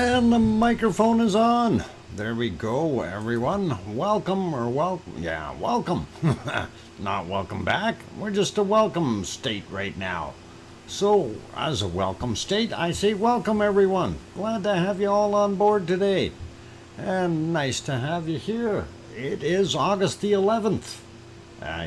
And the microphone is on. There we go, everyone. Welcome or welcome. Yeah, welcome. Not welcome back. We're just a welcome state right now. So, as a welcome state, I say welcome, everyone. Glad to have you all on board today. And nice to have you here. It is August the 11th.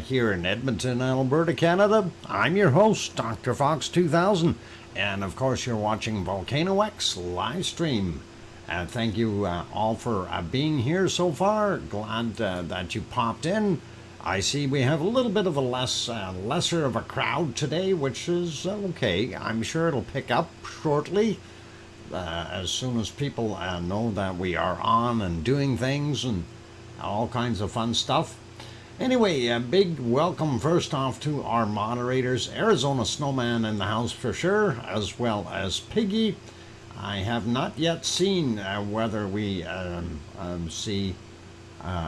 Here in Edmonton, Alberta, Canada, I'm your host, DrFox2000. And of course, you're watching VolcanoX live stream. Thank you all for being here so far. Glad that you popped in. I see we have a little bit of a lesser of a crowd today, which is okay. I'm sure it'll pick up shortly as soon as people know that we are on and doing things and all kinds of fun stuff. Anyway, a big welcome first off to our moderators, Arizona Snowman in the house for sure, as well as Piggy. I have not yet seen whether we see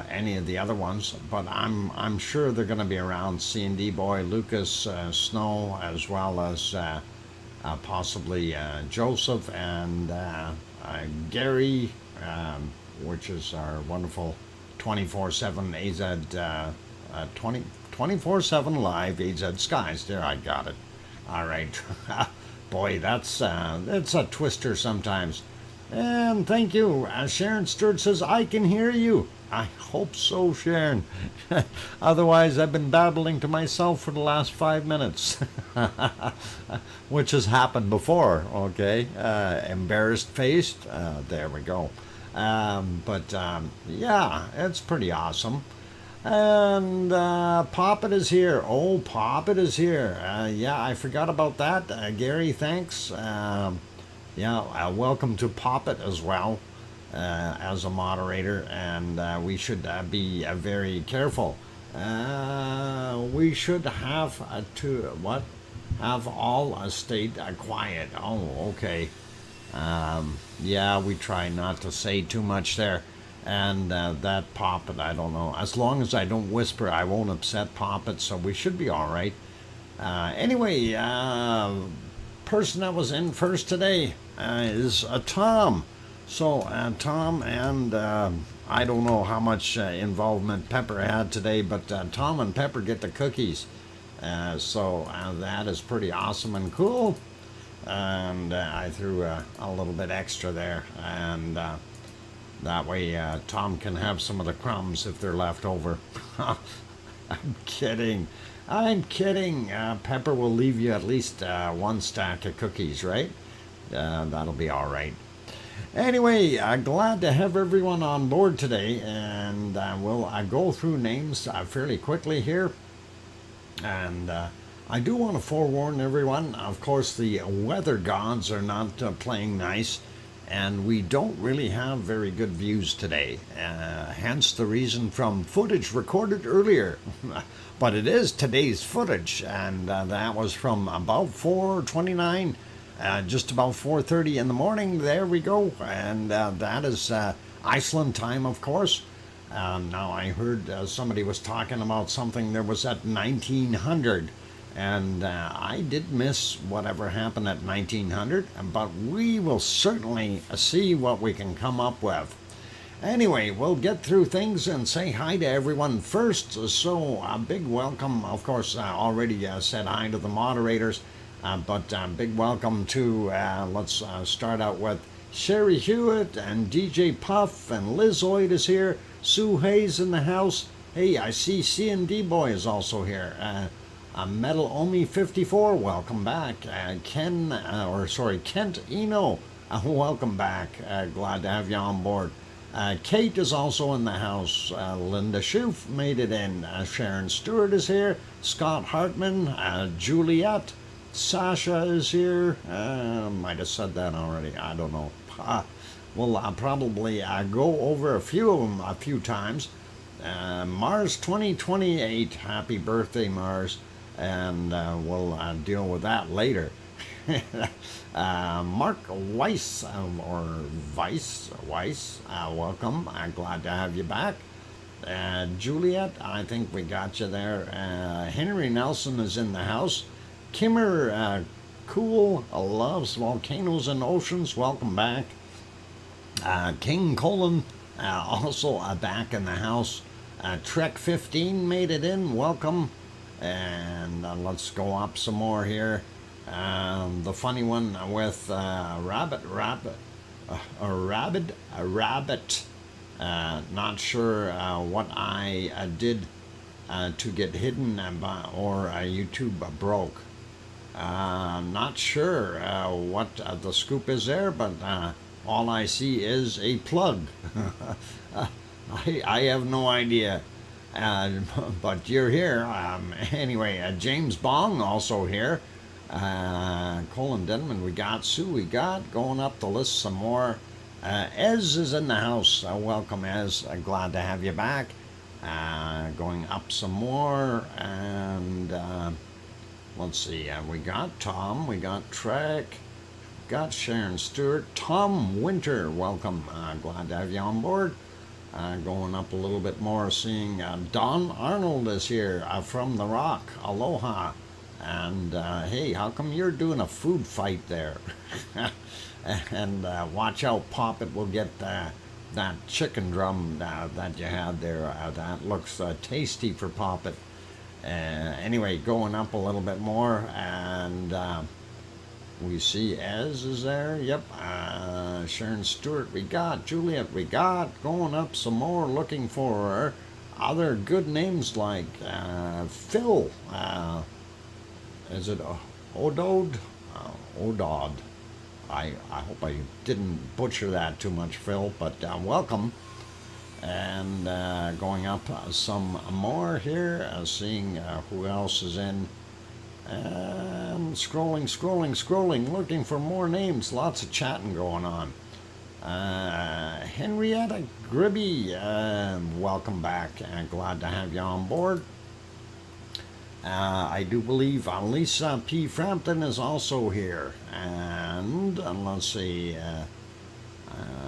any of the other ones, but I'm sure they're going to be around. C&D Boy, Lucas, Snow, as well as possibly Joseph and Gary, which is our wonderful 24/7 AZ 24/7 live AZ Skies. There, I got it. All right. Boy, that's a twister sometimes. And thank you. Sharon Stewart says, I can hear you. I hope so, Sharon. Otherwise, I've been babbling to myself for the last 5 minutes, which has happened before, okay? Embarrassed faced. There we go. Yeah, it's pretty awesome. And Poppet is here. Oh, Poppet is here. Yeah, I forgot about that. Gary, thanks. Welcome to Poppet as well as a moderator. And we should be very careful. We should have have all stay quiet. Oh, okay. Yeah, we try not to say too much there. And that Poppet, I don't know. As long as I don't whisper, I won't upset Poppet, so we should be all right. Anyway, person that was in first today is Tom. So Tom and I don't know how much involvement Pepper had today, but Tom and Pepper get the cookies. So that is pretty awesome and cool. And I threw a little bit extra there, and that way Tom can have some of the crumbs if they're left over. I'm kidding. Pepper will leave you at least one stack of cookies, right? That'll be all right. Anyway, glad to have everyone on board today, and we'll go through names fairly quickly here. And I do want to forewarn everyone, of course, the weather gods are not playing nice, and we don't really have very good views today. Hence the reason from footage recorded earlier. But it is today's footage, and that was from about 4:29, just about 4:30 in the morning. There we go, and that is Iceland time, of course. Now I heard somebody was talking about something that was at 1900. And I did miss whatever happened at 1900, but we will certainly see what we can come up with. Anyway, we'll get through things and say hi to everyone first. So a big welcome, of course, already said hi to the moderators, but big welcome to, let's start out with Sherry Hewitt and DJ Puff and Liz Oid is here. Sue Hayes in the house. Hey, I see C&D Boy is also here. Metal Omi 54, welcome back. Kent Eno, welcome back. Glad to have you on board. Kate is also in the house. Linda Schoof made it in. Sharon Stewart is here. Scott Hartman, Juliet, Sasha is here. Might have said that already. I don't know. We'll probably go over a few of them a few times. Mars 2028, happy birthday, Mars. And we'll deal with that later. Mark Weiss, Weiss, welcome. I'm glad to have you back. Juliet, I think we got you there. Henry Nelson is in the house. Kimmer Cool loves volcanoes and oceans. Welcome back. King Colin, also back in the house. Trek 15 made it in. Welcome. And let's go up some more here. The funny one with rabbit. Not sure what I did to get hidden or YouTube broke. Not sure what the scoop is there, but all I see is a plug. I have no idea. But you're here. Anyway, James Bong also here. Colin Denman, we got Sue, we got going up the list some more. Ez is in the house. Welcome, Ez. Glad to have you back. Going up some more, and let's see. We got Tom, we got Trek, got Sharon Stewart, Tom Winter. Welcome. Glad to have you on board. Going up a little bit more, seeing Don Arnold is here from The Rock. Aloha. And hey, how come you're doing a food fight there? And watch out, Poppet will get that chicken drum that you had there. That looks tasty for Poppet. Anyway, going up a little bit more, and we see Ez is there. Yep. Sharon Stewart, we got Juliet, we got going up some more, looking for other good names like Phil. Is it Odod? Odod. I hope I didn't butcher that too much, Phil, but welcome. And going up some more here, seeing who else is in. Scrolling, looking for more names. Lots of chatting going on. Henrietta Gribby, welcome back. Glad to have you on board. I do believe Lisa P. Frampton is also here. And let's see,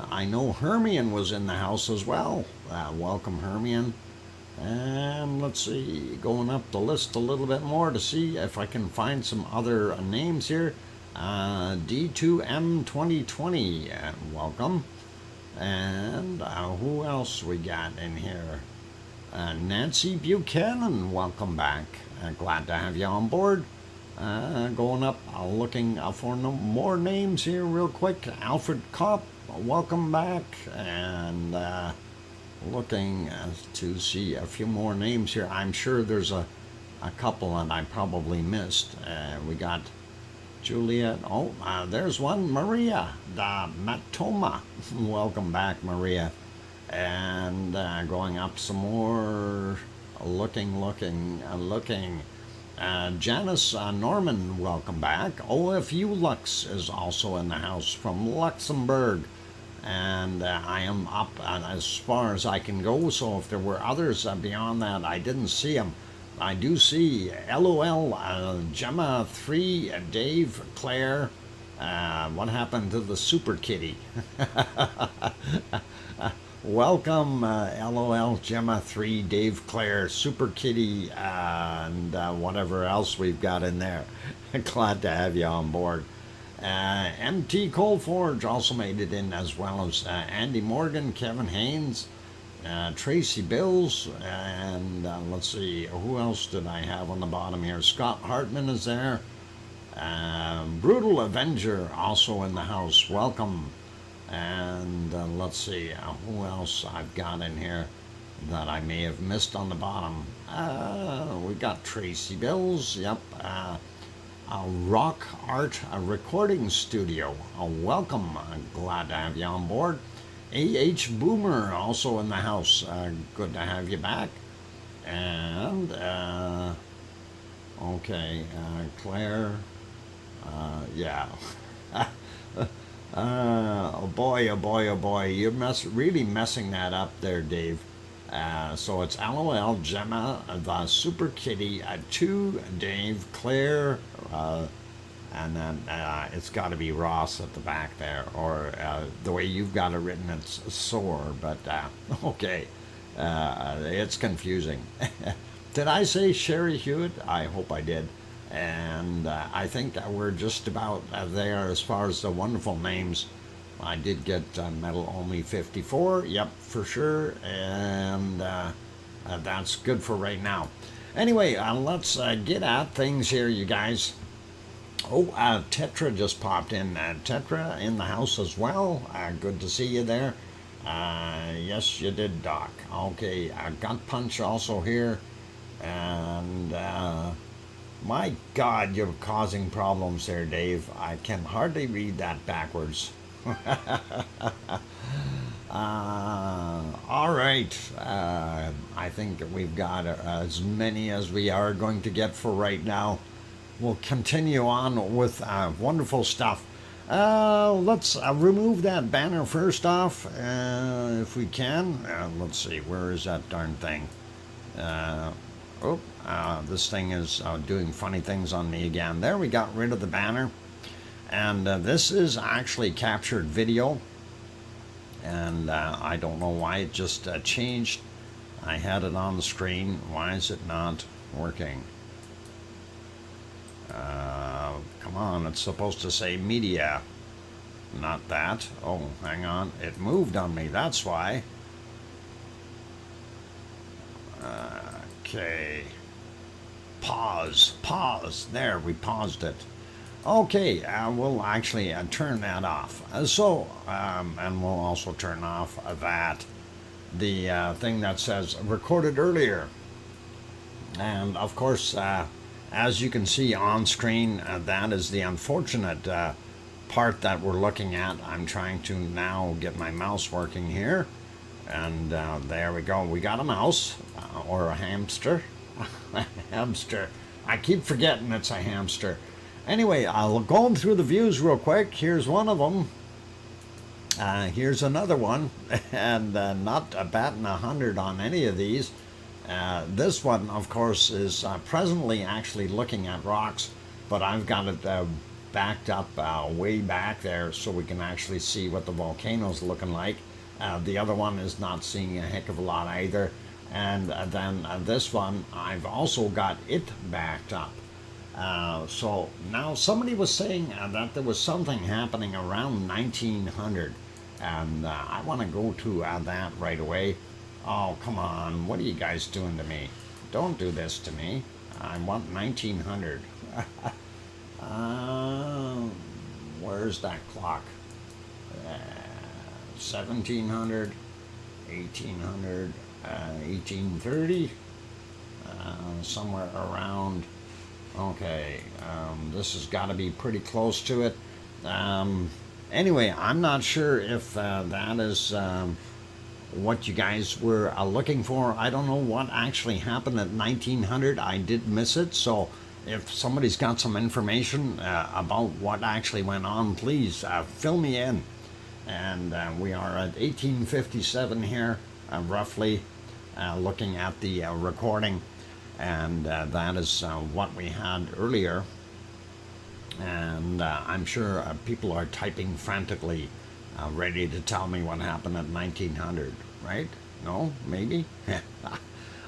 I know Hermione was in the house as well. Welcome, Hermione. And let's see, going up the list a little bit more to see if I can find some other names here. D2M 2020, welcome. And who else we got in here? Nancy Buchanan, welcome back. Glad to have you on board. Going up, looking for more names here real quick. Alfred Kopp, welcome back. And looking to see a few more names here. I'm sure there's a couple that I probably missed. We got Juliet. Oh, there's one. Maria da Matoma. Welcome back, Maria. And going up some more. Looking. Janice Norman, welcome back. OFU Lux is also in the house from Luxembourg. And I am up as far as I can go, so if there were others beyond that, I didn't see them. I do see LOL, Gemma 3, Dave, Claire. What happened to the Super Kitty? Welcome, LOL, Gemma 3, Dave, Claire, Super Kitty, and whatever else we've got in there. Glad to have you on board. MT Coalforge also made it in, as well as Andy Morgan, Kevin Haynes, Tracy Bills, and let's see, who else did I have on the bottom here? Scott Hartman is there. Brutal Avenger also in the house. Welcome. And let's see, who else I've got in here that I may have missed on the bottom. We got Tracy Bills. Yep. Rock Art Recording Studio. Welcome. Glad to have you on board. AH Boomer also in the house. Good to have you back. And okay, Claire. Yeah. Oh boy, you're really messing that up there, Dave. So it's LOL, Gemma, the Super Kitty, 2, Dave, Claire, and then it's got to be Ross at the back there, or the way you've got it written, it's Sore, but okay, it's confusing. Did I say Sherry Hewitt? I hope I did. And I think we're just about there as far as the wonderful names. I did get metal only 54. Yep, for sure. And that's good for right now. Anyway, let's get at things here, you guys. Oh, Tetra just popped in. Tetra in the house as well. Good to see you there. Yes, you did, Doc. Okay, Gut Punch also here. And my God, you're causing problems there, Dave. I can hardly read that backwards. All right. I think we've got as many as we are going to get for right now. We'll continue on with wonderful stuff. Let's remove that banner first off, if we can. Let's see, where is that darn thing? This thing is doing funny things on me again. There, we got rid of the banner. And this is actually captured video. And I don't know why it just changed. I had it on the screen. Why is it not working? Come on, it's supposed to say media. Not that. Oh, hang on. It moved on me. That's why. Okay. Pause. There, we paused it. Okay, we'll actually turn that off. And we'll also turn off the thing that says recorded earlier. And of course, as you can see on screen, that is the unfortunate part that we're looking at. I'm trying to now get my mouse working here. And there we go. We got a mouse, or a hamster. A hamster. I keep forgetting it's a hamster. Anyway, I'll go through the views real quick. Here's one of them. Here's another one. And not batting 100 on any of these. This one, of course, is presently actually looking at rocks, but I've got it backed up way back there so we can actually see what the volcano's looking like. The other one is not seeing a heck of a lot either. And then this one, I've also got it backed up. So now somebody was saying that there was something happening around 1900. And I want to go to that right away. Oh, come on. What are you guys doing to me? Don't do this to me. I want 1900. Where's that clock? 1700, 1800, 1830. Somewhere around. Okay. This has got to be pretty close to it. Anyway, I'm not sure if that is what you guys were looking for. I don't know what actually happened at 1900. I did miss it, so if somebody's got some information about what actually went on, please fill me in. And we are at 1857 here, roughly, looking at the recording, and that is what we had earlier. And I'm sure people are typing frantically, ready to tell me what happened at 1900, right? No? Maybe?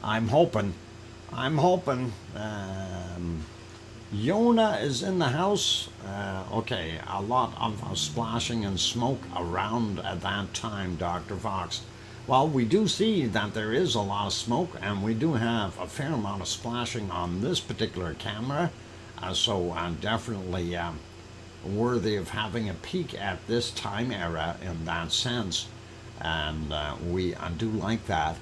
I'm hoping. Yona is in the house. Okay, a lot of splashing and smoke around at that time, Dr. Fox. Well, we do see that there is a lot of smoke, and we do have a fair amount of splashing on this particular camera. So definitely worthy of having a peek at this time era in that sense. And we do like that.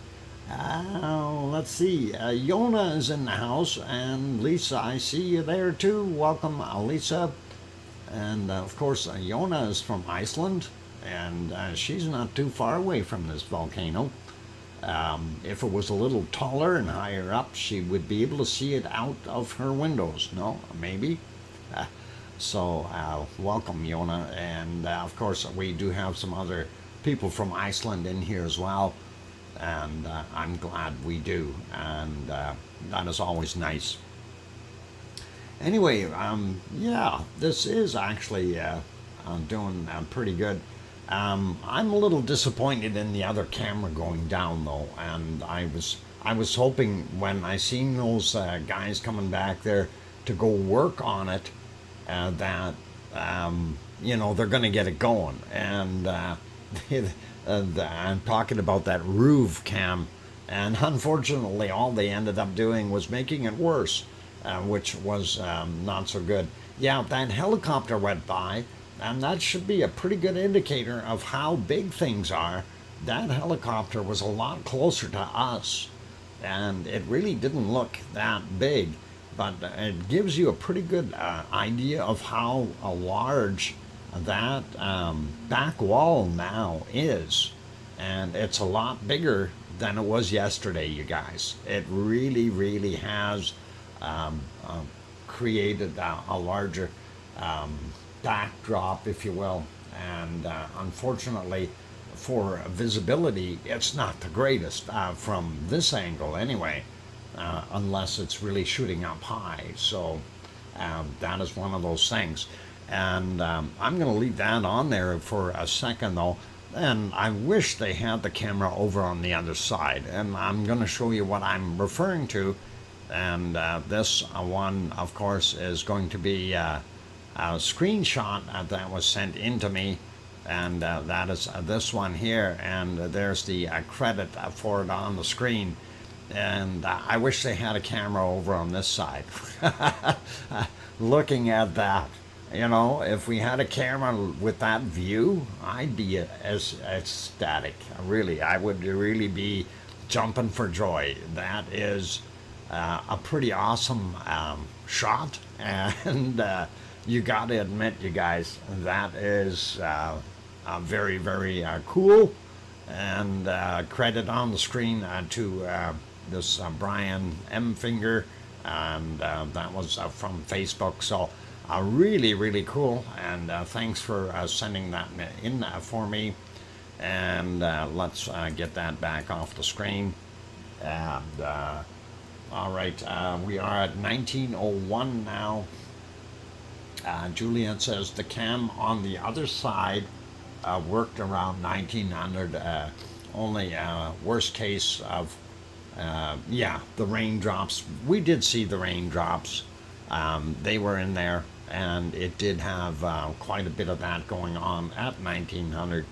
Let's see. Yona is in the house, and Lisa, I see you there too. Welcome, Lisa. And of course, Yona is from Iceland, and she's not too far away from this volcano. If it was a little taller and higher up, she would be able to see it out of her windows. No, maybe. So welcome, Yona. And of course, we do have some other people from Iceland in here as well. And I'm glad we do. And that is always nice. Anyway, yeah, this is actually doing pretty good. I'm a little disappointed in the other camera going down though, and I was hoping when I seen those guys coming back there to go work on it, that they're going to get it going. And I'm talking about that roof cam, and unfortunately, all they ended up doing was making it worse, which was not so good. Yeah, that helicopter went by, and that should be a pretty good indicator of how big things are. That helicopter was a lot closer to us, and it really didn't look that big, but it gives you a pretty good idea of how large that back wall now is. And it's a lot bigger than it was yesterday, you guys. It really, really has created a larger backdrop, if you will. And unfortunately, for visibility, it's not the greatest from this angle anyway, unless it's really shooting up high. So that is one of those things. And I'm going to leave that on there for a second, though. And I wish they had the camera over on the other side. And I'm going to show you what I'm referring to. And this one, of course, is going to be a screenshot that was sent in to me. And that is this one here. And there's the credit for it on the screen. And I wish they had a camera over on this side. Looking at that. If we had a camera with that view, I'd be as ecstatic. Really, I would really be jumping for joy. That is a pretty awesome shot, and you got to admit, you guys, that is very, very cool. And credit on the screen to this Brian M. Finger, and that was from Facebook. So. Really, really cool, and thanks for sending that in for me. And let's get that back off the screen. And all right, we are at 19:01 now. Julian says the cam on the other side worked around 1900. Only worst case of the raindrops. We did see the raindrops. They were in there. And it did have quite a bit of that going on at 1900.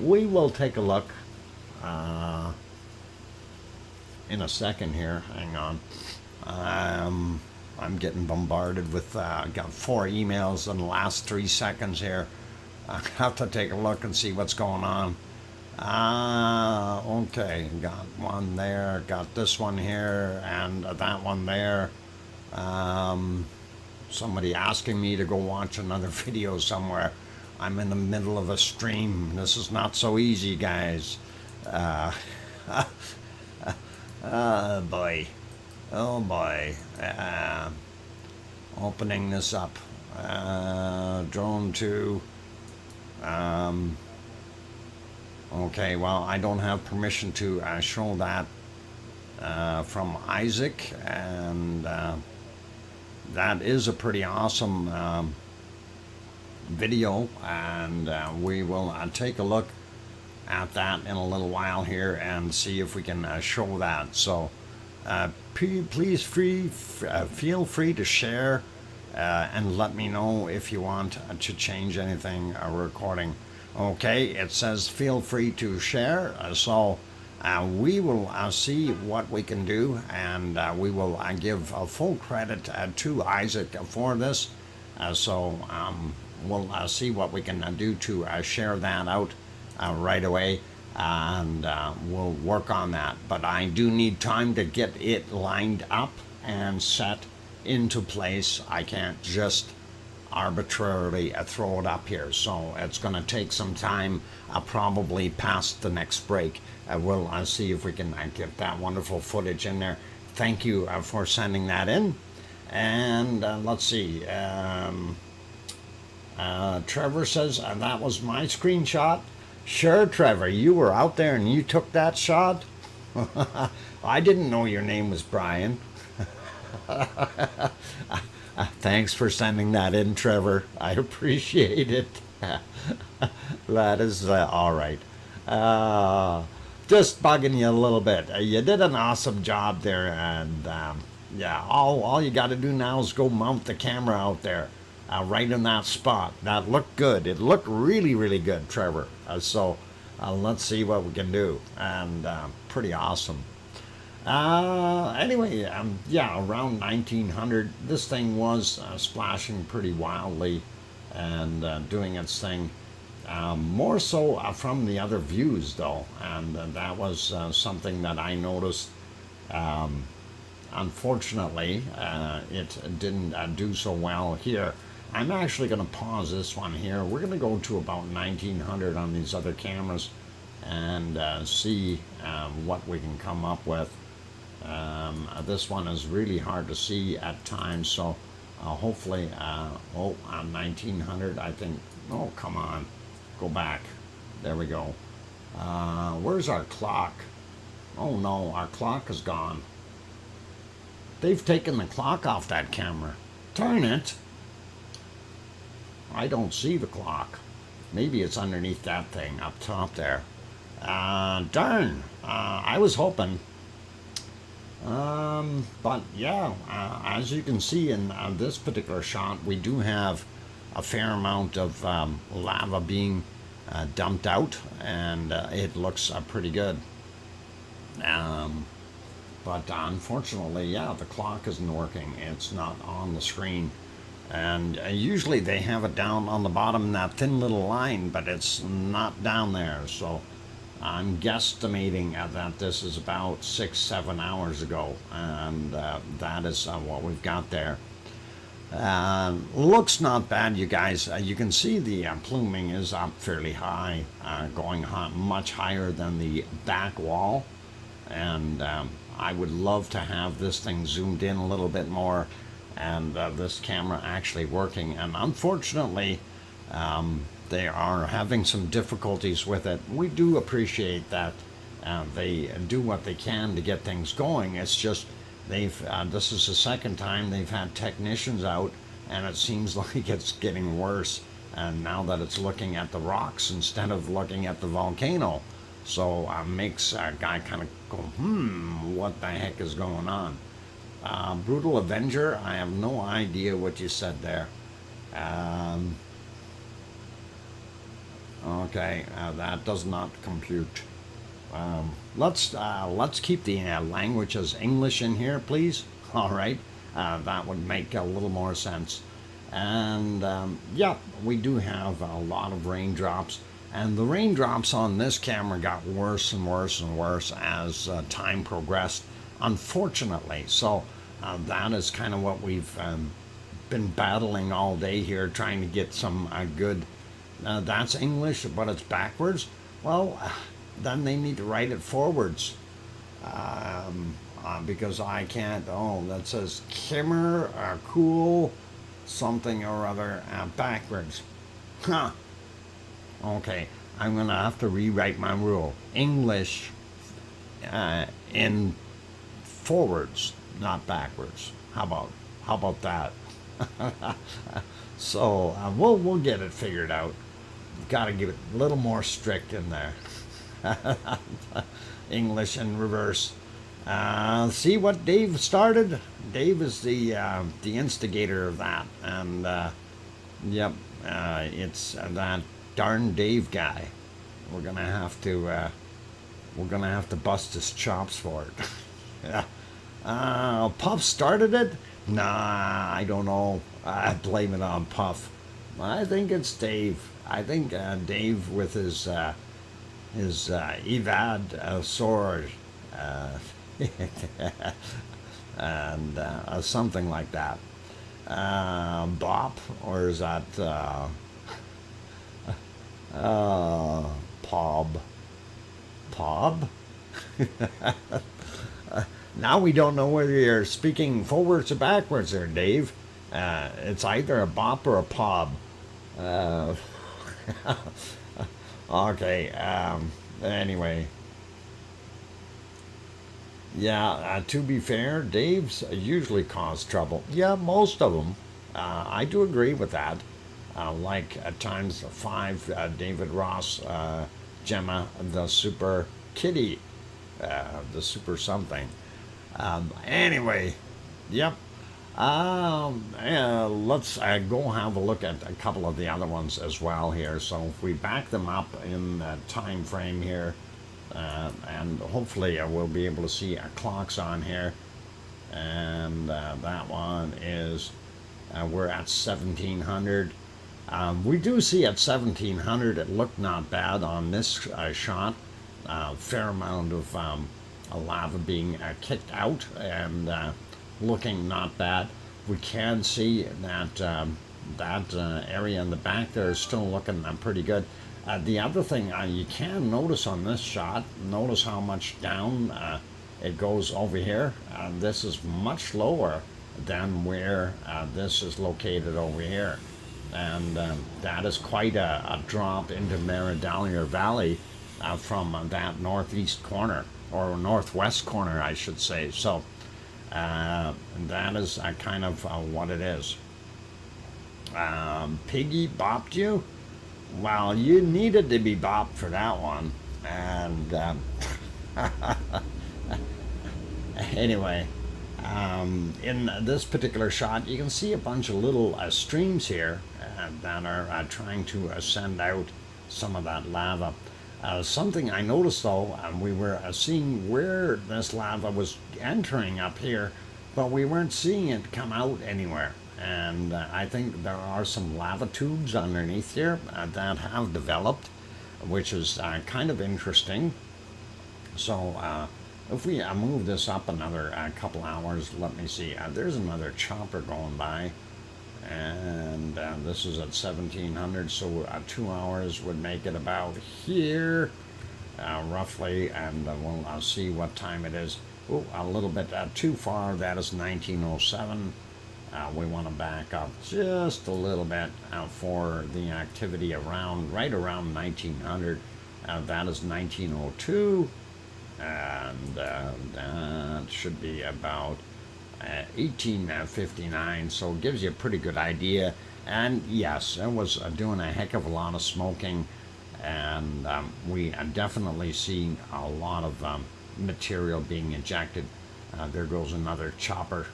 We will take a look in a second here. Hang on. I'm getting bombarded with, got 4 emails in the last 3 seconds here. I have to take a look and see what's going on. Okay, got one there, got this one here, and that one there. Somebody asking me to go watch another video somewhere. I'm in the middle of a stream. This is not so easy, guys. Oh boy. Oh boy. Opening this up. Drone 2. Okay, well, I don't have permission to show that from Isaac, and that is a pretty awesome video, and we will take a look at that in a little while here and see if we can show that. So please feel free to share and let me know if you want to change anything recording. Okay, it says feel free to share, so we will see what we can do, and we will give full credit to Isaac for this. So we'll see what we can do to share that out right away, and we'll work on that. But I do need time to get it lined up and set into place. I can't just arbitrarily throw it up here, so it's going to take some time, probably past the next break. We'll see if we can get that wonderful footage in there. Thank you for sending that in. And let's see, Trevor says that was my screenshot. Sure, Trevor, you were out there and you took that shot. I didn't know your name was Brian. Thanks for sending that in, Trevor. I appreciate it. That is all right. Just bugging you a little bit. You did an awesome job there, and yeah, all you got to do now is go mount the camera out there. right in that spot. That looked good. It looked really, really good, Trevor. So let's see what we can do. And pretty awesome. Anyway, yeah, around 1900, this thing was splashing pretty wildly and doing its thing. More so from the other views, though, and that was something that I noticed. Unfortunately, it didn't do so well here. I'm actually going to pause this one here. We're going to go to about 1900 on these other cameras and see what we can come up with. This one is really hard to see at times, so hopefully, on 1900, I think, oh, come on, go back. There we go. Where's our clock? Oh no, our clock is gone. They've taken the clock off that camera. Turn it. I don't see the clock. Maybe it's underneath that thing up top there. Darn. I was hoping. But yeah, as you can see in this particular shot, we do have a fair amount of lava being dumped out, and it looks pretty good. But unfortunately, yeah, the clock isn't working. It's not on the screen. And usually they have it down on the bottom, that thin little line, but it's not down there. So I'm guesstimating that this is about 6-7 hours ago, and that is what we've got there. Looks not bad, you guys. You can see the pluming is up fairly high, going much higher than the back wall, and I would love to have this thing zoomed in a little bit more, and this camera actually working. And unfortunately, they are having some difficulties with it. We do appreciate that they do what they can to get things going. It's just they've this is the second time they've had technicians out, and it seems like it's getting worse. And now that it's looking at the rocks instead of looking at the volcano, so makes a guy kind of go, what the heck is going on? Brutal Avenger, I have no idea what you said there. Okay, that does not compute. Let's keep the language as English in here, please. All right, that would make a little more sense. And yeah, we do have a lot of raindrops, and the raindrops on this camera got worse and worse and worse as time progressed, unfortunately. So that is kind of what we've been battling all day here, trying to get some good. That's English, but it's backwards. Well, then they need to write it forwards, because I can't. Oh, that says Kimmer, cool, something or other, backwards. Huh. Okay, I'm gonna have to rewrite my rule. English in forwards, not backwards. How about that? So we'll get it figured out. Got to give it a little more strict in there. English in reverse. See what Dave started? Dave is the instigator of that, and yep, it's that darn Dave guy. We're gonna have to bust his chops for it. Puff started it? Nah, I don't know. I blame it on Puff. I think it's Dave. I think Dave with his Evad sword, and something like that. Bop, or is that Pob? Pob? Now we don't know whether you're speaking forwards or backwards there, Dave. It's either a bop or a pob. Okay, anyway. Yeah, to be fair, Dave's usually cause trouble. Yeah, most of them. I do agree with that. Like at times 5, David Ross, Gemma, the Super Kitty, the Super something. Anyway, yep. Let's go have a look at a couple of the other ones as well here. So if we back them up in the time frame here, and hopefully we'll be able to see our clocks on here. And that one is, we're at 1700. We do see at 1700 it looked not bad on this shot. Fair amount of lava being kicked out and looking not bad. We can see that that area in the back there is still looking pretty good. The other thing you can notice on this shot, notice how much down it goes over here. This is much lower than where this is located over here. And that is quite a drop into Meridalier Valley from that northeast corner, or northwest corner, I should say. So that is kind of what it is. Piggy bopped you? Well, you needed to be bopped for that one. And anyway, in this particular shot, you can see a bunch of little streams here that are trying to send out some of that lava. Something I noticed though, we were seeing where this lava was entering up here, but we weren't seeing it come out anywhere. And I think there are some lava tubes underneath here that have developed, which is kind of interesting. So if we move this up another couple hours, let me see. There's another chopper going by, and this is at 1700, so 2 hours would make it about here, roughly, and we'll see what time it is. Oh, a little bit too far. That is 1907. We want to back up just a little bit for the activity around, right around 1900. That is 1902. And that should be about 1859, so it gives you a pretty good idea. And yes, it was doing a heck of a lot of smoking, and we definitely see a lot of material being ejected. There goes another chopper.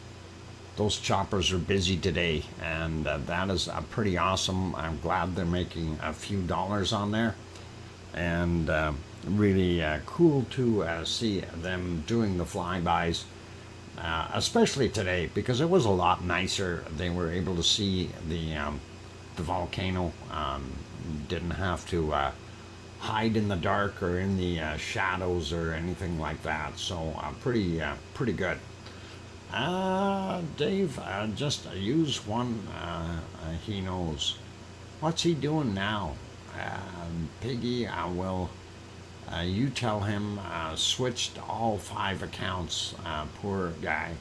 Those choppers are busy today, and that is pretty awesome. I'm glad they're making a few dollars on there, and really cool to see them doing the flybys, especially today, because it was a lot nicer. They were able to see the volcano, didn't have to hide in the dark or in the shadows or anything like that. So pretty good. Dave, just use one. He knows. What's he doing now? Piggy, I will. You tell him switched all 5 accounts. Poor guy.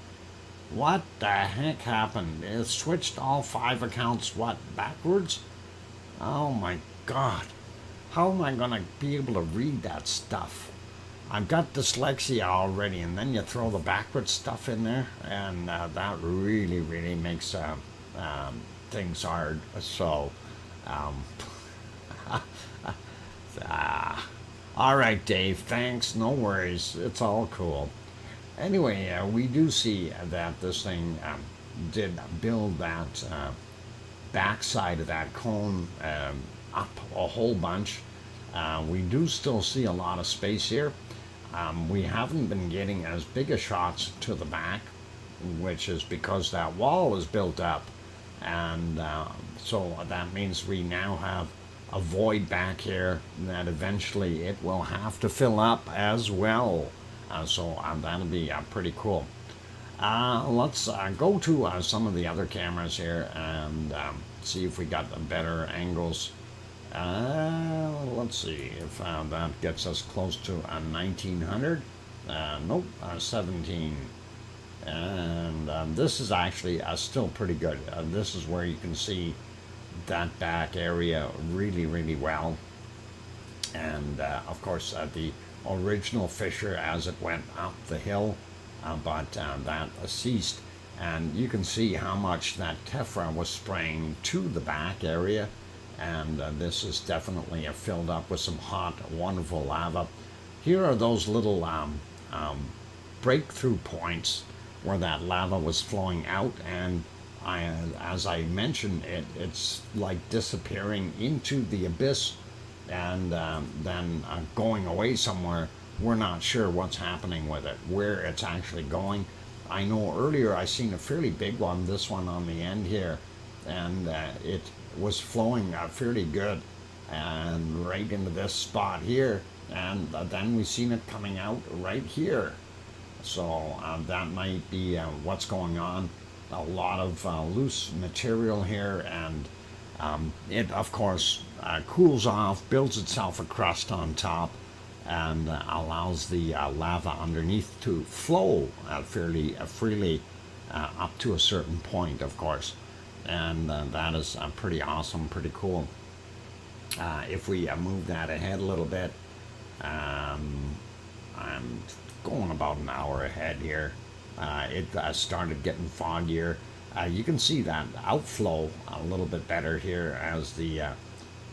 What the heck happened? It switched all 5 accounts. What, backwards? Oh my God. How am I gonna be able to read that stuff? I've got dyslexia already, and then you throw the backwards stuff in there, and that really makes things hard. So, all right, Dave, thanks, no worries, it's all cool. Anyway, we do see that this thing did build that backside of that cone up a whole bunch. We do still see a lot of space here. We haven't been getting as big a shots to the back, which is because that wall is built up, and so that means we now have a void back here that eventually it will have to fill up as well. So that'll be pretty cool. Let's go to some of the other cameras here and see if we got better angles. Let's see if that gets us close to 1900. Nope, 17. And this is actually still pretty good. This is where you can see that back area really well. And of course the original fissure as it went up the hill, but that ceased. And you can see how much that tephra was spraying to the back area. And this is definitely filled up with some hot, wonderful lava. Here are those little breakthrough points where that lava was flowing out, and as I mentioned, it's like disappearing into the abyss and then going away somewhere. We're not sure what's happening with it, where it's actually going. I know earlier I seen a fairly big one, this one on the end here, and it was flowing fairly good and right into this spot here, and then we seen it coming out right here. So that might be what's going on. A lot of loose material here, and it of course cools off, builds itself a crust on top, and allows the lava underneath to flow fairly freely up to a certain point, of course. And that is pretty awesome, pretty cool. If we move that ahead a little bit, I'm going about an hour ahead here. It started getting foggier. You can see that outflow a little bit better here as the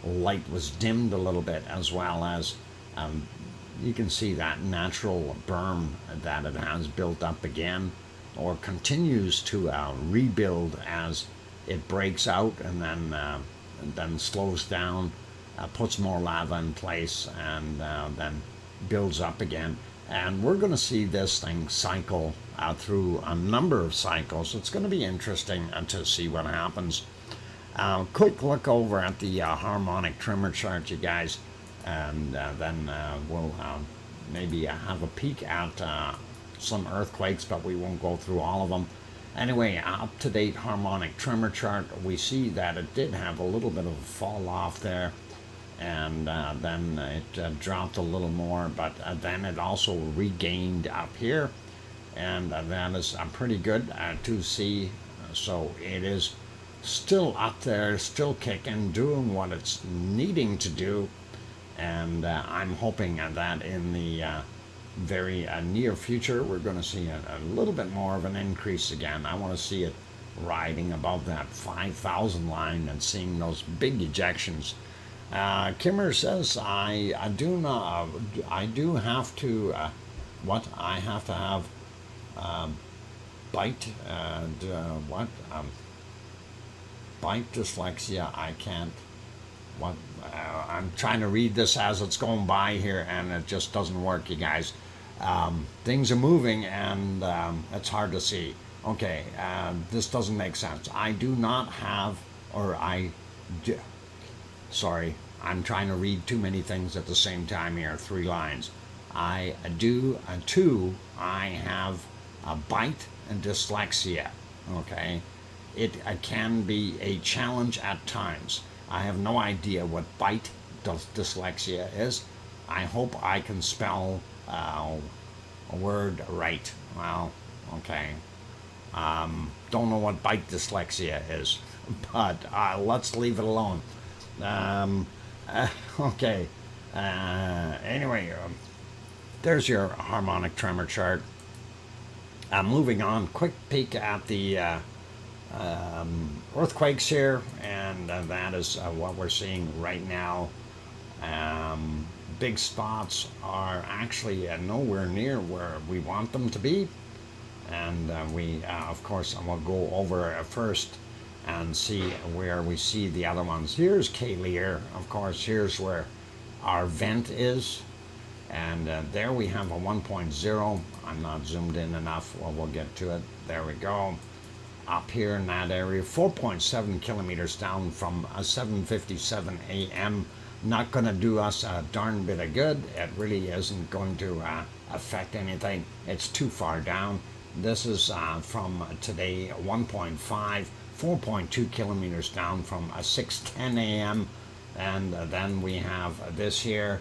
light was dimmed a little bit, as well as you can see that natural berm that it has built up again, or continues to rebuild as it breaks out and then slows down, puts more lava in place, and then builds up again. And we're going to see this thing cycle through a number of cycles. It's going to be interesting to see what happens. Quick look over at the harmonic tremor chart, you guys, and then we'll maybe have a peek at some earthquakes, but we won't go through all of them. Anyway, up-to-date harmonic tremor chart, we see that it did have a little bit of a fall off there, and then it dropped a little more, but then it also regained up here, and that is pretty good to see. So it is still up there, still kicking, doing what it's needing to do, and I'm hoping that in the very near future we're going to see a little bit more of an increase again. I want to see it riding above that 5,000 line and seeing those big ejections. Kimmer says I do have to bite bite dyslexia. I can't I'm trying to read this as it's going by here, and it just doesn't work, you guys. Things are moving, and it's hard to see. Okay, this doesn't make sense. I do not have, or I do, sorry, I'm trying to read too many things at the same time here, 3 lines. I do, I have a bite and dyslexia, okay? It can be a challenge at times. I have no idea what bite dyslexia is. I hope I can spell a word right. Well, okay. Don't know what bite dyslexia is, but let's leave it alone. Okay. Anyway, there's your harmonic tremor chart. Moving on, quick peek at the earthquakes here, and that is what we're seeing right now. Big spots are actually nowhere near where we want them to be, and we of course will go over first and see where we see the other ones. Here's Kalier, of course. Here's where our vent is, and there we have a 1.0. I'm not zoomed in enough. Well, we'll get to it. There we go. Up here in that area, 4.7 kilometers down from 7:57 a.m. Not going to do us a darn bit of good. It really isn't going to affect anything. It's too far down. This is from today, 1.5, 4.2 kilometers down from 6:10 a.m. And then we have this here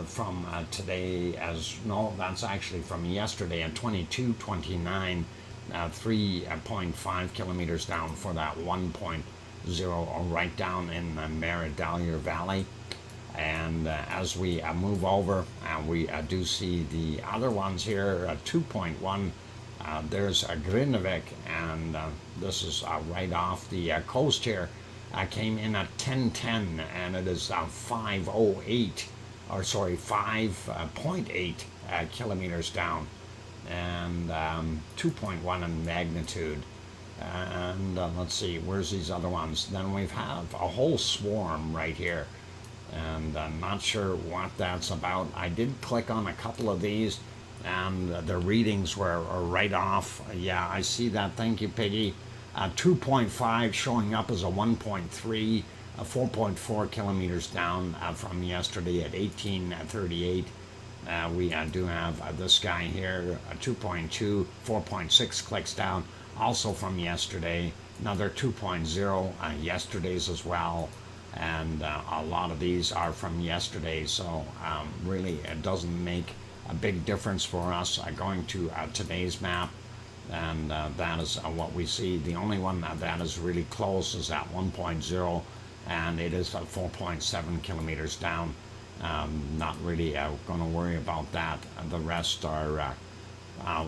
from today, as no, that's actually from yesterday at 22:29. 3.5 kilometers down for that 1.0, right down in the Maridalier Valley. And as we move over, we do see the other ones here, 2.1. There's Grindavik, and this is right off the coast here. Came in at 10:10, and it is 5.08, or sorry, 5.8 kilometers down. and 2.1 in magnitude. And let's see, where's these other ones? Then we have a whole swarm right here, and I'm not sure what that's about. I did click on a couple of these, and the readings were right off. Yeah, I see that. Thank you, Piggy. 2.5 showing up as a 1.3, 4.4 kilometers down from yesterday at 1838. We do have this guy here, 2.2, 4.6 clicks down, also from yesterday. Another 2.0, yesterday's as well. And a lot of these are from yesterday, so really it doesn't make a big difference for us going to today's map. And that is what we see. The only one that is really close is at 1.0, and it is 4.7 kilometers down. Not really going to worry about that. The rest are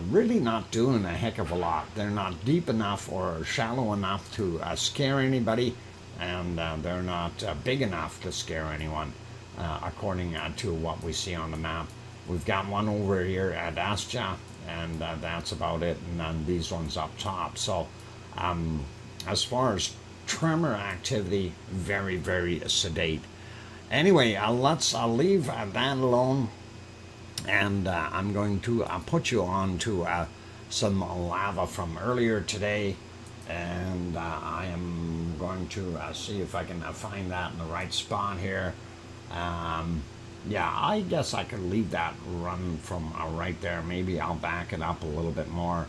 really not doing a heck of a lot. They're not deep enough or shallow enough to scare anybody, and they're not big enough to scare anyone, according to what we see on the map. We've got one over here at Astia, and that's about it, and then these ones up top. So as far as tremor activity, very, very sedate. Anyway, let's leave that alone, and I'm going to put you on to some lava from earlier today, and I am going to see if I can find that in the right spot here. Yeah, I guess I could leave that run from right there. Maybe I'll back it up a little bit more.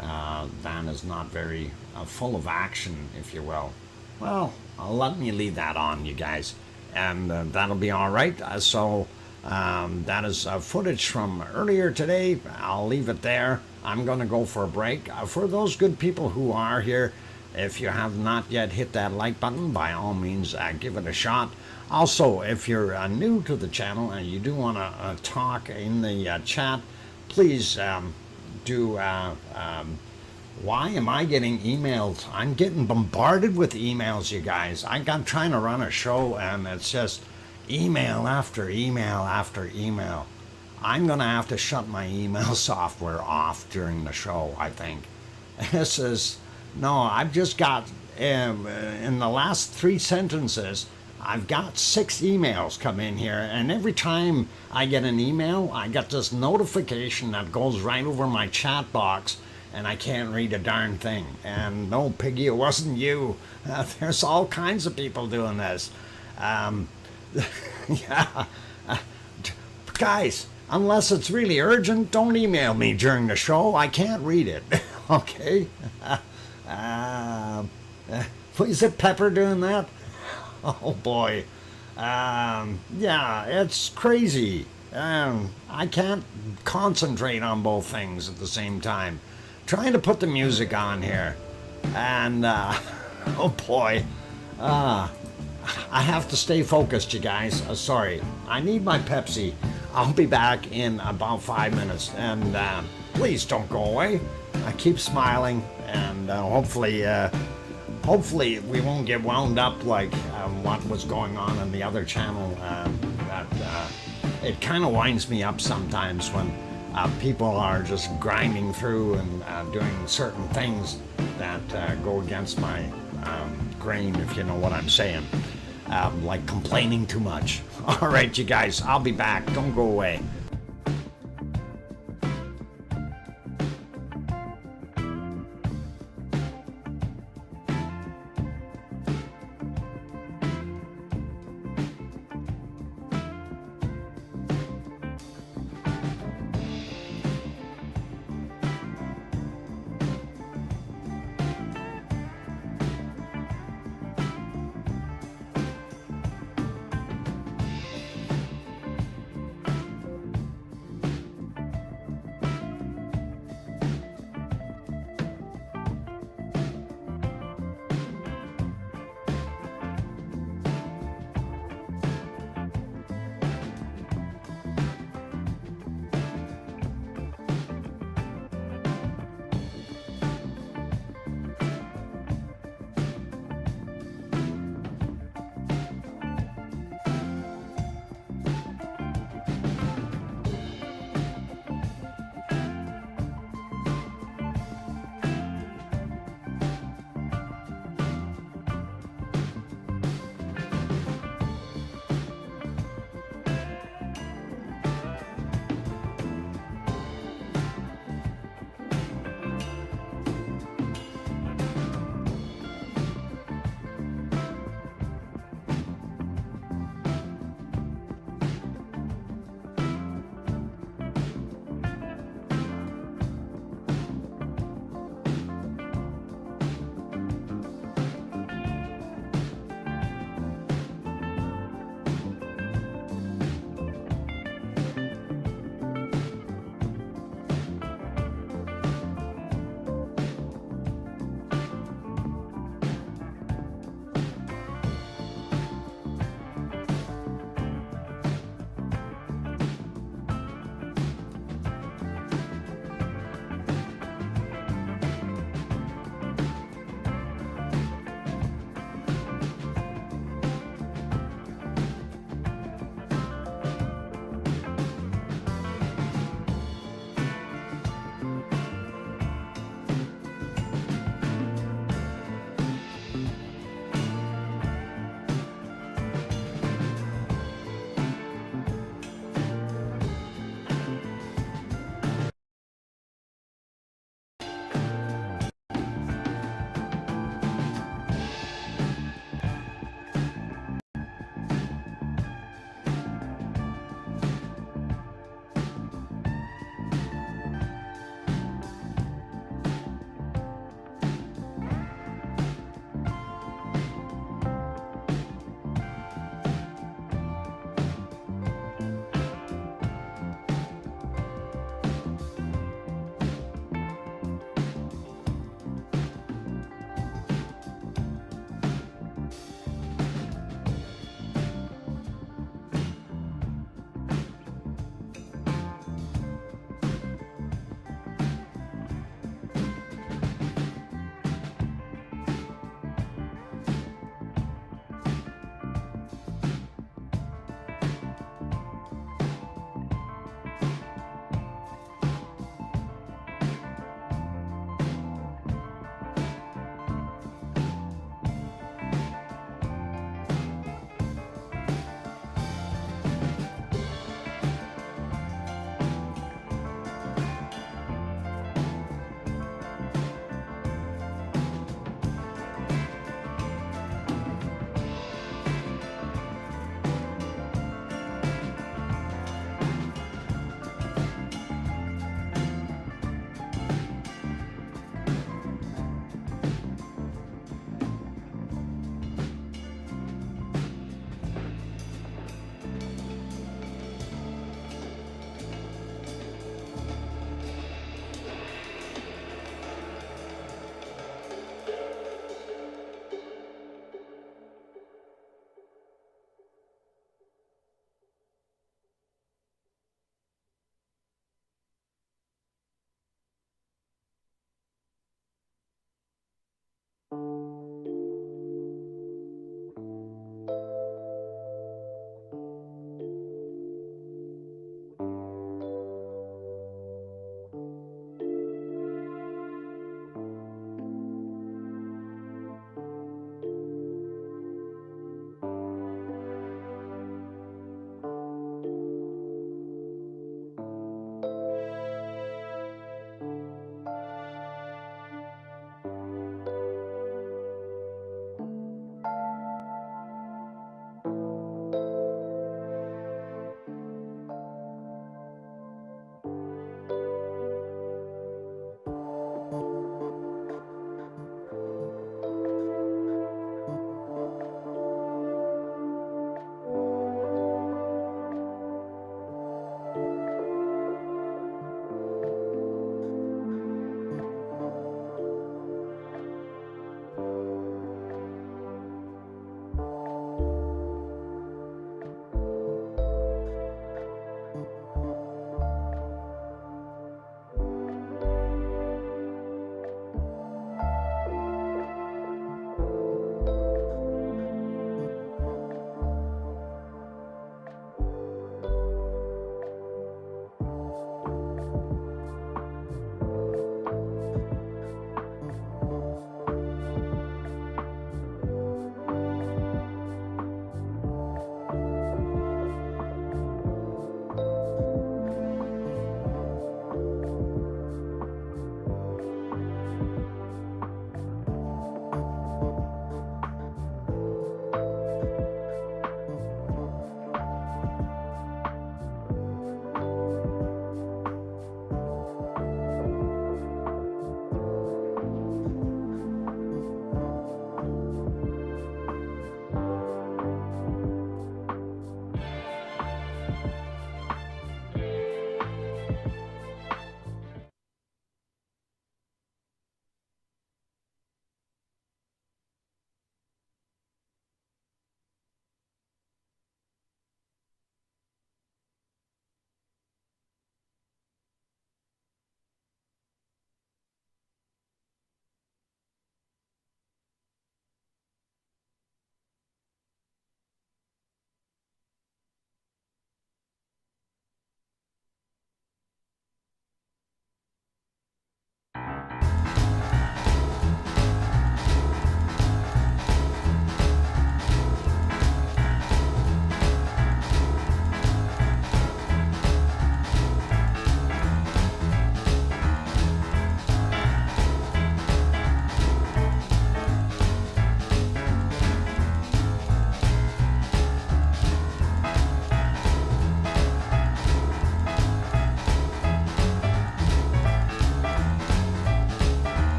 That is not very full of action, if you will. Well, let me leave that on, you guys, and that'll be all right. So that is footage from earlier today. I'll leave it there. I'm going to go for a break. For those good people who are here, if you have not yet hit that like button, by all means, give it a shot. Also, if you're new to the channel and you do want to talk in the chat, please do. Why am I getting emails? I'm getting bombarded with emails, you guys. I'm trying to run a show, and it's just email after email after email. I'm going to have to shut my email software off during the show, I think. This is, no, I've just got, in the last 3 sentences, I've got 6 emails come in here, and every time I get an email, I get this notification that goes right over my chat box, and I can't read a darn thing. And no, Piggy, it wasn't you. There's all kinds of people doing this. Yeah. Guys, unless it's really urgent, don't email me during the show. I can't read it. Okay? Is it Pepper doing that? Oh boy. Yeah, it's crazy. I can't concentrate on both things at the same time. Trying to put the music on here, and oh boy, I have to stay focused, you guys. Sorry, I need my Pepsi. I'll be back in about 5 minutes, and please don't go away. I keep smiling, and hopefully we won't get wound up like what was going on in the other channel. It kind of winds me up sometimes when people are just grinding through and doing certain things that go against my grain, if you know what I'm saying. Like complaining too much. All right, you guys, I'll be back. Don't go away.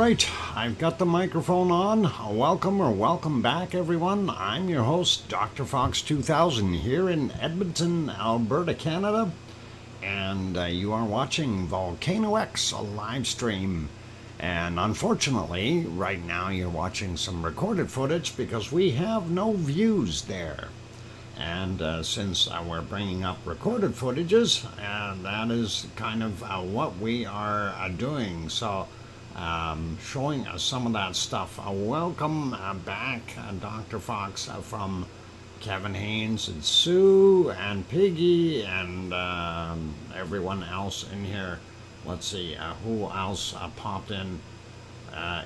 right, I've got the microphone on. Welcome back, everyone. I'm your host, DrFox2000, here in Edmonton, Alberta, Canada. And you are watching VolcanoX, a live stream. And unfortunately, right now you're watching some recorded footage because we have no views there. And since we're bringing up recorded footages, that is kind of what we are doing. So, showing some of that stuff. Welcome back, Dr. Fox, from Kevin Haynes and Sue and Piggy and everyone else in here. Let's see, who else popped in?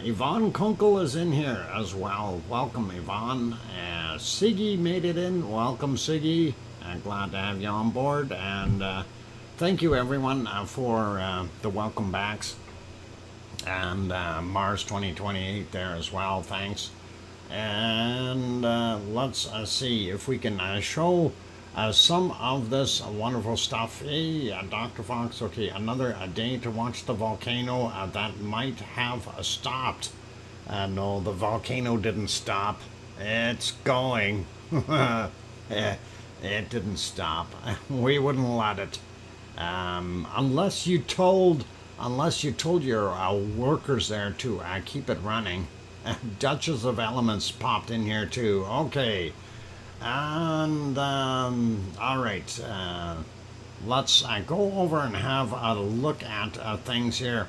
Yvonne Kunkel is in here as well. Welcome, Yvonne. Siggy made it in. Welcome, Siggy. Glad to have you on board. And thank you, everyone, for the welcome backs. And Mars 2028 there as well. Thanks. And let's see if we can show some of this wonderful stuff. Hey, Dr. Fox, okay, another day to watch the volcano that might have stopped. No, the volcano didn't stop. It's going. It didn't stop. We wouldn't let it. Unless you told your workers there to keep it running. Duchess of Elements popped in here too. Okay. And all right, let's go over and have a look at things here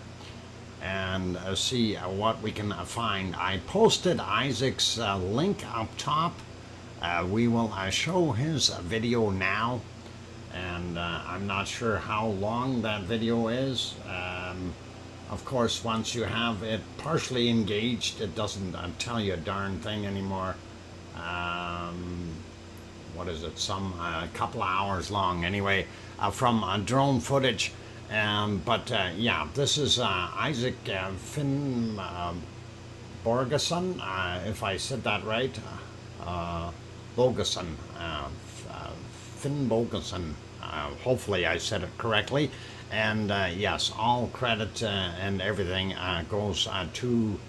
and see what we can find. I posted Isaac's link up top. We will show his video now, and I'm not sure how long that video is. Of course, once you have it partially engaged, it doesn't tell you a darn thing anymore. What is it? Some couple of hours long anyway, from drone footage. But yeah, this is Isaac Finn Borgeson, if I said that right. Bogeson, Finn Bogeson. Hopefully I said it correctly. And yes, all credit and everything goes to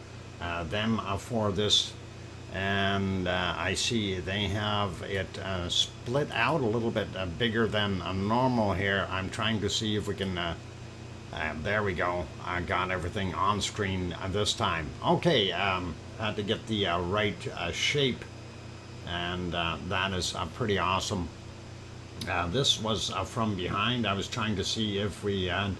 them for this. And I see they have it split out a little bit bigger than normal here. I'm trying to see if we can, there we go. I got everything on screen this time. Okay, had to get the right shape, and that is pretty awesome. This was from behind. I was trying to see if we had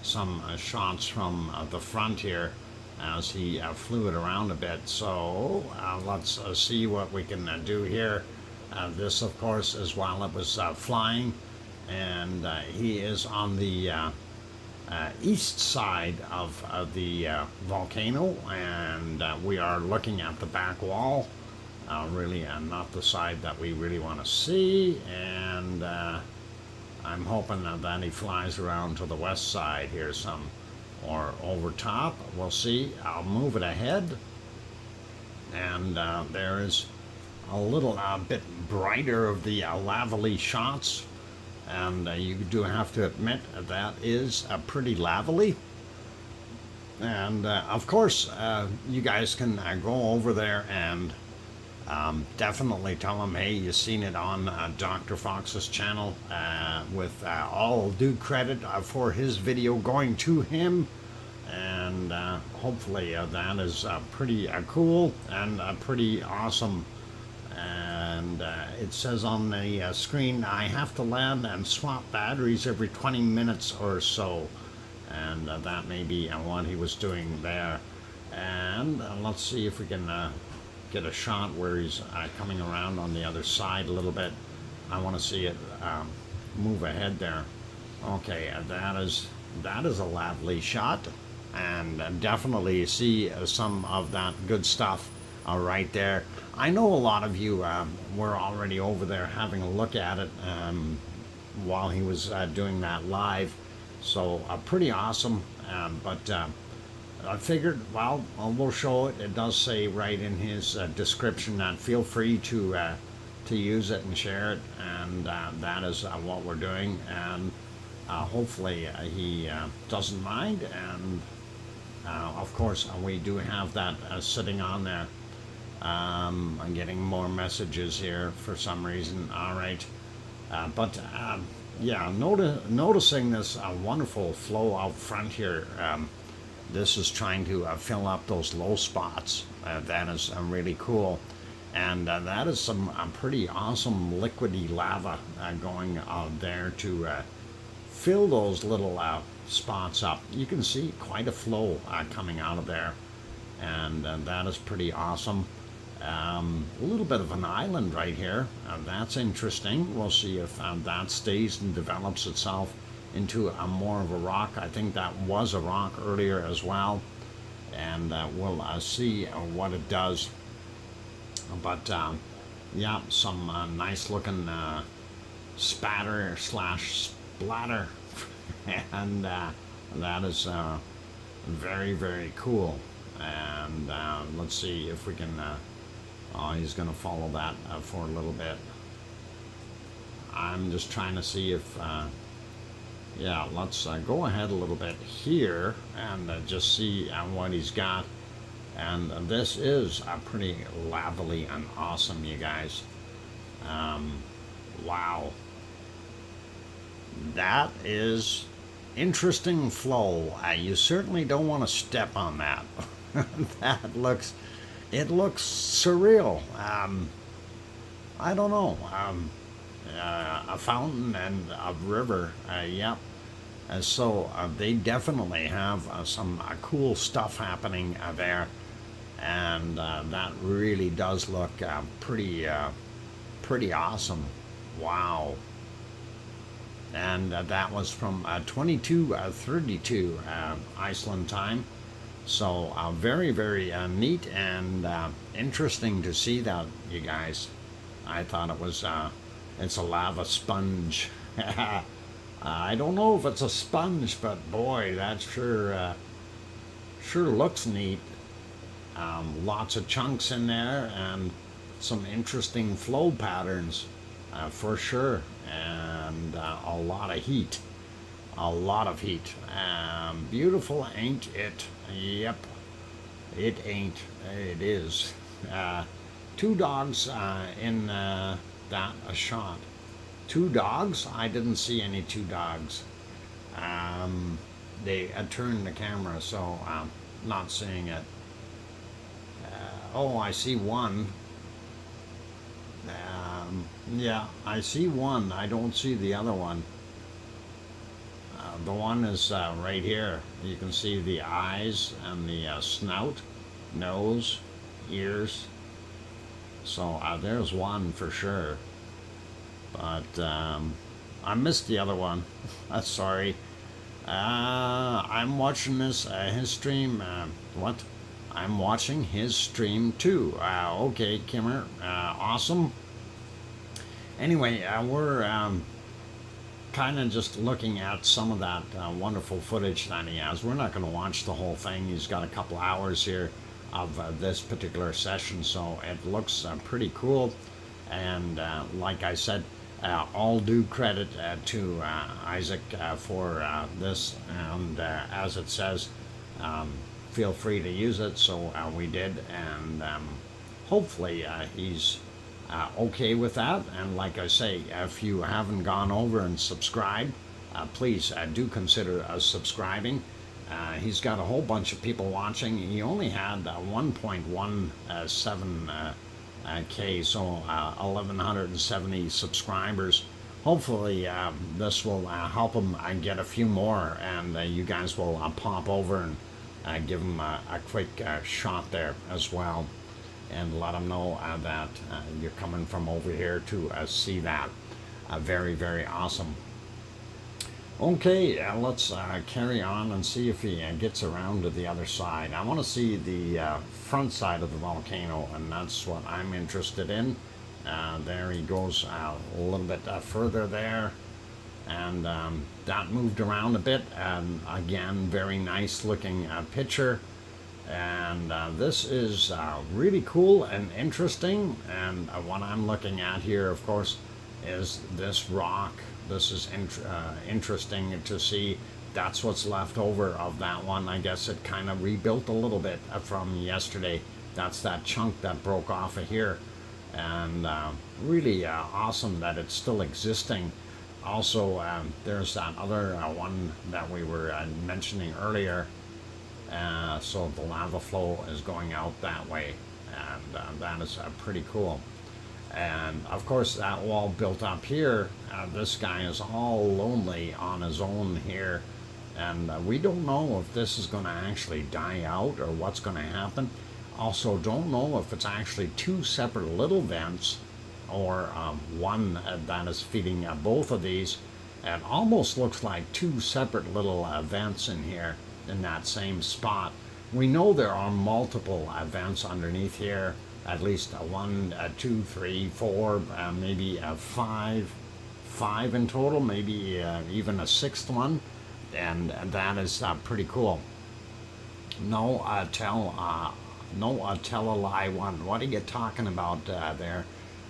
some shots from the front here as he flew it around a bit. So let's see what we can do here. This, of course, is while it was flying, and he is on the east side of the volcano, and we are looking at the back wall. Really not the side that we really want to see, and I'm hoping that he flies around to the west side here some, or over top. We'll see. I'll move it ahead, and there is a little bit brighter of the lavally shots, and you do have to admit that is pretty lavally. And of course, you guys can go over there and definitely tell him, hey, you seen it on Dr. Fox's channel, with all due credit for his video going to him. And hopefully that is pretty cool and pretty awesome. And it says on the screen, I have to land and swap batteries every 20 minutes or so. And that may be what he was doing there. And let's see if we can get a shot where he's coming around on the other side a little bit. I want to see it move ahead there. Okay, that is a lovely shot, and definitely see some of that good stuff right there. I know a lot of you were already over there having a look at it while he was doing that live, so pretty awesome. But I figured, well, we'll show it. It does say right in his description that feel free to use it and share it, and that is what we're doing. And hopefully he doesn't mind, and Of course, we do have that sitting on there. I'm getting more messages here for some reason. All right. But yeah, noticing this wonderful flow out front here. This is trying to fill up those low spots. That is really cool. And that is some pretty awesome liquidy lava going out there to fill those little spots up. You can see quite a flow coming out of there. And that is pretty awesome. A little bit of an island right here. That's interesting. We'll see if that stays and develops itself into more of a rock. I think that was a rock earlier as well. And we'll see what it does. But yeah, some nice looking spatter slash splatter. And that is very, very cool. And let's see if we can... oh, he's going to follow that for a little bit. I'm just trying to see if... yeah, let's go ahead a little bit here and just see what he's got. And this is pretty lavely and awesome, you guys. Wow. That is interesting flow. You certainly don't want to step on that. That looks... it looks surreal. I don't know. A fountain and a river. Yep. So they definitely have some cool stuff happening there. And that really does look pretty awesome. Wow. And that was from 22:32 Iceland time. So very, very neat and interesting to see that, you guys. I thought it was, it's a lava sponge. I don't know if it's a sponge, but boy, that sure looks neat. Lots of chunks in there and some interesting flow patterns for sure. And a lot of heat. A lot of heat. Beautiful, ain't it? Yep. It ain't. It is. 2 dogs in that shot. 2 dogs? I didn't see any 2 dogs. They turned the camera, so I'm not seeing it. Oh, I see one. Yeah, I see one. I don't see the other one. The one is right here. You can see the eyes and the snout, nose, ears. So there's one for sure. But I missed the other one. Sorry. I'm watching his stream. What? I'm watching his stream too. Okay, Kimmer. Awesome. Anyway, we're kind of just looking at some of that wonderful footage that he has. We're not going to watch the whole thing. He's got a couple hours here of this particular session, so it looks pretty cool. And like I said, all due credit to Isaac for this. And as it says, feel free to use it. So we did, and hopefully he's okay with that. And like I say, if you haven't gone over and subscribed, please do consider subscribing. He's got a whole bunch of people watching. He only had 1.17 K, so 1,170 subscribers. Hopefully this will help him get a few more, and you guys will pop over and give him a quick shot there as well, and let him know that you're coming from over here to see that. Very, very awesome. Okay, let's carry on and see if he gets around to the other side. I want to see the front side of the volcano, and that's what I'm interested in. There he goes a little bit further there, and that moved around a bit, and again, very nice looking picture. And this is really cool and interesting, and what I'm looking at here, of course, is this rock. This is interesting to see that's what's left over of that one. I guess it kind of rebuilt a little bit from yesterday. That's that chunk that broke off of here. And really awesome that it's still existing. Also, there's that other one that we were mentioning earlier. So the lava flow is going out that way, and that is pretty cool. And of course, that wall built up here, this guy is all lonely on his own here. And we don't know if this is going to actually die out or what's going to happen. Also, don't know if it's actually two separate little vents or one that is feeding both of these. It almost looks like two separate little vents in here in that same spot. We know there are multiple vents underneath here. At least one, two, three, four, maybe five in total, maybe even a sixth one, and that is pretty cool. No, tell a lie one. What are you talking about there,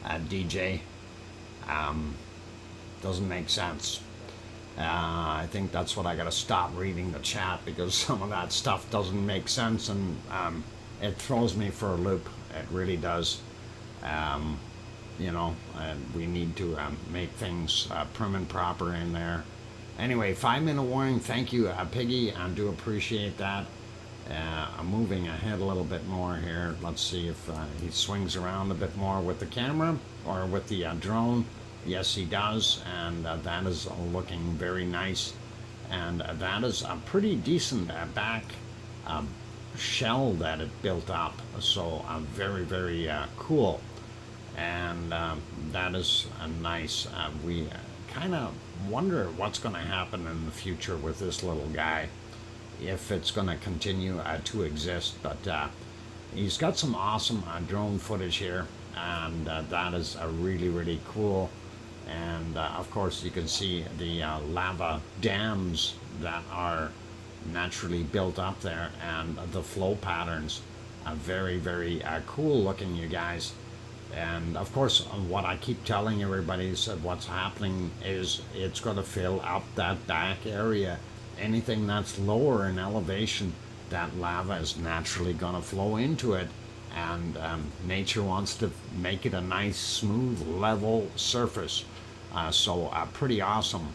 DJ? Doesn't make sense. I think that's what I gotta stop reading the chat, because some of that stuff doesn't make sense, and it throws me for a loop. It really does. You know, we need to make things prim and proper in there. Anyway, 5-minute warning. Thank you, Piggy. I do appreciate that. I'm moving ahead a little bit more here. Let's see if he swings around a bit more with the camera or with the drone. Yes, he does, and that is looking very nice. And that is a pretty decent back shell that it built up. So very, very cool. And that is nice. We kind of wonder what's going to happen in the future with this little guy, if it's going to continue to exist. But he's got some awesome drone footage here, and that is really, really cool. And of course, you can see the lava dams that are naturally built up there, and the flow patterns are very, very cool looking, you guys. And of course, what I keep telling everybody is that what's happening is it's going to fill up that back area. Anything that's lower in elevation, that lava is naturally going to flow into it, and nature wants to make it a nice, smooth, level surface. So pretty awesome.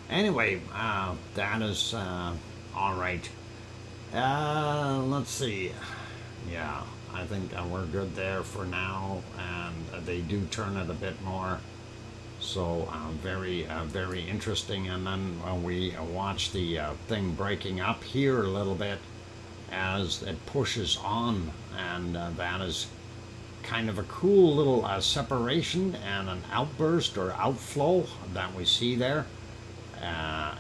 Anyway, that is all right. Let's see. Yeah, I think we're good there for now, and they do turn it a bit more. So very, very interesting. And then we watch the thing breaking up here a little bit as it pushes on, and that is kind of a cool little separation and an outburst or outflow that we see there,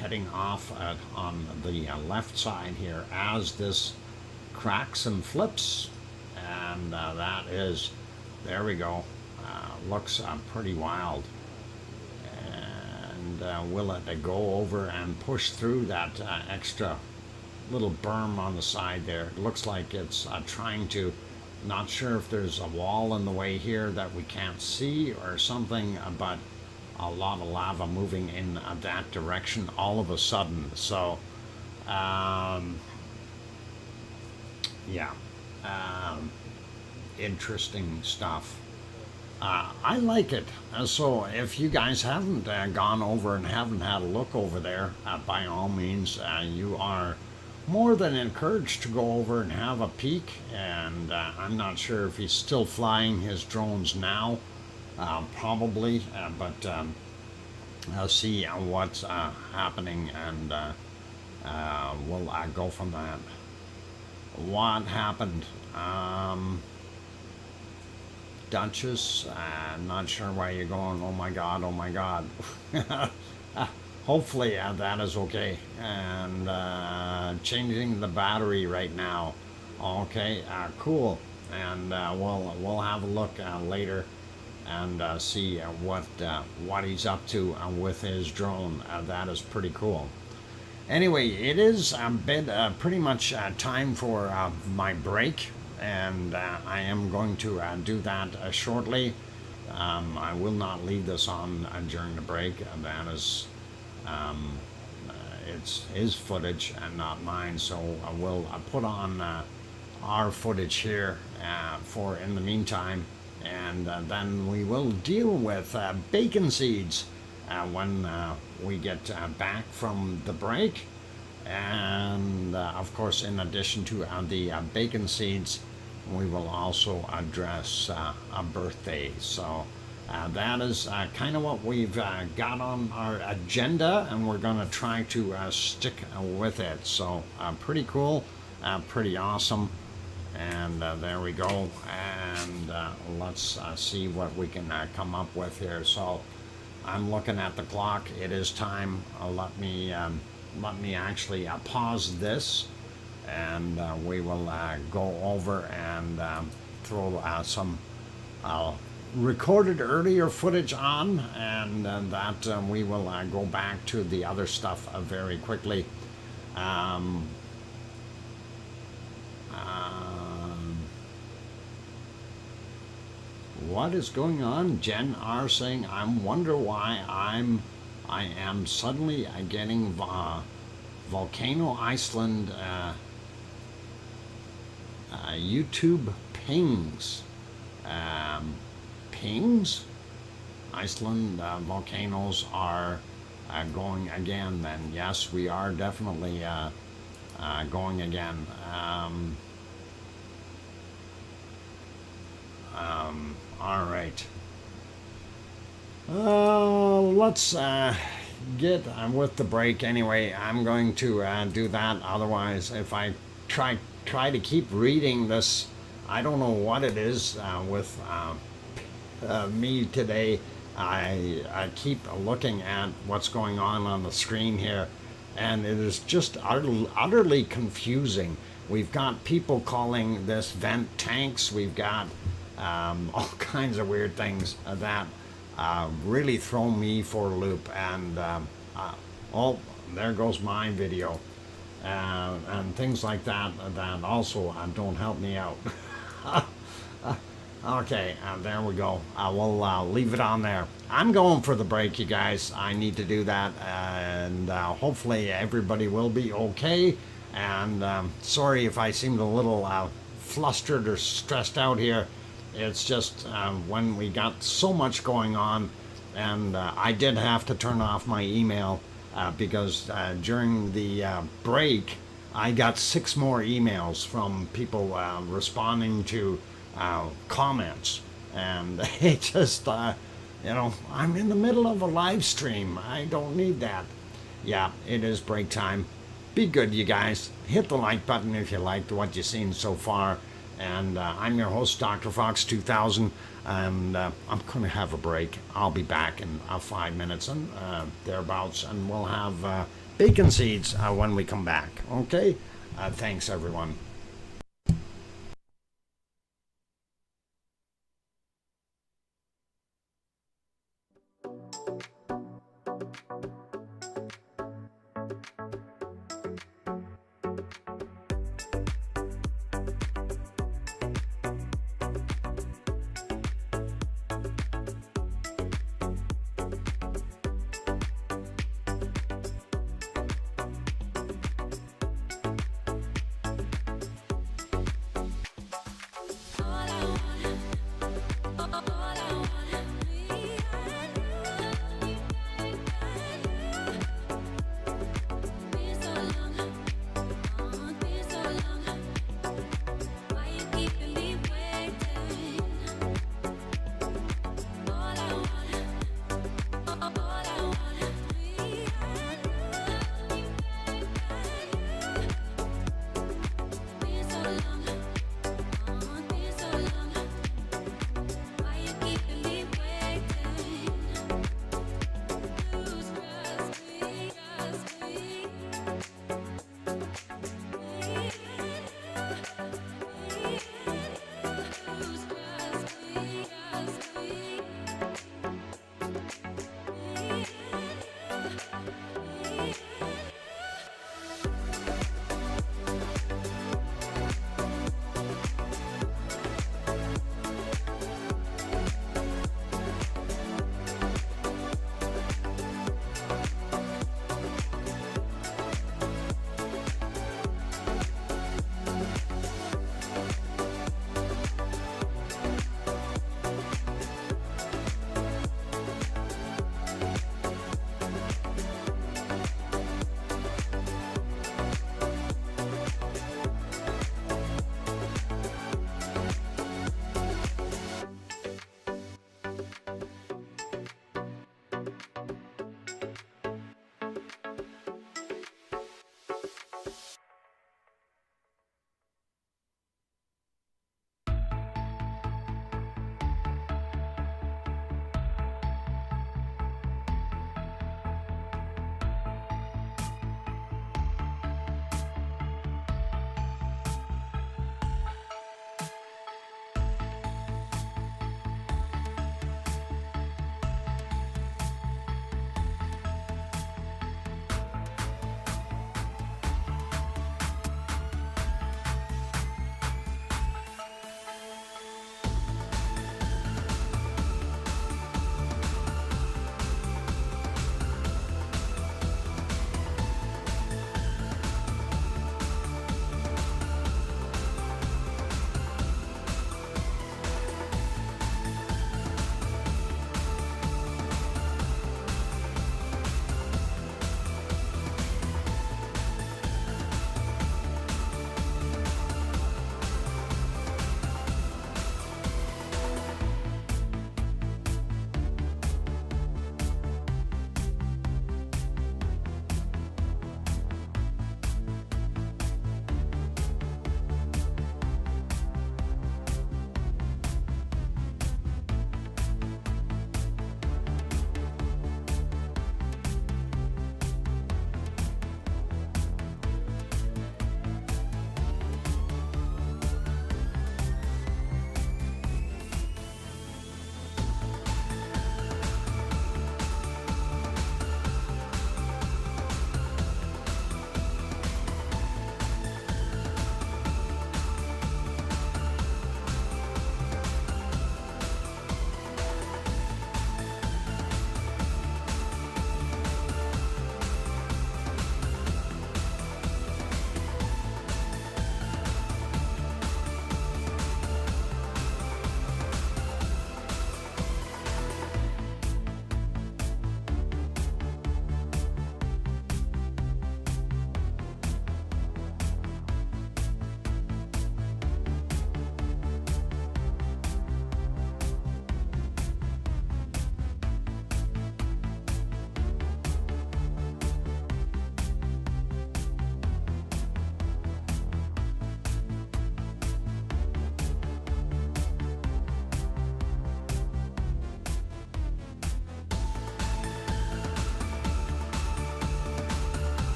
heading off on the left side here as this cracks and flips, and that is, there we go, looks pretty wild. And will it go over and push through that extra little berm on the side there? It looks like it's trying to. Not sure if there's a wall in the way here that we can't see or something, but a lot of lava moving in that direction all of a sudden. So yeah, interesting stuff. I like it. So if you guys haven't gone over and haven't had a look over there, by all means, you are more than encouraged to go over and have a peek. And I'm not sure if he's still flying his drones now, probably, but I'll see what's happening, and we'll go from that. What happened? Duchess, I'm not sure why you're going, oh my god, oh my god. Hopefully that is okay. And changing the battery right now. Okay, cool. And we'll have a look later and see what he's up to with his drone. That is pretty cool. Anyway, it is pretty much time for my break, and I am going to do that shortly. I will not leave this on during the break. That is It's his footage and not mine, so we'll put on our footage here for in the meantime, and then we will deal with bacon seeds when we get back from the break. And of course, in addition to the bacon seeds, we will also address a birthday. So that is kind of what we've got on our agenda, and we're going to try to stick with it. So pretty cool, pretty awesome. And there we go. And let's see what we can come up with here. So I'm looking at the clock. It is time. Let me actually pause this, and we will go over and throw some recorded earlier footage on, and that we will go back to the other stuff very quickly. What is going on? Jen R saying, I wonder why I am suddenly getting Volcano Iceland YouTube pings. Pings? Iceland volcanoes are going again then. Yes, we are definitely going again. All right. Let's get with the break anyway. I'm going to do that. Otherwise, if I try to keep reading this, I don't know what it is with me today. I keep looking at what's going on the screen here, and it is just utterly confusing. We've got people calling this vent tanks. We've got all kinds of weird things that really throw me for a loop. And oh, there goes my video, and things like that that also don't help me out. Okay, there we go. We'll leave it on there. I'm going for the break, you guys. I need to do that, and hopefully everybody will be okay. And sorry if I seemed a little flustered or stressed out here. It's just when we got so much going on, and I did have to turn off my email because during the break, I got 6 more emails from people responding to comments, and it just, you know, I'm in the middle of a live stream. I don't need that. Yeah, it is break time. Be good, you guys. Hit the like button if you liked what you've seen so far. And I'm your host, DrFox2000, and I'm going to have a break. I'll be back in 5 minutes and thereabouts, and we'll have bacon seeds when we come back. Okay? Thanks, everyone.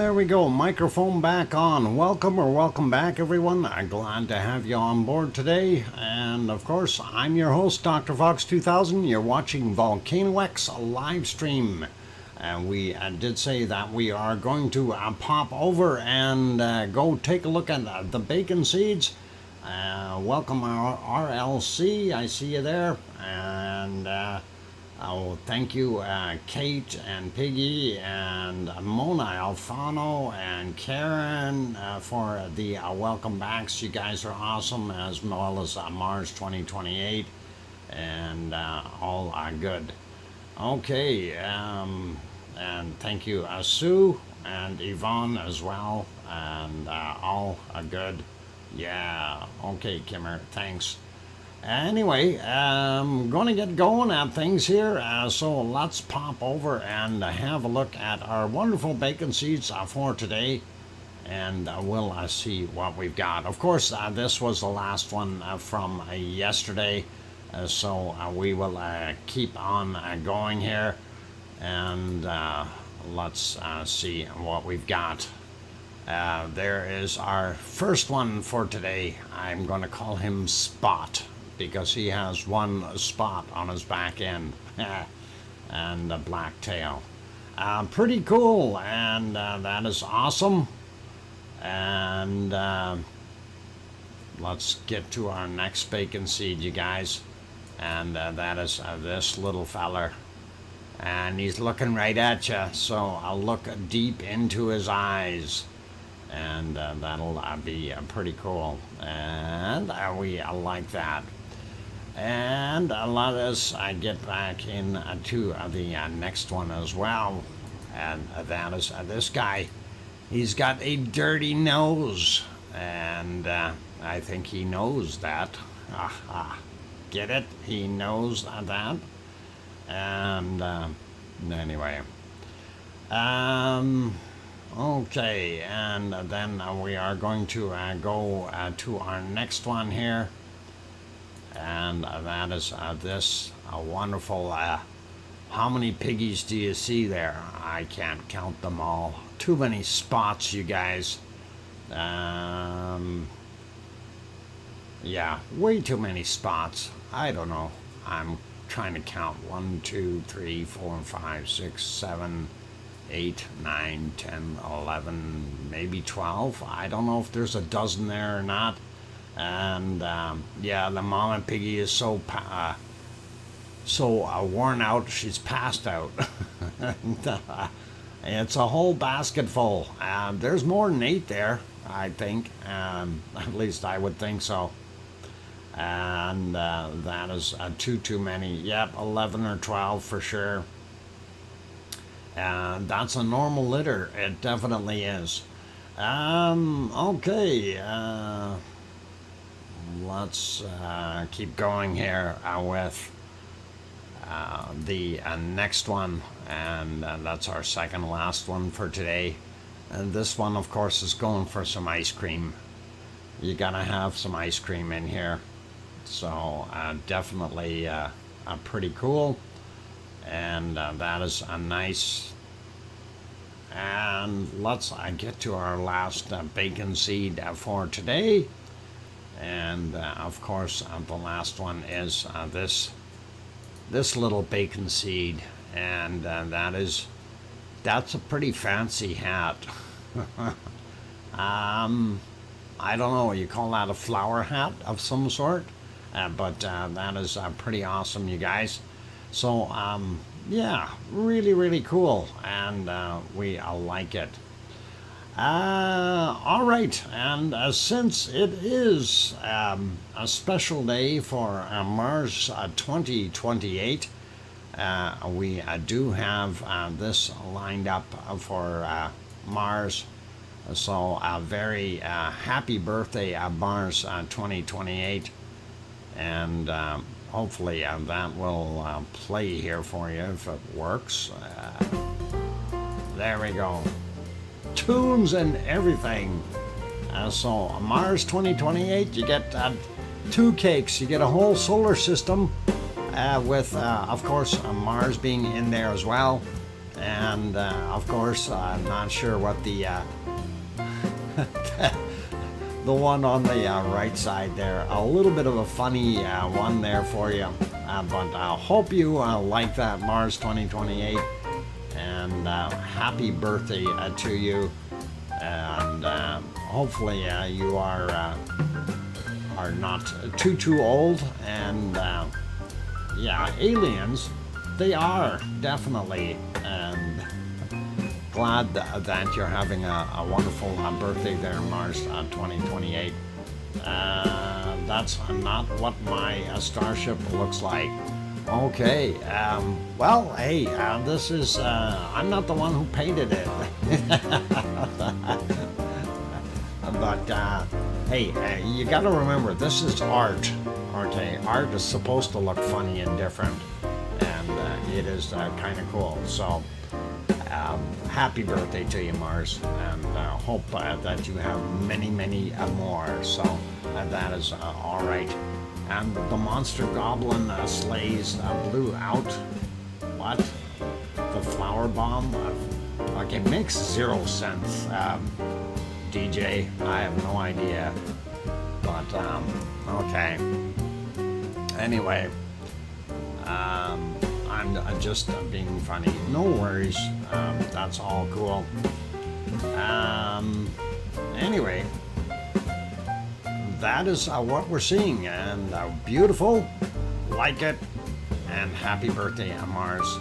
there we go. Microphone back on. Welcome back, everyone. I'm glad to have you on board today. And of course, I'm your host, DrFox2000. You're watching VolcanoX live stream. And we did say that we are going to pop over and go take a look at the bacon seeds. Welcome our RLC. I see you there. And oh, thank you, Kate and Piggy and Mona Alfano and Karen for the welcome backs. You guys are awesome, as well as Mars 2028 and all good. Okay, and thank you, Sue and Yvonne as well, and all good. Yeah, okay, Kimmer, thanks. Anyway, I'm going to get going at things here, so let's pop over and have a look at our wonderful bacon seeds for today, and we'll see what we've got. Of course, this was the last one from yesterday, so we will keep on going here, and let's see what we've got. There is our first one for today. I'm going to call him Spot, because he has one spot on his back end and a black tail. Pretty cool, and that is awesome. And let's get to our next bacon seed, you guys. And that is this little feller. And he's looking right at you, so I'll look deep into his eyes. And that'll be pretty cool. And we like that. And let us get back into the next one as well. And that is this guy. He's got a dirty nose. And I think he knows that. Get it? He knows that. And anyway. Okay, and then we are going to go to our next one here. And that is this wonderful, how many piggies do you see there? I can't count them all. Too many spots, you guys. Yeah, way too many spots. I don't know. I'm trying to count 1, 2, 3, 4, 5, 6, 7, 8, 9, 10, 11, maybe 12. I don't know if there's a dozen there or not. And yeah, the mama piggy is so worn out, she's passed out. And, it's a whole basket full. There's more than 8 there, I think. At least I would think so. And that is too many. Yep, 11 or 12 for sure. And that's a normal litter. It definitely is. Okay. Let's keep going here with the next one, and that's our second last one for today. And this one, of course, is going for some ice cream. You gotta have some ice cream in here, so definitely pretty cool. And that is a nice. And let's get to our last bacon seed for today. And of course, the last one is this little bacon seed, and that's a pretty fancy hat. I don't know. You call that a flower hat of some sort, but that is pretty awesome, you guys. So yeah, really cool, and we like it. All right, and since it is a special day for Mars 2028, we do have this lined up for Mars. So a very happy birthday, Mars 2028, and hopefully that will play here for you if it works. There we go. Tunes and everything. So Mars 2028, you get 2 cakes. You get a whole solar system with, of course, Mars being in there as well. And of course, I'm not sure what the the one on the right side there, a little bit of a funny one there for you. But I hope you like that, Mars 2028, and happy birthday to you. And hopefully you are not too old. And yeah, aliens, they are definitely. And glad that you're having a wonderful birthday there, Mars 2028. That's not what my starship looks like. Okay, well, hey, this is, I'm not the one who painted it. But, hey, you gotta remember, this is art, okay? Art is supposed to look funny and different, and it is kind of cool. So, happy birthday to you, Mars, and hope that you have many more. So that is all right. And the monster goblin slays blew out. What? The flower bomb? Okay, makes 0 sense. DJ, I have no idea. But okay. Anyway. I'm just being funny. No worries. That's all cool. Anyway, that is what we're seeing, and beautiful. Like it, and happy birthday, Mars.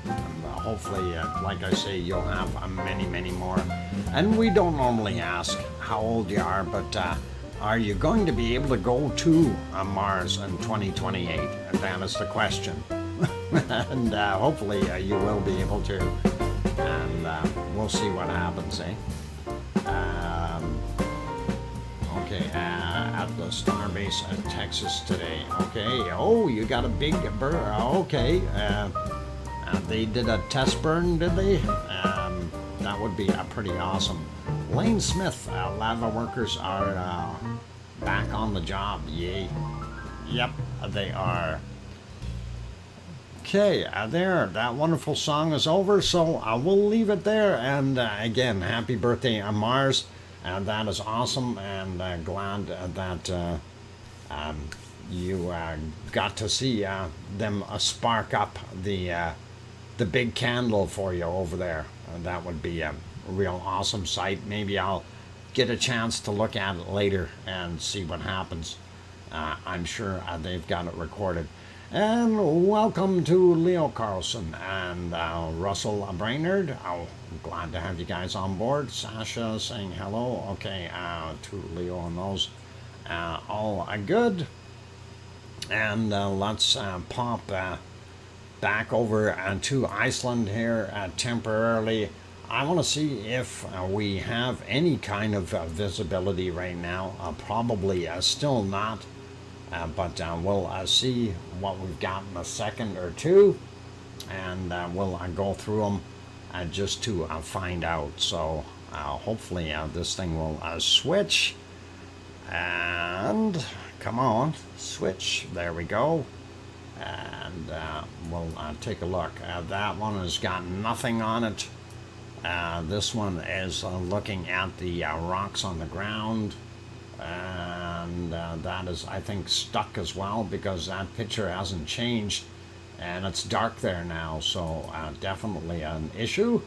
And hopefully, like I say, you'll have many more. And we don't normally ask how old you are, but are you going to be able to go to Mars in 2028? And that is the question. And hopefully you will be able to, and we'll see what happens, eh? Okay, at the Starbase at Texas today. Okay, oh, you got a big burn. Okay, they did a test burn, did they? That would be pretty awesome. Lane Smith, lava workers are back on the job. Yay. Yep, they are. Okay, there, that wonderful song is over, so we'll leave it there. And again, happy birthday, Mars. That is awesome, and glad that you got to see them spark up the big candle for you over there. That would be a real awesome sight. Maybe I'll get a chance to look at it later and see what happens. I'm sure they've got it recorded. And welcome to Leo Carlson and Russell Brainerd. I'm glad to have you guys on board. Sasha saying hello. Okay, to Leo and those. All good. And let's pop back over to Iceland here temporarily. I want to see if we have any kind of visibility right now. Probably still not. But we'll see what we've got in a second or two, and we'll go through them just to find out. So hopefully this thing will switch, and come on, switch. There we go. And we'll take a look. That one has got nothing on it. This one is looking at the rocks on the ground. And that is, I think, stuck as well, because that picture hasn't changed and it's dark there now, so definitely an issue.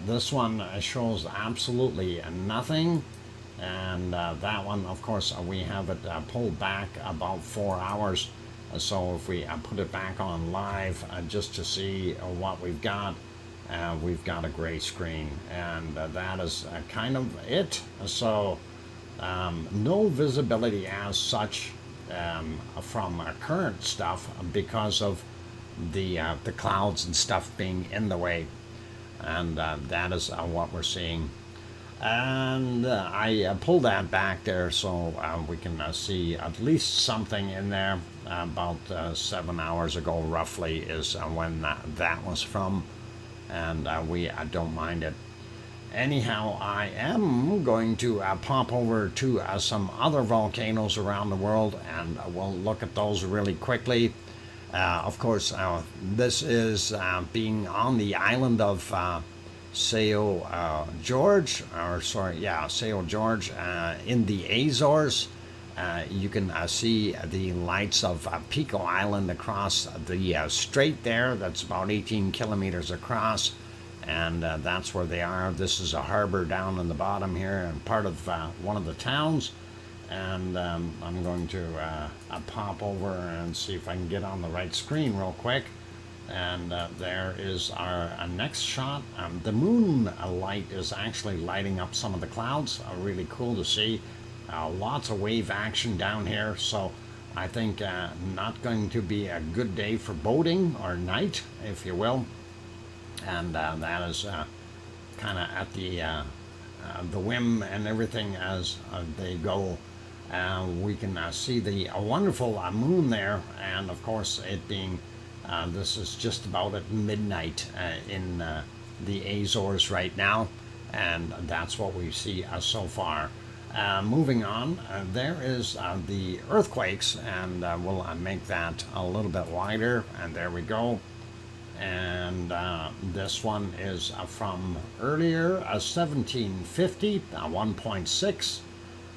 This one shows absolutely nothing, and that one, of course, we have it pulled back about 4 hours, so if we put it back on live just to see what we've got a gray screen, and that is kind of it. So no visibility as such from current stuff because of the clouds and stuff being in the way, and that is what we're seeing. And I pulled that back there so we can see at least something in there. About 7 hours ago roughly is when that was from, and we don't mind it. Anyhow, I am going to pop over to some other volcanoes around the world, and we'll look at those really quickly. Of course, this is being on the island of George, Sao George in the Azores. You can see the lights of Pico Island across the strait there. That's about 18 kilometers across, and that's where they are. This is a harbor down in the bottom here, and part of one of the towns. And I'm going to pop over and see if I can get on the right screen real quick. And there is our next shot. The moon light is actually lighting up some of the clouds. Really cool to see. Lots of wave action down here, so I think not going to be a good day for boating, or night, if you will. And that is kind of at the whim and everything as they go. We can see the wonderful moon there, and of course it being this is just about at midnight in the Azores right now, and that's what we see so far. Moving on, there is the earthquakes, and we'll make that a little bit wider, and there we go. And this one is from earlier, 1750, 1.6.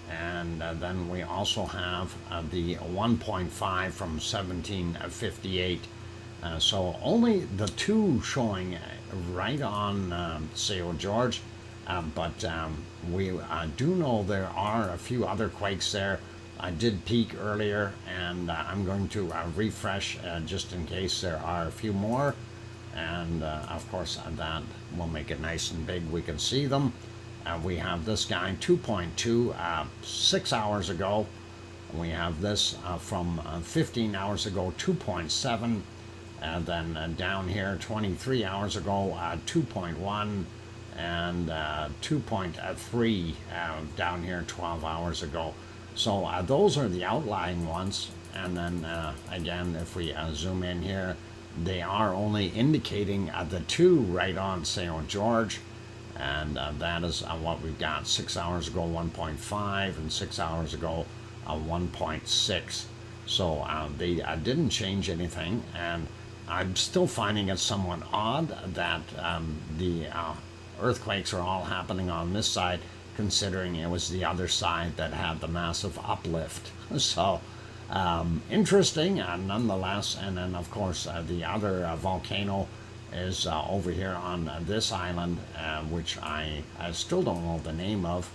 And then we also have the 1.5 from 1758. So only the two showing right on Sao George, but we do know there are a few other quakes there. I did peek earlier, and I'm going to refresh just in case there are a few more. And of course that will make it nice and big. We can see them. We have this guy 2.2 6 hours ago. We have this from 15 hours ago, 2.7. And then down here 23 hours ago, 2.1. And 2.3 down here 12 hours ago. So those are the outlying ones. And then again, if we zoom in here, they are only indicating the two right on Sao George. And that is what we've got. 6 hours ago 1.5, and 6 hours ago 1.6. So they didn't change anything, and I'm still finding it somewhat odd that the earthquakes are all happening on this side, considering it was the other side that had the massive uplift. So interesting nonetheless. And then of course the other volcano is over here on this island, which I still don't know the name of.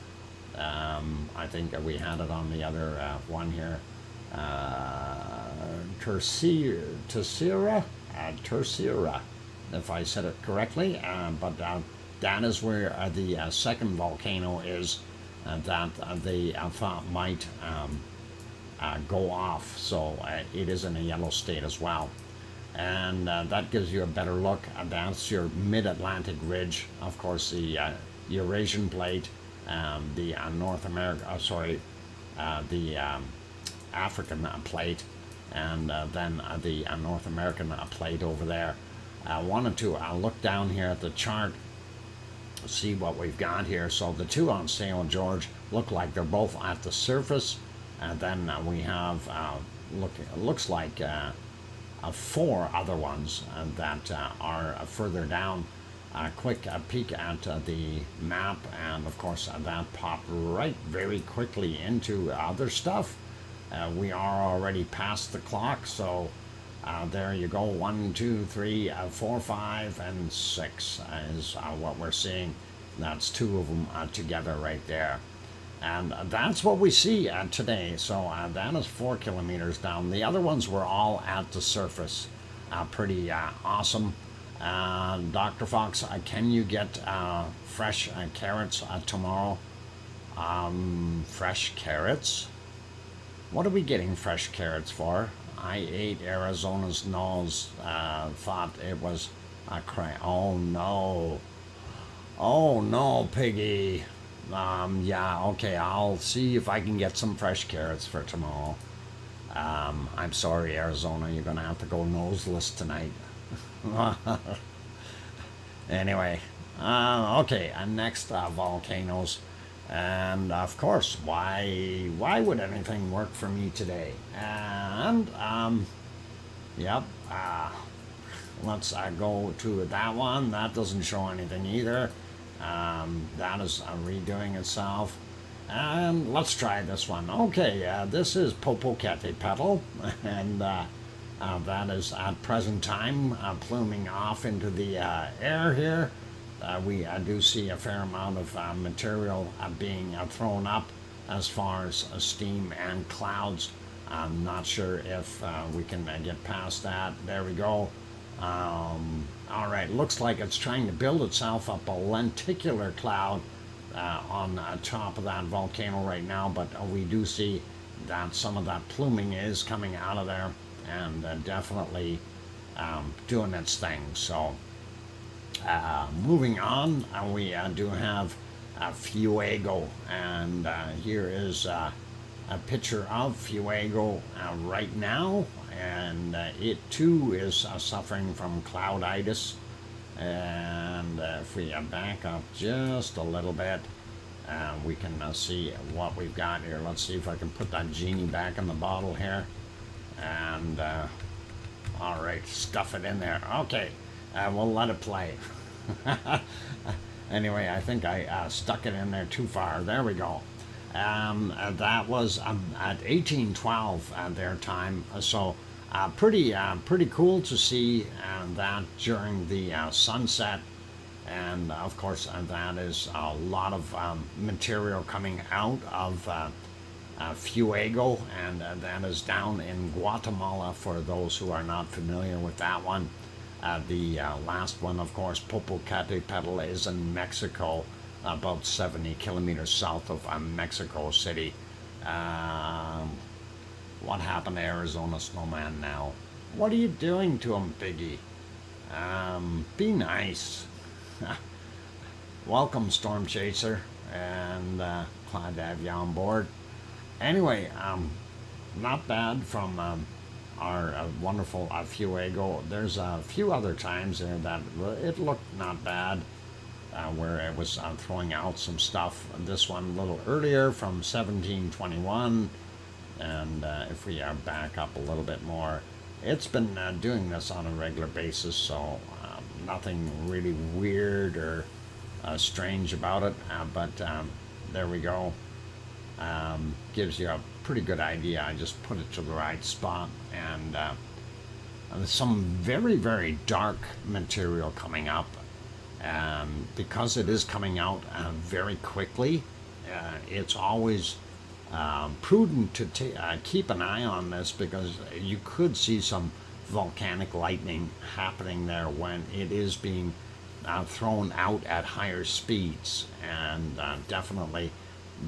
I think we had it on the other one here. Terceira, if I said it correctly. But that is where the second volcano is that they thought might go off. So it is in a yellow state as well. And that gives you a better look. That's your mid-Atlantic ridge. Of course, the Eurasian plate, the North America, the African plate, and then the North American plate over there. I wanted to look down here at the chart, see what we've got here. So the two on Sao George look like they're both at the surface, and then we have looks like 4 other ones that are further down. Quick peek at the map, and of course that popped right very quickly into other stuff. We are already past the clock, so there you go. 1, 2, 3, 4, 5, and 6 is what we're seeing. That's 2 of them together right there. And that's what we see today. So that is 4 kilometers down. The other ones were all at the surface. Pretty awesome. Dr. Fox, can you get fresh carrots tomorrow? Fresh carrots? What are we getting fresh carrots for? I ate Arizona's nose. Thought it was a crap. Oh no. Oh no, Piggy. Yeah, okay, I'll see if I can get some fresh carrots for tomorrow. I'm sorry, Arizona, you're gonna have to go noseless tonight. Anyway, okay, next volcanoes. And of course, why would anything work for me today? And Yep. Let's go to that one. That doesn't show anything either. That is redoing itself. And let's try this one. Okay, this is Popocatépetl, and that is at present time pluming off into the air here. We do see a fair amount of material being thrown up as far as steam and clouds. I'm not sure if we can get past that. There we go. All right, looks like it's trying to build itself up a lenticular cloud on top of that volcano right now, but we do see that some of that pluming is coming out of there and definitely doing its thing. So moving on, we do have Fuego, and here is a picture of Fuego right now, and it too is suffering from clouditis. And if we back up just a little bit, we can see what we've got here. Let's see if I can put that genie back in the bottle here. And all right, stuff it in there. Okay, we'll let it play. Anyway, I think I stuck it in there too far. There we go. That was at 1812 their time. So pretty cool to see that during the sunset. And of course, that is a lot of material coming out of Fuego, and that is down in Guatemala for those who are not familiar with that one. The last one, of course, Popocatépetl, is in Mexico, about 70 kilometers south of Mexico City. What happened to Arizona Snowman now? What are you doing to him, Biggie? Be nice. Welcome, Storm Chaser, and glad to have you on board. Anyway, not bad from our wonderful Fuego. There's a few other times there that it looked not bad, where it was throwing out some stuff. This one a little earlier from 1721, and if we back up a little bit more, it's been doing this on a regular basis, so nothing really weird or strange about it, but there we go. Gives you a pretty good idea. I just put it to the right spot, and some very, very dark material coming up, because it is coming out very quickly. It's always prudent to keep an eye on this, because you could see some volcanic lightning happening there when it is being thrown out at higher speeds. And definitely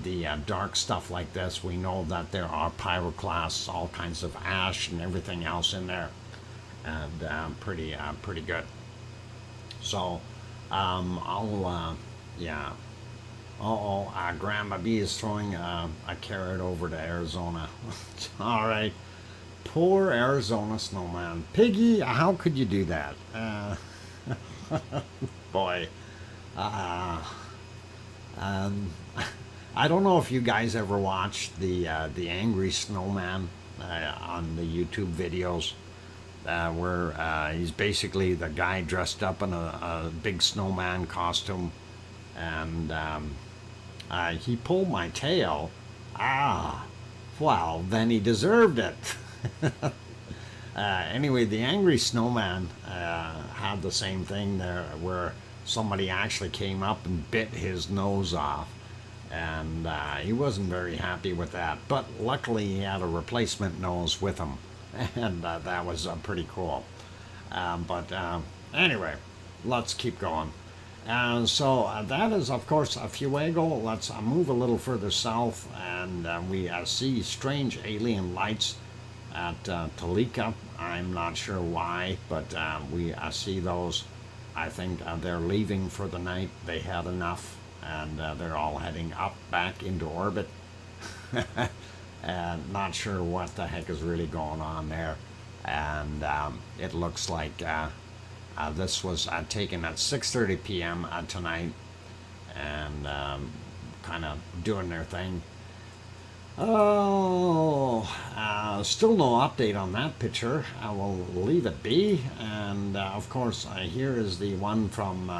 the dark stuff like this, we know that there are pyroclasts, all kinds of ash and everything else in there, and pretty good. So yeah. Grandma B is throwing a carrot over to Arizona. All right. Poor Arizona Snowman. Piggy, how could you do that? Boy. I don't know if you guys ever watched the Angry Snowman on the YouTube videos, where he's basically the guy dressed up in a big snowman costume, and he pulled my tail. Well, then he deserved it. Anyway, the Angry Snowman had the same thing there, where somebody actually came up and bit his nose off, and he wasn't very happy with that, but luckily he had a replacement nose with him, and that was pretty cool. But anyway, let's keep going. So that is, of course, Fuego. Let's move a little further south, and we see strange alien lights at Tolica. I'm not sure why, but we see those. I think they're leaving for the night. They had enough, and they're all heading up back into orbit. And not sure what the heck is really going on there. And it looks like this was taken at 6:30 p.m. Tonight, and kind of doing their thing. Oh, still no update on that picture. I will leave it be. And of course, here is the one from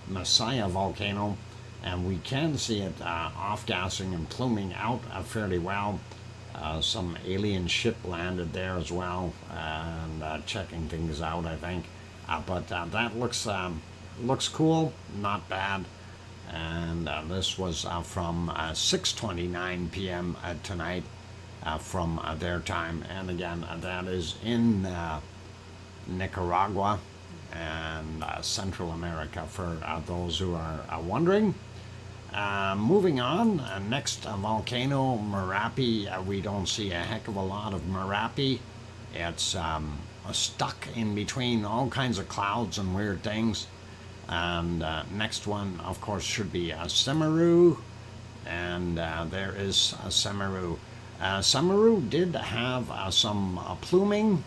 Messiah volcano, and we can see it off-gassing and pluming out fairly well. Some alien ship landed there as well, and checking things out, I think. But that looks cool, not bad. And this was from 6:29 p.m. Tonight from their time. And again, that is in Nicaragua and Central America for those who are wondering. Moving on, next volcano, Merapi. We don't see a heck of a lot of Merapi. It's stuck in between all kinds of clouds and weird things. And next one, of course, should be Semeru. And there is Semeru. Semeru did have some pluming.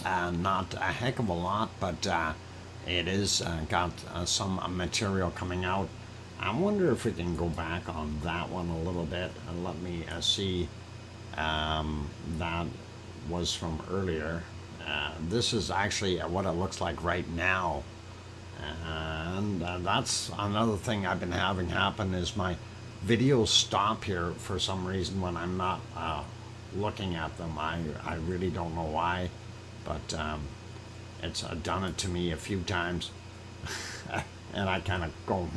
Not a heck of a lot, but it is got some material coming out. I wonder if we can go back on that one a little bit and let me see. That was from earlier. This is actually what it looks like right now. And that's another thing I've been having happen is my videos stop here for some reason when I'm not looking at them. I really don't know why, but it's done it to me a few times. And I kind of go,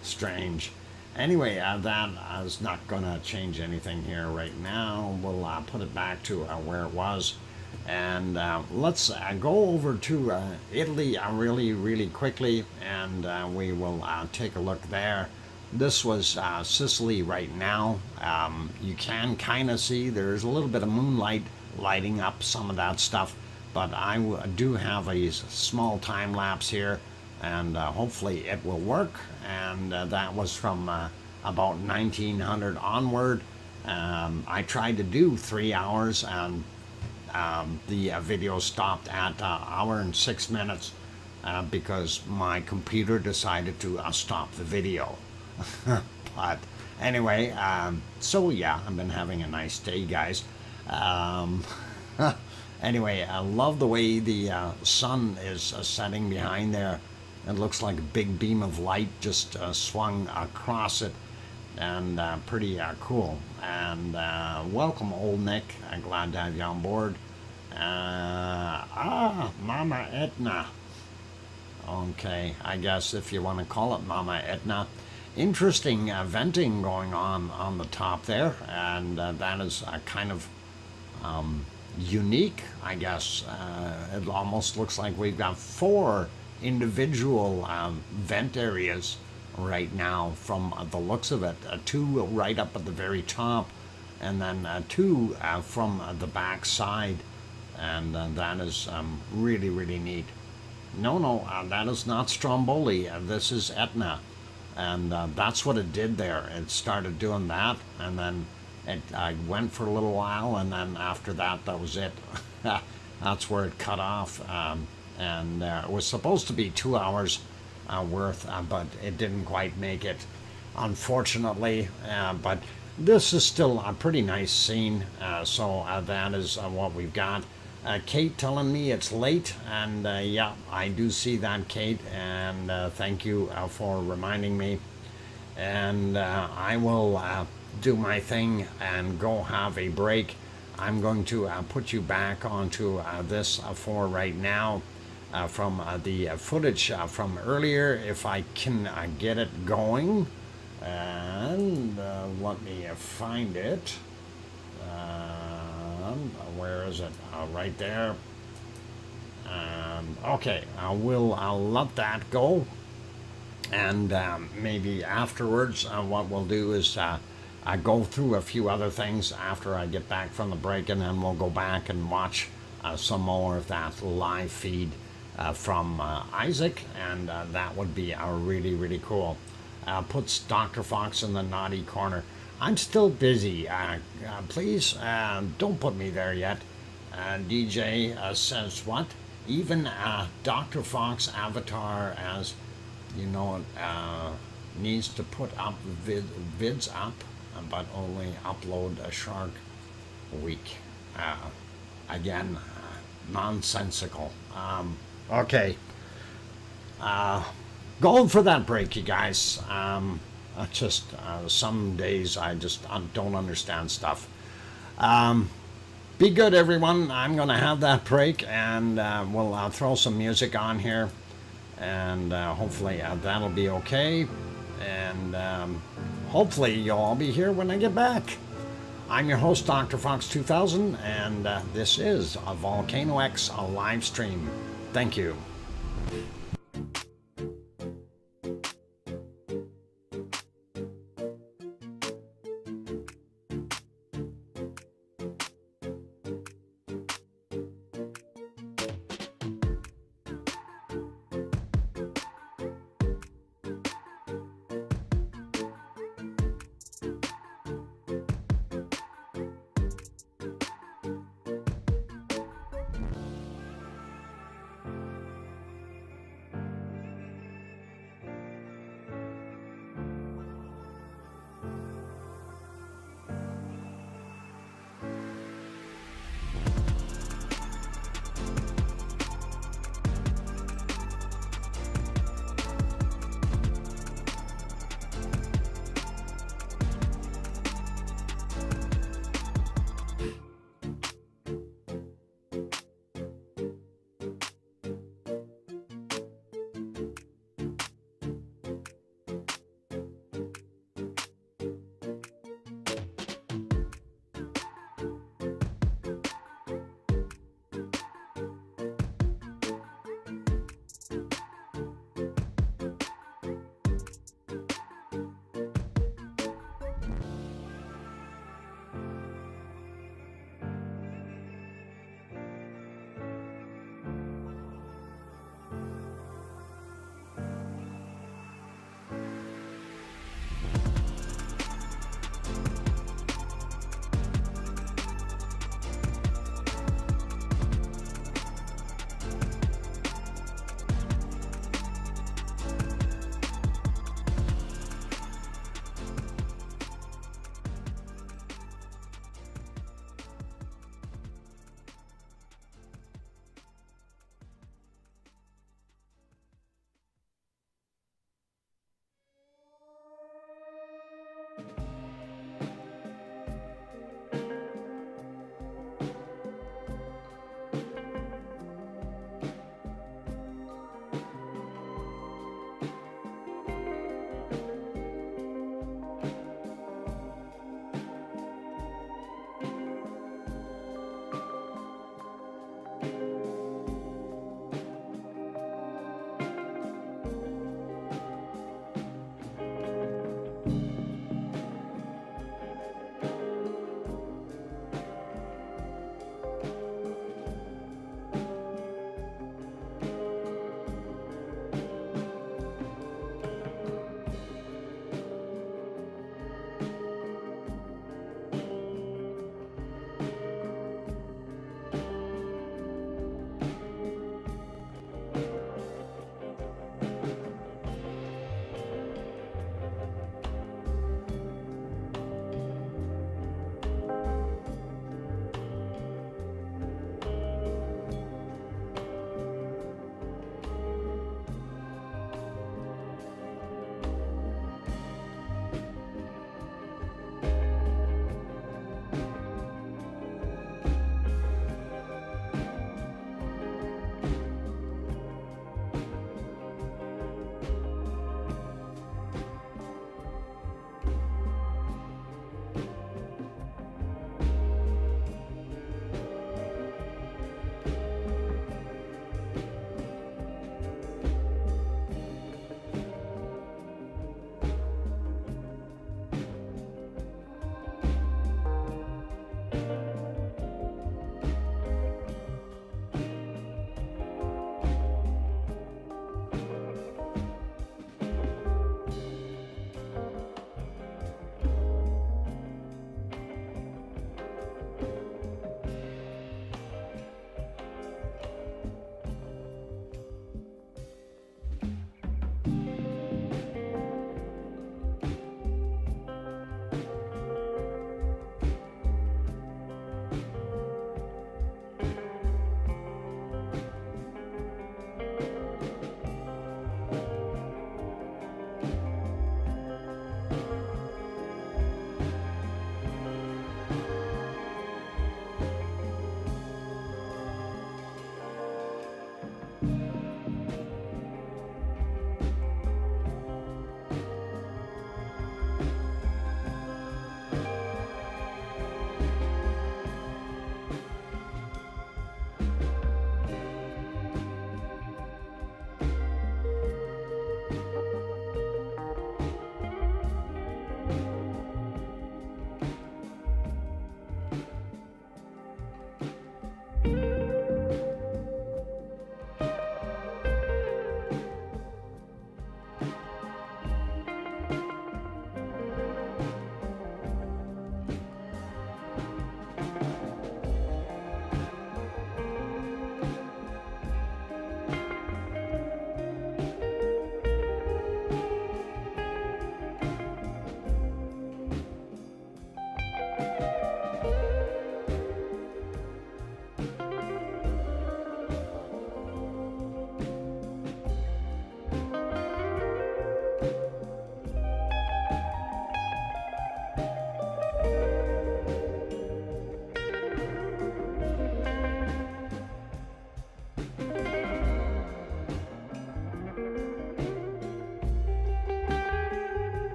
strange. Anyway, that is not going to change anything here right now. We'll put it back to where it was. And let's go over to Italy really quickly, and we will take a look there. This was Sicily right now. You can kind of see there's a little bit of moonlight lighting up some of that stuff, but I do have a small time lapse here, and hopefully it will work. And that was from about 1900 onward. I tried to do 3 hours, and the video stopped at hour and 6 minutes because my computer decided to stop the video. But anyway, so yeah, I've been having a nice day, guys. Anyway, I love the way the sun is setting behind there. It looks like a big beam of light just swung across it, and pretty cool. And welcome, old Nick. I'm glad to have you on board. Mama Etna. Okay, I guess if you want to call it Mama Etna. Interesting venting going on the top there, and that is kind of unique, I guess. It almost looks like we've got 4 individual vent areas right now from the looks of it. 2 right up at the very top, and then 2 from the back side, and that is really neat. No, that is not Stromboli. This is Etna, and that's what it did there. It started doing that, and then it went for a little while, and then after that, that was it. That's where it cut off. And it was supposed to be 2 hours worth, but it didn't quite make it, unfortunately. But this is still a pretty nice scene, so that is what we've got. Kate telling me it's late, and yeah, I do see that, Kate, and thank you for reminding me. And I will do my thing and go have a break. I'm going to put you back onto this for right now. From the footage from earlier, if I can get it going, and let me find it. Where is it? Right there. Okay, I'll let that go, and maybe afterwards what we'll do is I go through a few other things after I get back from the break, and then we'll go back and watch some more of that live feed from Isaac, and that would be really cool. Puts Dr. Fox in the naughty corner. I'm still busy. Please don't put me there yet. DJ says what? Even Dr. Fox avatar, as you know, needs to put up vids up. but only upload a short week. Again, nonsensical. Okay. Going for that break, you guys. Just some days I just don't understand stuff. Be good, everyone. I'm going to have that break, and we'll throw some music on here, and hopefully that'll be okay. And hopefully you'll all be here when I get back. I'm your host, DrFox2000, and this is a VolcanoX live stream. Thank you.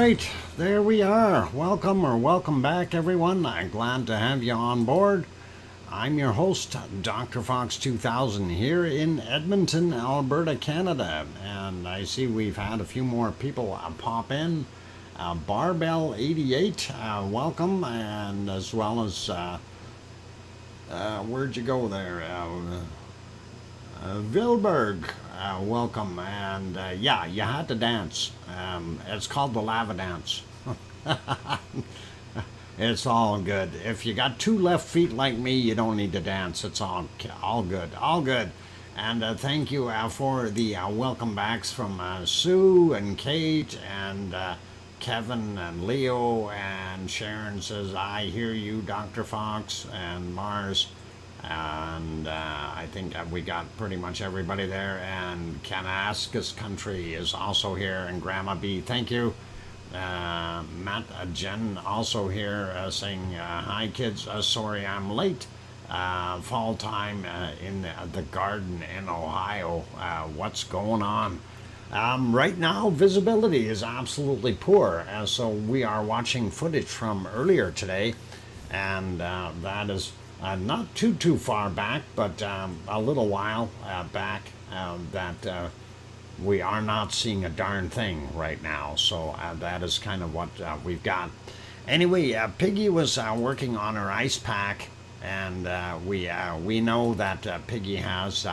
right, there we are. Welcome back, everyone. I'm glad to have you on board. I'm your host, DrFox2000, here in Edmonton, Alberta, Canada. And I see we've had a few more people pop in. Barbell88, welcome, and as well as, where'd you go there? Vilberg, welcome, and yeah, you had to dance. It's called the lava dance. It's all good. If you got two left feet like me, you don't need to dance. It's all good, all good. And thank you for the welcome backs from Sue and Kate and Kevin and Leo, and Sharon says, I hear you, Dr. Fox, and Mars. And I think we got pretty much everybody there, and Kanaskas Country is also here, and Grandma B, thank you. Matt Jen also here saying, hi kids, sorry I'm late. Fall time in the garden in Ohio. What's going on? Right now, visibility is absolutely poor, so we are watching footage from earlier today, and that is not too far back, but a little while back, that we are not seeing a darn thing right now. So that is kind of what we've got. Anyway, Piggy was working on her ice pack, and we know that Piggy has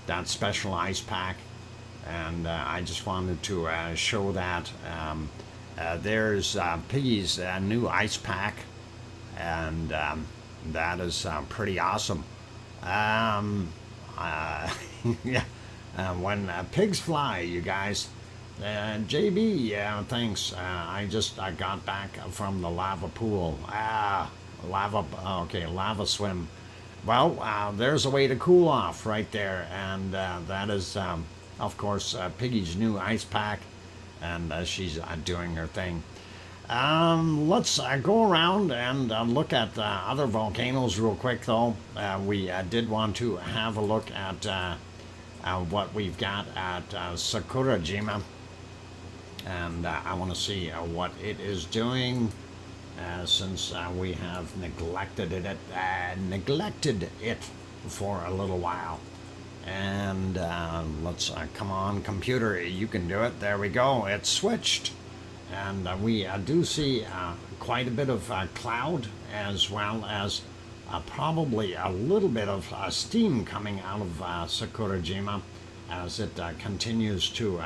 that special ice pack, and I just wanted to show that. There's Piggy's new ice pack, and that is pretty awesome. Yeah, when pigs fly, you guys. JB, thanks. I just got back from the lava pool. Lava swim. Well, there's a way to cool off right there, and that is, of course, Piggy's new ice pack, and she's doing her thing. Let's go around and look at other volcanoes real quick, though. We did want to have a look at what we've got at Sakurajima, and I want to see what it is doing, since we have neglected it for a little while. And let's come on, computer, you can do it. There we go. It's switched. And we do see quite a bit of cloud, as well as probably a little bit of steam coming out of Sakurajima as it continues to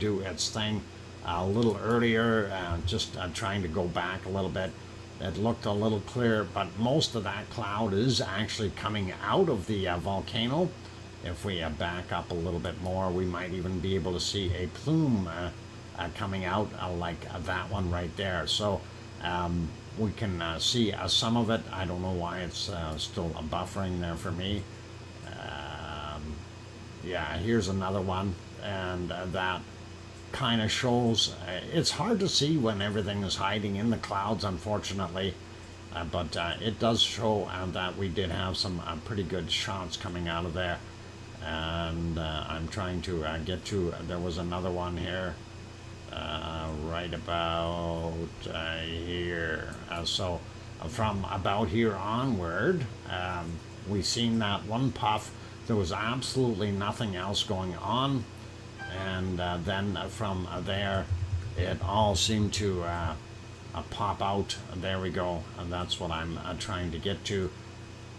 do its thing. A little earlier, just trying to go back a little bit, it looked a little clear, but most of that cloud is actually coming out of the volcano. If we back up a little bit more, we might even be able to see a plume coming out like that one right there. So we can see some of it. I don't know why it's still buffering there for me. Yeah, here's another one, and that kind of shows, it's hard to see when everything is hiding in the clouds, unfortunately, but it does show that we did have some pretty good shots coming out of there. And I'm trying to get to, there was another one here, right about here. So from about here onward, we seen that one puff. There was absolutely nothing else going on, and then from there it all seemed to pop out. There we go, and that's what I'm trying to get to.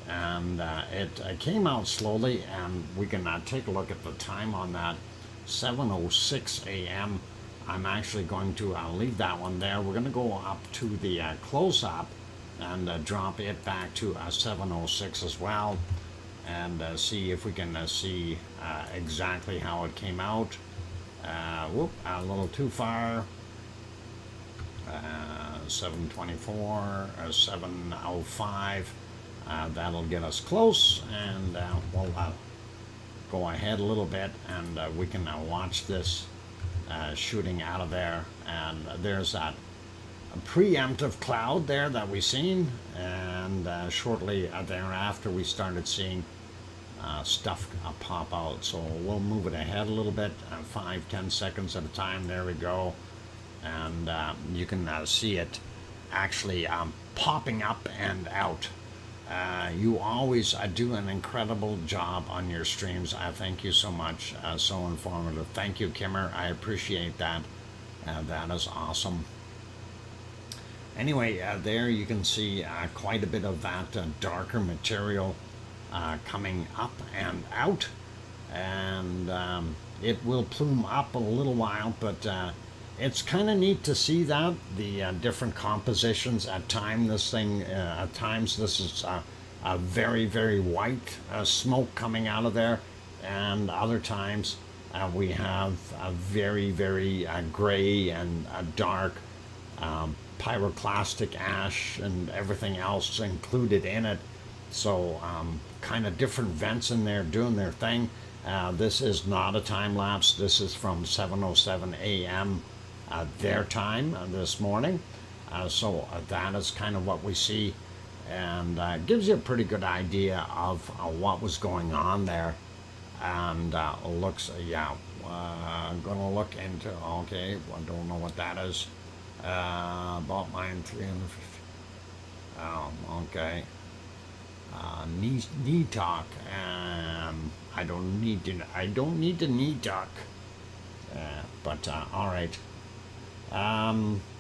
And it came out slowly, and we can take a look at the time on that. 7:06 a.m. I'm actually going to leave that one there. We're going to go up to the close-up and drop it back to 7:06 as well, and see if we can see exactly how it came out. Whoop, a little too far. 7:24, 7:05. That'll get us close, and we'll go ahead a little bit, and we can watch this shooting out of there. And there's that preemptive cloud there that we seen, and shortly thereafter we started seeing stuff pop out. So we'll move it ahead a little bit, 5-10 seconds at a time. There we go. and you can see it actually popping up and out. You always do an incredible job on your streams. Thank you so much. So informative. Thank you, Kimmer. I appreciate that. That is awesome. Anyway, there you can see quite a bit of that darker material coming up and out. And it will plume up a little while, but it's kind of neat to see that the different compositions. At times this is a very, very white smoke coming out of there, and other times we have a very, very gray and dark pyroclastic ash and everything else included in it. So kind of different vents in there doing their thing. This is not a time lapse. This is from 7:07 a.m. Their time this morning. So that is kind of what we see, and gives you a pretty good idea of what was going on there. And looks, yeah, I'm gonna look into. Okay, I don't know what that is. Bought mine 350. Okay. Knee talk. I don't need to knee talk. But all right.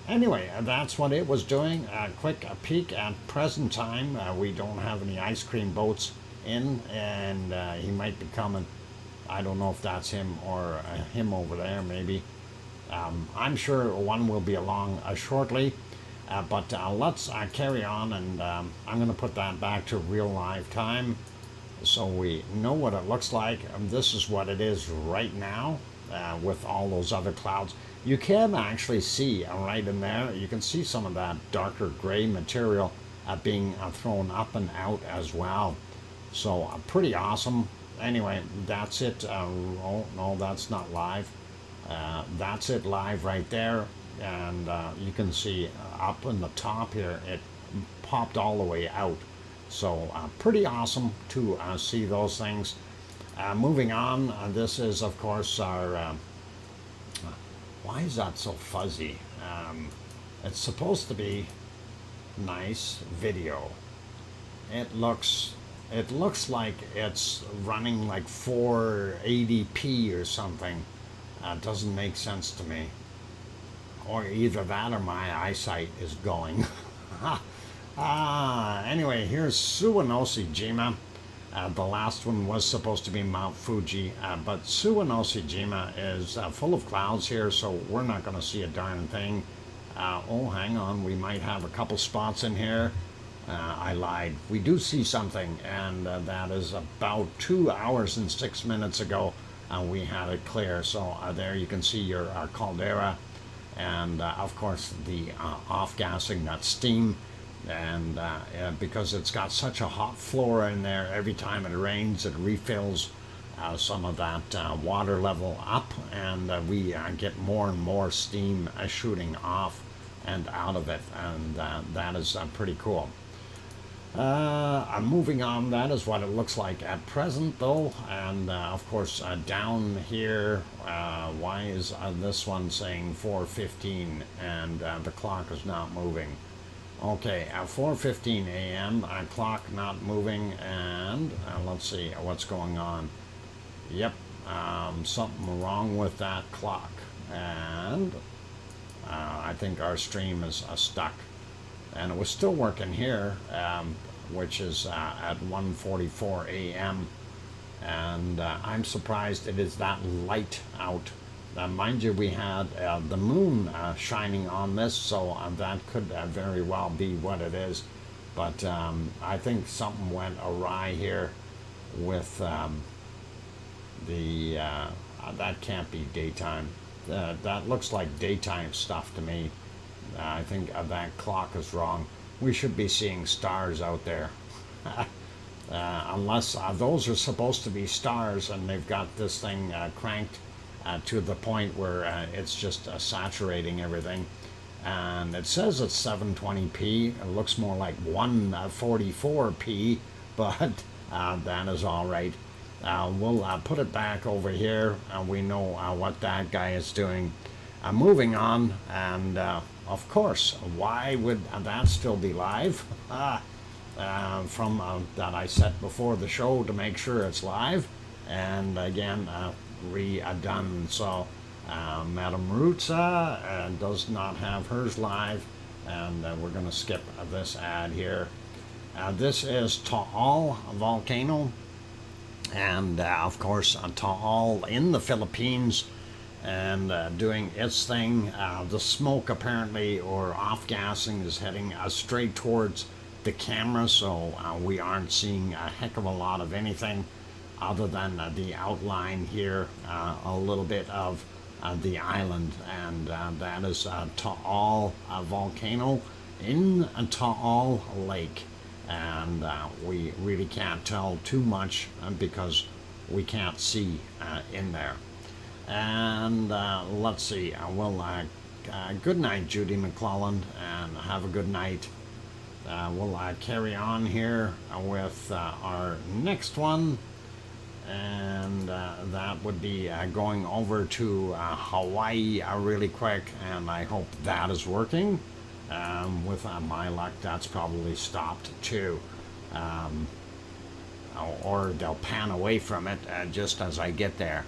Anyway, that's what it was doing. A quick peek at present time. We don't have any ice cream boats in, and he might be coming. I don't know if that's him or him over there, maybe. I'm sure one will be along shortly. But let's carry on, and I'm going to put that back to real live time so we know what it looks like. This is what it is right now with all those other clouds. You can actually see right in there, you can see some of that darker gray material being thrown up and out as well. So pretty awesome. Anyway, that's it. Oh, no, that's not live. That's it live right there. And you can see up in the top here, it popped all the way out. So pretty awesome to see those things. Moving on, this is of course our, why is that so fuzzy? It's supposed to be nice video. It looks like it's running like 480p or something. Doesn't make sense to me. Or either that or my eyesight is going. Anyway, here's Suwanoshi-jima. The last one was supposed to be Mount Fuji, but Suwanoshi-jima is full of clouds here, so we're not going to see a darn thing. Oh, hang on, we might have a couple spots in here. I lied. We do see something, and that is about 2 hours and 6 minutes ago. We had it clear, so there you can see your caldera. And of course the off-gassing, that steam, and because it's got such a hot floor in there, every time it rains it refills some of that water level up, and we get more and more steam shooting off and out of it, and that is pretty cool. I'm moving on. That is what it looks like at present, though. And of course, down here, why is this one saying 4:15 and the clock is not moving? Okay, 4:15 a.m. Clock not moving, and let's see what's going on. Yep, something wrong with that clock, and I think our stream is stuck. And it was still working here, which is at 1:44 a.m. And I'm surprised it is that light out. Mind you, we had the moon shining on this, so that could very well be what it is. But I think something went awry here with that can't be daytime. That looks like daytime stuff to me. I think that clock is wrong. We should be seeing stars out there. Unless those are supposed to be stars and they've got this thing cranked to the point where it's just saturating everything. And it says it's 720p. It looks more like 144p, but that is all right. We'll put it back over here. We know what that guy is doing. moving on, and of course, why would that still be live? From that I set before the show to make sure it's live, and again redone. So Madame Rutza does not have hers live, and we're going to skip this ad here. This is Taal volcano, and of course Taal in the Philippines, and doing its thing. The smoke apparently, or off-gassing, is heading straight towards the camera, so we aren't seeing a heck of a lot of anything other than the outline here, a little bit of the island, and that is Taal volcano in Taal Lake, and we really can't tell too much because we can't see in there. And let's see, good night, Judy McClelland, and have a good night. We'll carry on here with our next one, and that would be going over to Hawaii really quick, and I hope that is working. With my luck, that's probably stopped too. Or they'll pan away from it just as I get there.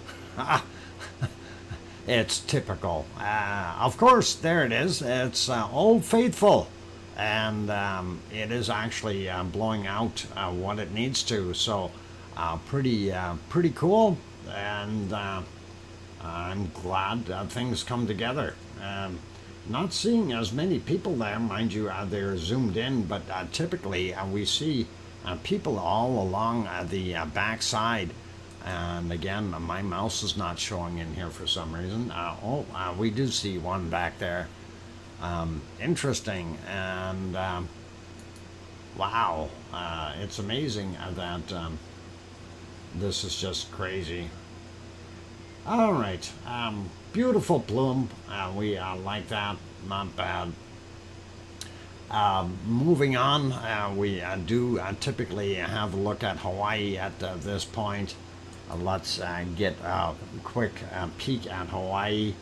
It's typical. Of course, there it is. It's Old Faithful, and it is actually blowing out what it needs to. So pretty cool, and I'm glad things come together. Not seeing as many people there, mind you. They're zoomed in, but typically we see people all along the backside. And again, my mouse is not showing in here for some reason. We do see one back there. Interesting, and wow, it's amazing that this is just crazy. All right, beautiful plume. We like that, not bad. Moving on, we do typically have a look at Hawaii at this point. Let's get a quick peek at Hawaii.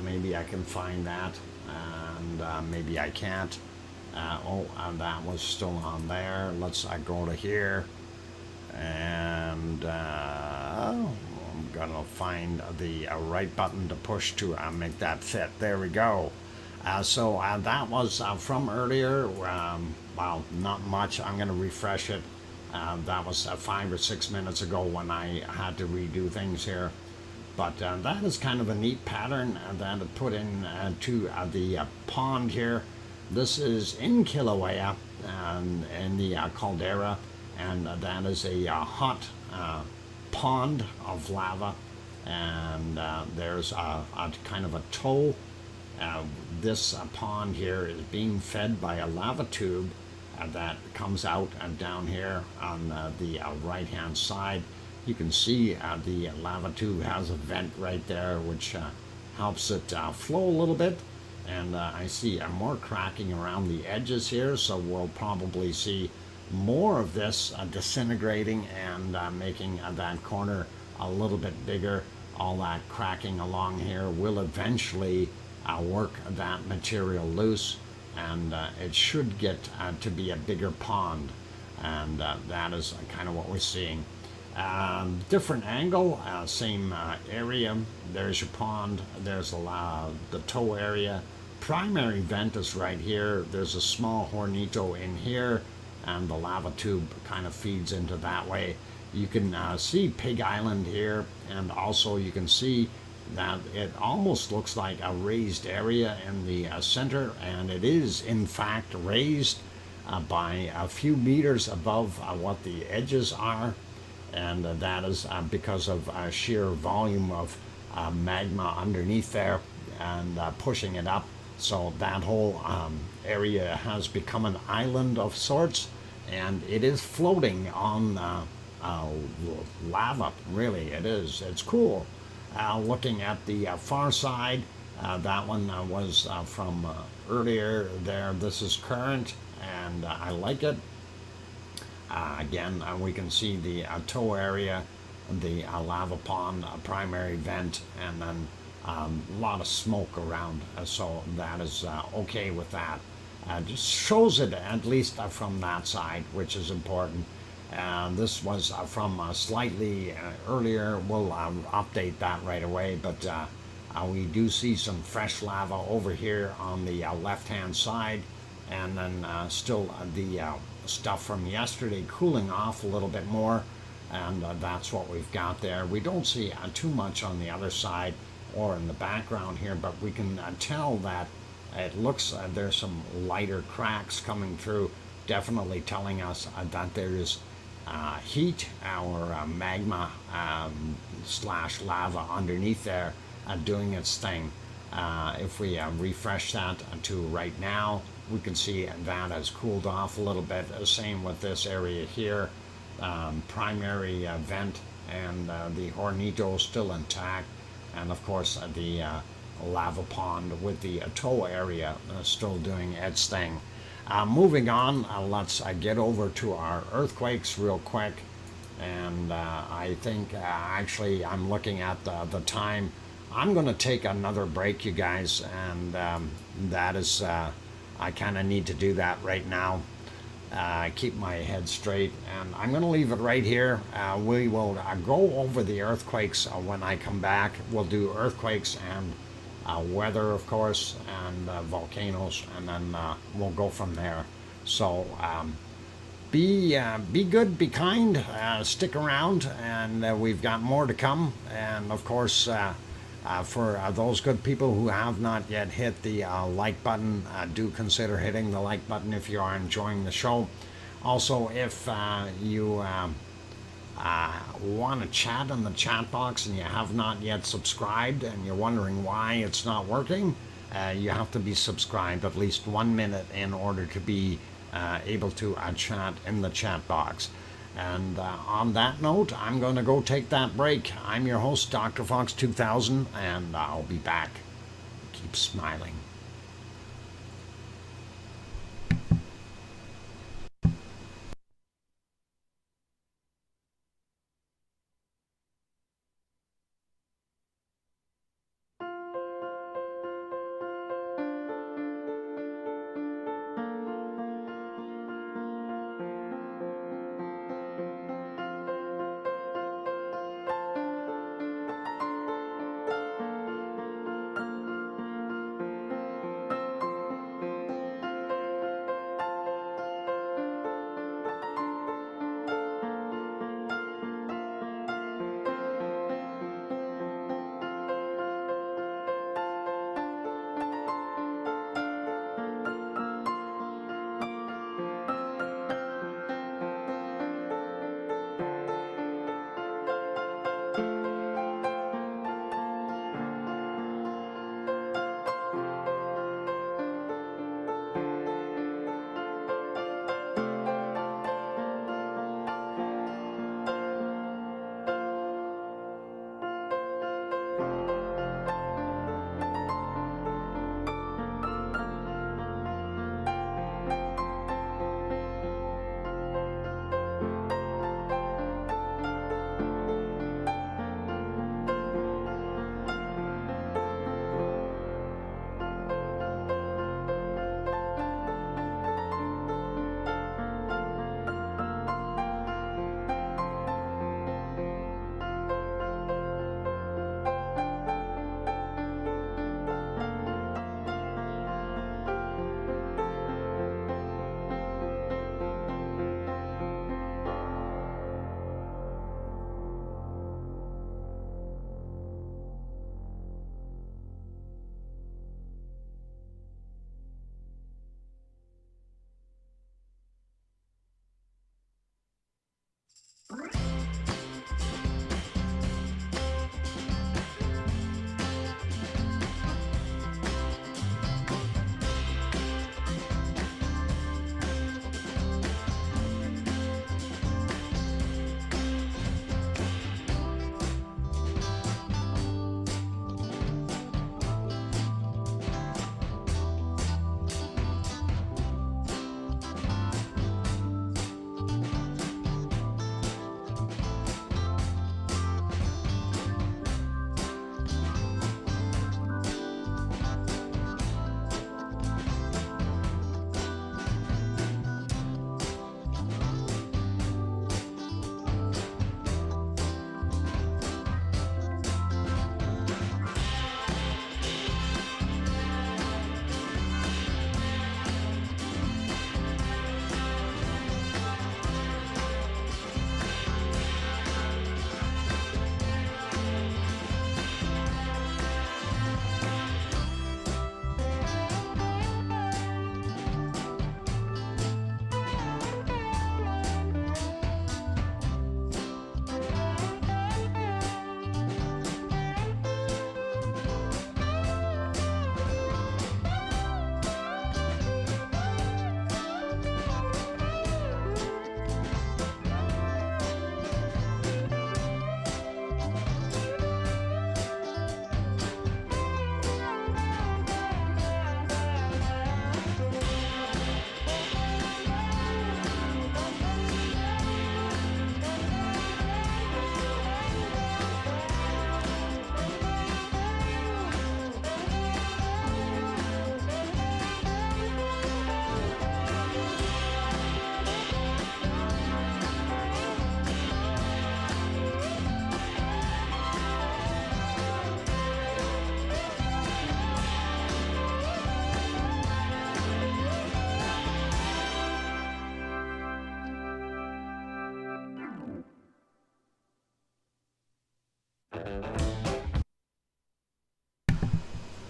Maybe I can find that, and maybe I can't. That was still on there. Let's go to here, and I'm gonna find the right button to push to make that fit. There we go. So that was from earlier. Well, not much. I'm gonna refresh it. That was 5 or 6 minutes ago when I had to redo things here. But that is kind of a neat pattern that I put in to the pond here. This is in Kilauea, in the caldera, and that is a hot pond of lava, and there's a kind of a toe. This pond here is being fed by a lava tube that comes out down here on the right hand side. You can see the lava tube has a vent right there, which helps it flow a little bit, and I see more cracking around the edges here, so we'll probably see more of this disintegrating and making that corner a little bit bigger. All that cracking along here will eventually work that material loose, and it should get to be a bigger pond, and that is kind of what we're seeing. Different angle, same area. There's your pond, there's the toe area. Primary vent is right here. There's a small hornito in here, and the lava tube kind of feeds into that way. You can see Pig Island here, and also you can see that it almost looks like a raised area in the center, and it is in fact raised by a few meters above what the edges are, and that is because of sheer volume of magma underneath there and pushing it up. So that whole area has become an island of sorts, and it is floating on lava. Really, it is. It's cool. Looking at the far side, that one was from earlier there. This is current, and I like it. Again, we can see the toe area, the lava pond primary vent, and then a lot of smoke around, so that is okay with that. Just shows it at least from that side, which is important. This was from slightly earlier. We'll update that right away, but we do see some fresh lava over here on the left-hand side, and then still the stuff from yesterday cooling off a little bit more, and that's what we've got there. We don't see too much on the other side or in the background here, but we can tell that it looks there's some lighter cracks coming through, definitely telling us that there is heat or magma slash lava underneath there doing its thing. If we refresh that to right now, we can see that has cooled off a little bit. Same with this area here. Primary vent and the hornito still intact, and of course the lava pond with the tow area still doing its thing. Moving on, let's get over to our earthquakes real quick. And I think actually I'm looking at the time. I'm going to take another break, you guys, and that is, I kind of need to do that right now. Keep my head straight, and I'm going to leave it right here. We will go over the earthquakes when I come back. We'll do earthquakes and weather, of course, and volcanoes, and then we'll go from there. So be good, be kind, stick around, and we've got more to come. And of course, for those good people who have not yet hit the like button, do consider hitting the like button if you are enjoying the show. Also, if you want to chat in the chat box and you have not yet subscribed and you're wondering why it's not working, you have to be subscribed at least 1 minute in order to be able to chat in the chat box. And on that note, I'm going to go take that break. I'm your host, DrFox2000, and I'll be back. Keep smiling.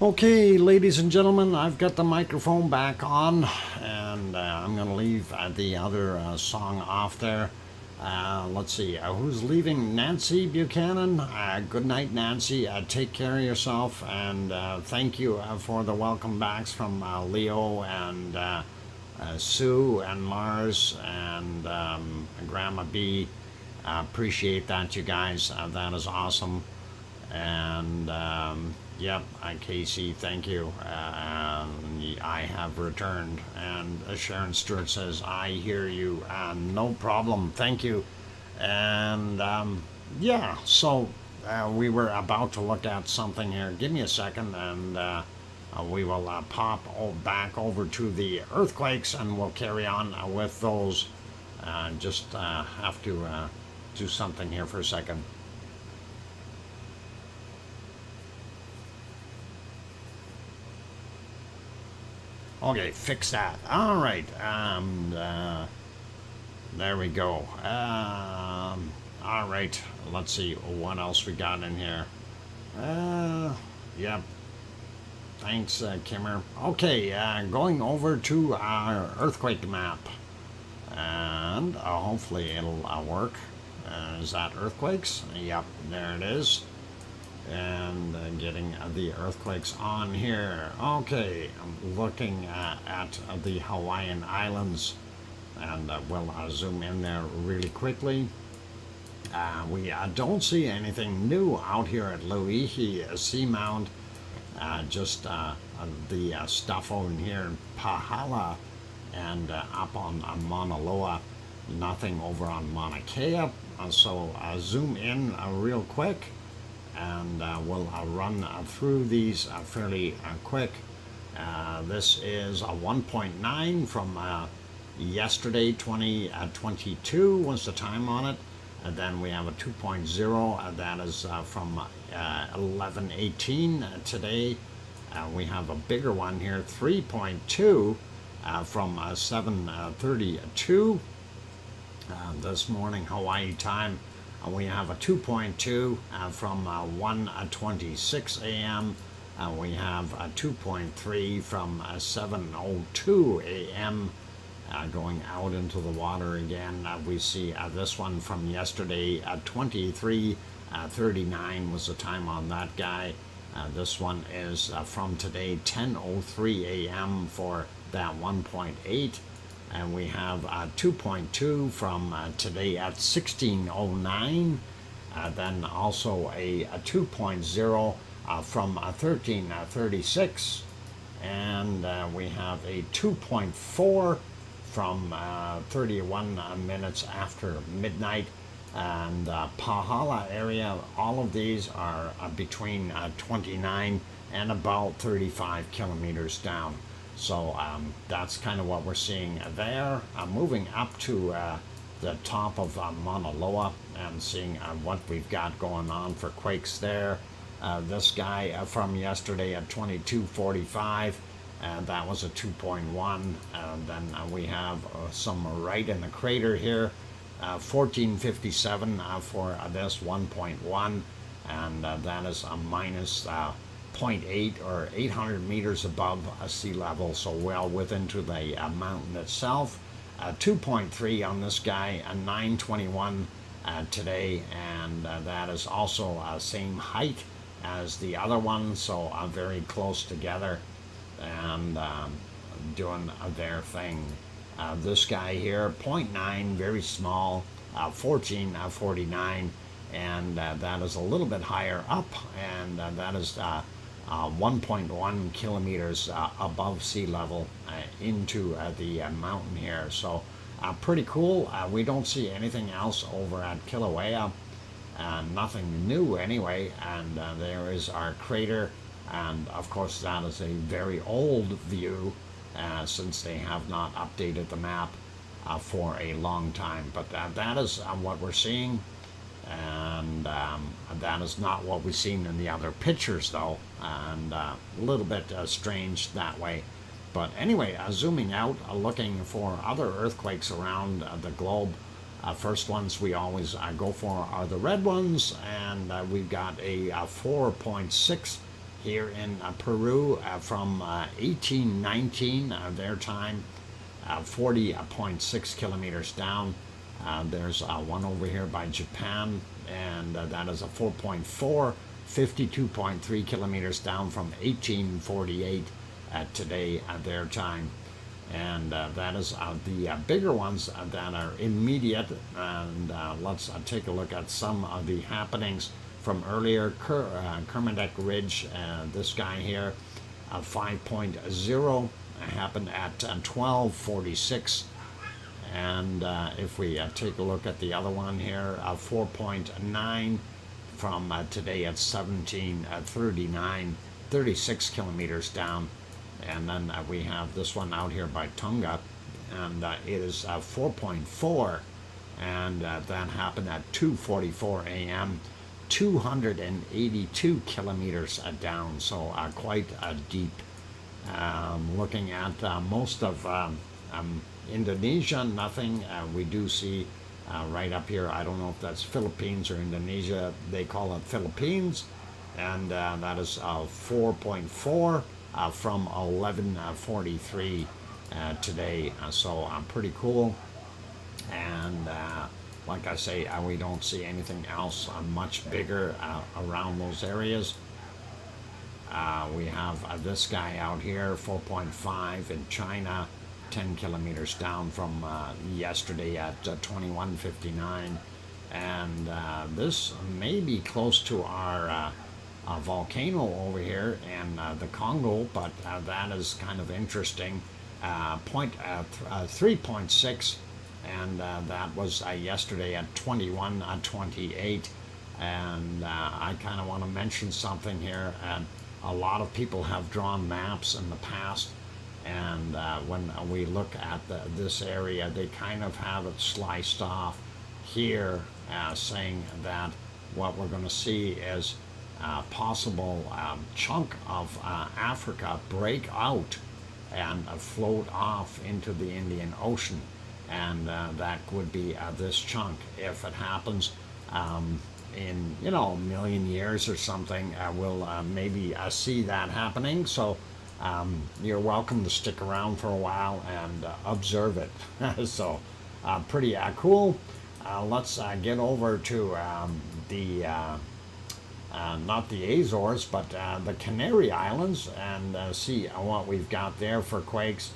Okay, ladies and gentlemen, I've got the microphone back on, and I'm going to leave the other song off there. Let's see, who's leaving? Nancy Buchanan. Good night, Nancy. Take care of yourself, and thank you for the welcome backs from Leo and Sue and Mars and Grandma B. Appreciate that, you guys. That is awesome. And yep, Casey, thank you. I have returned. And Sharon Stewart says, I hear you. No problem. Thank you. And yeah, so we were about to look at something here. Give me a second, and we will pop back over to the earthquakes, and we'll carry on with those. Just have to do something here for a second. Okay, fix that. All right. There we go. All right. Let's see what else we got in here. Yep. Thanks, Kimmer. Okay, going over to our earthquake map. And hopefully it'll work. Is that earthquakes? Yep, there it is. And getting the earthquakes on here. Okay, I'm looking at the Hawaiian Islands, and we'll zoom in there really quickly. We don't see anything new out here at Loihi Seamount. Just the stuff over here in Pahala and up on Mauna Loa. Nothing over on Mauna Kea. So zoom in real quick, and we'll run through these fairly quick. This is a 1.9 from yesterday, 2022 was the time on it. And then we have a 2.0, that is from 11:18 today. We have a bigger one here, 3.2 from 7:32 this morning Hawaii time. We have a 2.2 from 1:26 a.m. We have a 2.3 from 7:02 a.m. Going out into the water again. We see this one from yesterday at 23:39 was the time on that guy. This one is from today 10:03 a.m. for that 1.8. And we have 2.2 from today at 16:09. Then also a 2.0 from 13:36. And we have a 2.4 from 31 minutes after midnight. And Pahala area, all of these are between 29 and about 35 kilometers down. So that's kind of what we're seeing there. Moving up to the top of Mauna Loa and seeing what we've got going on for quakes there. This guy from yesterday at 22:45, and that was a 2.1. And then we have some right in the crater here, 14:57 for this 1.1, and that is a minus 0.8 or 800 meters above sea level, so well within to the mountain itself. 2.3 on this guy, 9:21 today, and that is also same height as the other one, so very close together and doing their thing. This guy here, 0.9, very small, 14:49, and that is a little bit higher up, and that is 1.1 kilometers above sea level into the mountain here. So pretty cool. We don't see anything else over at Kilauea. Nothing new anyway. And there is our crater. And of course that is a very old view since they have not updated the map for a long time. But that is what we're seeing. And that is not what we've seen in the other pictures though, and a little bit strange that way. But anyway, zooming out, looking for other earthquakes around the globe. First ones we always go for are the red ones, and we've got a 4.6 here in Peru from 1819 their time, 40.6 kilometers down. There's one over here by Japan, and that is a 4.4, 52.3 kilometers down from 1848 today their time. And that is the bigger ones that are immediate. And let's take a look at some of the happenings from earlier. Kermadec Ridge, this guy here, 5.0 happened at 12:46. And if we take a look at the other one here, 4.9 from today at 17:39, 36 kilometers down. And then we have this one out here by Tonga, and it is 4.4, and that happened at 2:44 a.m., 282 kilometers down, so quite deep. Looking at most of Indonesia, nothing. We do see right up here, I don't know if that's Philippines or Indonesia, they call it Philippines, and that is 4.4. From 11:43 today, so pretty cool. And like I say, we don't see anything else much bigger around those areas. We have this guy out here, 4.5 in China, 10 kilometers down from yesterday at 21:59, and this may be close to our volcano over here in the Congo, but that is kind of interesting. 3.6, and that was yesterday at 21:28. And I kind of want to mention something here. And a lot of people have drawn maps in the past, and when we look at this area, they kind of have it sliced off here, saying that what we're going to see is possible chunk of Africa break out and float off into the Indian Ocean, and that would be this chunk. If it happens in a million years or something, we'll maybe see that happening. So you're welcome to stick around for a while and observe it. So pretty cool. Let's get over to the not the Azores, but the Canary Islands, and see what we've got there for quakes.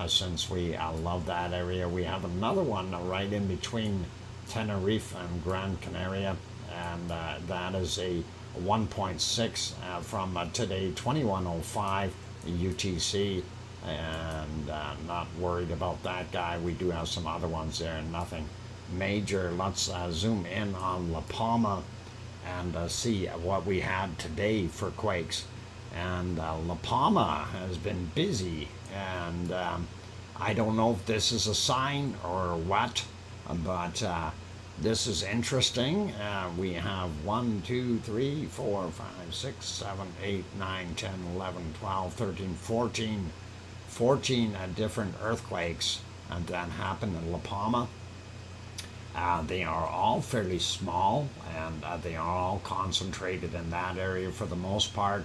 Since we love that area, we have another one right in between Tenerife and Gran Canaria, and that is a 1.6 from today, 21:05 UTC, and not worried about that guy. We do have some other ones there, nothing major. Let's zoom in on La Palma and see what we had today for quakes. And La Palma has been busy, and I don't know if this is a sign or what, but this is interesting. We have 1, 2, 3, 4, 5, 6, 7, 8, 9, 10, 11, 12, 13, 14 different earthquakes that happened in La Palma. They are all fairly small, and they are all concentrated in that area for the most part.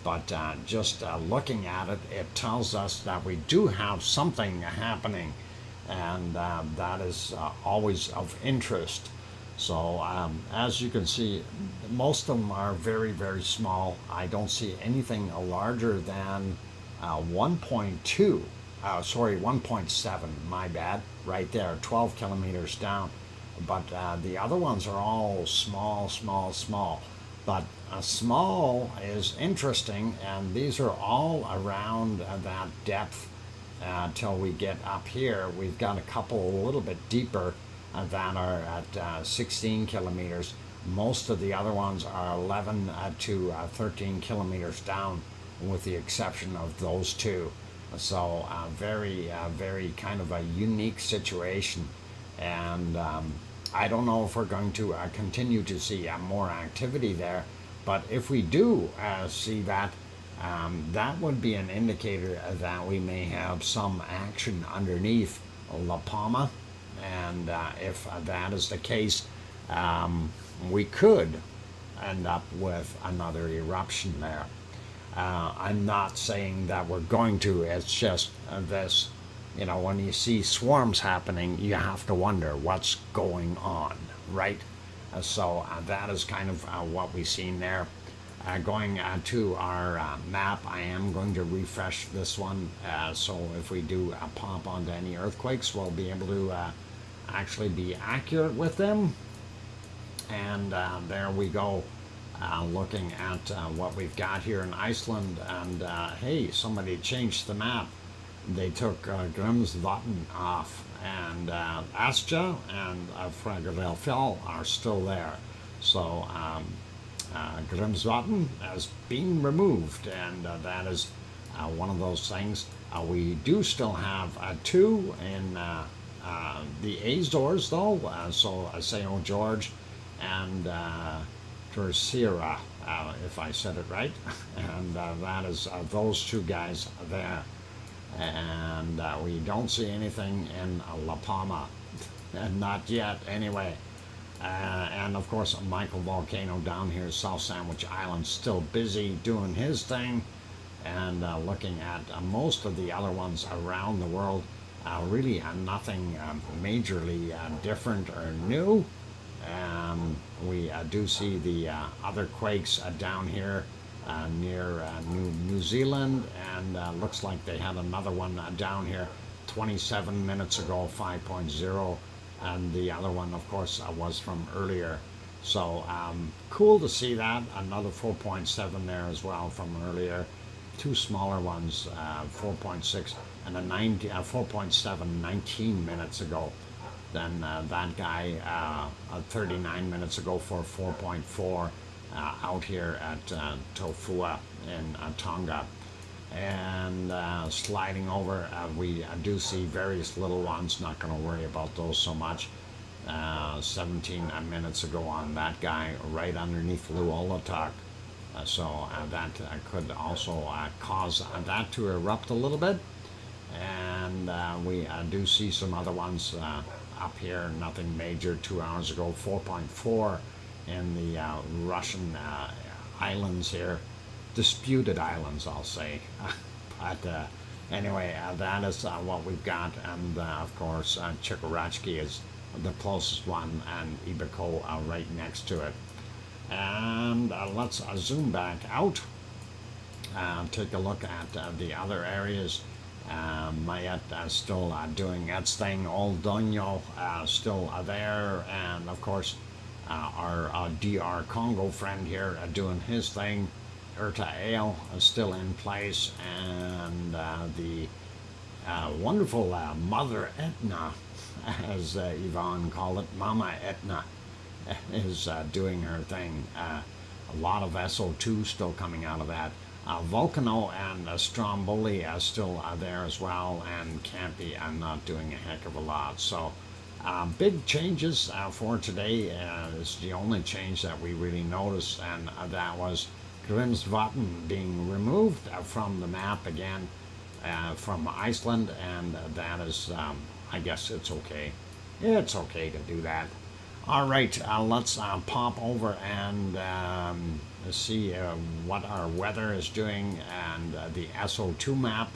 But just looking at it, it tells us that we do have something happening, and that is always of interest. So as you can see, most of them are very, very small. I don't see anything larger than 1.2, 1.7, my bad, right there, 12 kilometers down. But the other ones are all small, small, small. But small is interesting, and these are all around that depth till we get up here. We've got a couple a little bit deeper that are at 16 kilometers. Most of the other ones are 11 to 13 kilometers down, with the exception of those two. So very, very kind of a unique situation. And I don't know if we're going to continue to see more activity there, but if we do see that, that would be an indicator that we may have some action underneath La Palma. And if that is the case, we could end up with another eruption there. I'm not saying that we're going to, it's just this, when you see swarms happening, you have to wonder what's going on, right? So that is kind of what we've seen there. Going to our map, I am going to refresh this one, so if we do pop onto any earthquakes, we'll be able to actually be accurate with them. And there we go, looking at what we've got here in Iceland. And hey, somebody changed the map. They took Grimsvatn off, and Astja and Fraggerfell are still there. So Grimsvatn has been removed, and that is one of those things. We do still have two in the Azores, though. So St. George and Terceira, if I said it right, and that is those two guys there. And we don't see anything in La Palma, and not yet anyway. And of course, Michael Volcano down here, South Sandwich Island, still busy doing his thing, and looking at most of the other ones around the world. Really nothing majorly different or new. We do see the other quakes down here near New Zealand, and looks like they had another one down here 27 minutes ago, 5.0, and the other one, of course, was from earlier. So cool to see that. Another 4.7 there as well from earlier. Two smaller ones, 4.6 and a 4.7 19 minutes ago. Then that guy 39 minutes ago for 4.4 out here at Tofua in Tonga. And sliding over, we do see various little ones. Not going to worry about those so much. 17 minutes ago on that guy right underneath Luolatak. So that could also cause that to erupt a little bit. And we do see some other ones up here, nothing major. 2 hours ago, 4.4 in the Russian islands here. Disputed islands, I'll say. But anyway, that is what we've got. And of course, Chikorochki is the closest one, and Ibiko right next to it. And let's zoom back out. Take a look at the other areas. Mayet still doing its thing. Old Doño still there, and of course our DR Congo friend here doing his thing. RTVE is still in place, and the wonderful Mother Etna, as Yvonne called it, Mama Etna, is doing her thing. A lot of SO2 still coming out of that. Volcano and Stromboli are still there as well, and Campy are not doing a heck of a lot. So big changes for today. It's the only change that we really noticed, and that was Grimsvatn being removed from the map again from Iceland, and that is, I guess it's okay. It's okay to do that. All right, let's pop over and see what our weather is doing, and the SO2 map.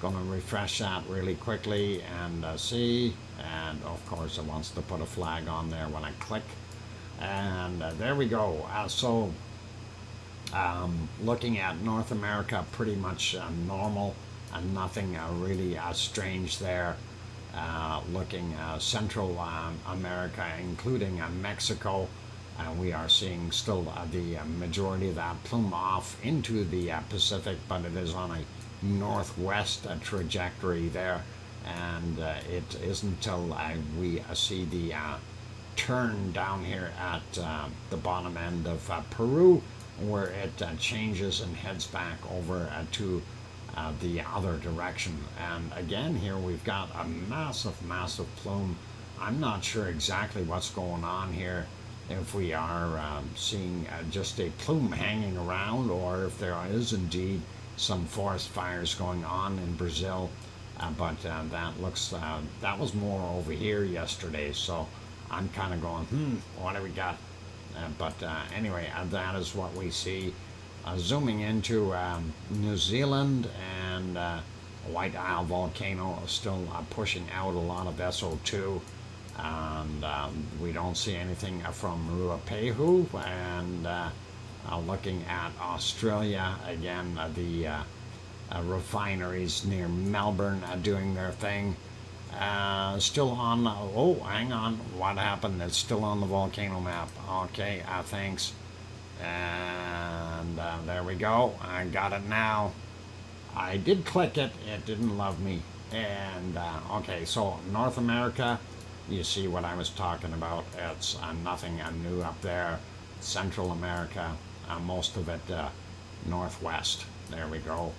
Going to refresh that really quickly and see. And of course, it wants to put a flag on there when I click. And there we go. Looking at North America, pretty much normal, and nothing really strange there. Looking Central America, including Mexico, we are seeing still the majority of that plume off into the Pacific, but it is on a northwest trajectory there, and it isn't until we see the turn down here at the bottom end of Peru, where it changes and heads back over to the other direction. And again, here we've got a massive plume. I'm not sure exactly what's going on here, if we are seeing just a plume hanging around, or if there is indeed some forest fires going on in Brazil. but that looks, that was more over here yesterday, so I'm kind of going, what do we got? But anyway, that is what we see. Zooming into New Zealand, and White Isle volcano is still pushing out a lot of SO2, and we don't see anything from Ruapehu. And looking at Australia again, the refineries near Melbourne doing their thing. Still on, oh, hang on, what happened? It's still on the volcano map. Okay, thanks. And there we go, I got it now. I did click it, it didn't love me. And okay, so North America, you see what I was talking about. It's nothing new up there. Central America, most of it northwest. There we go.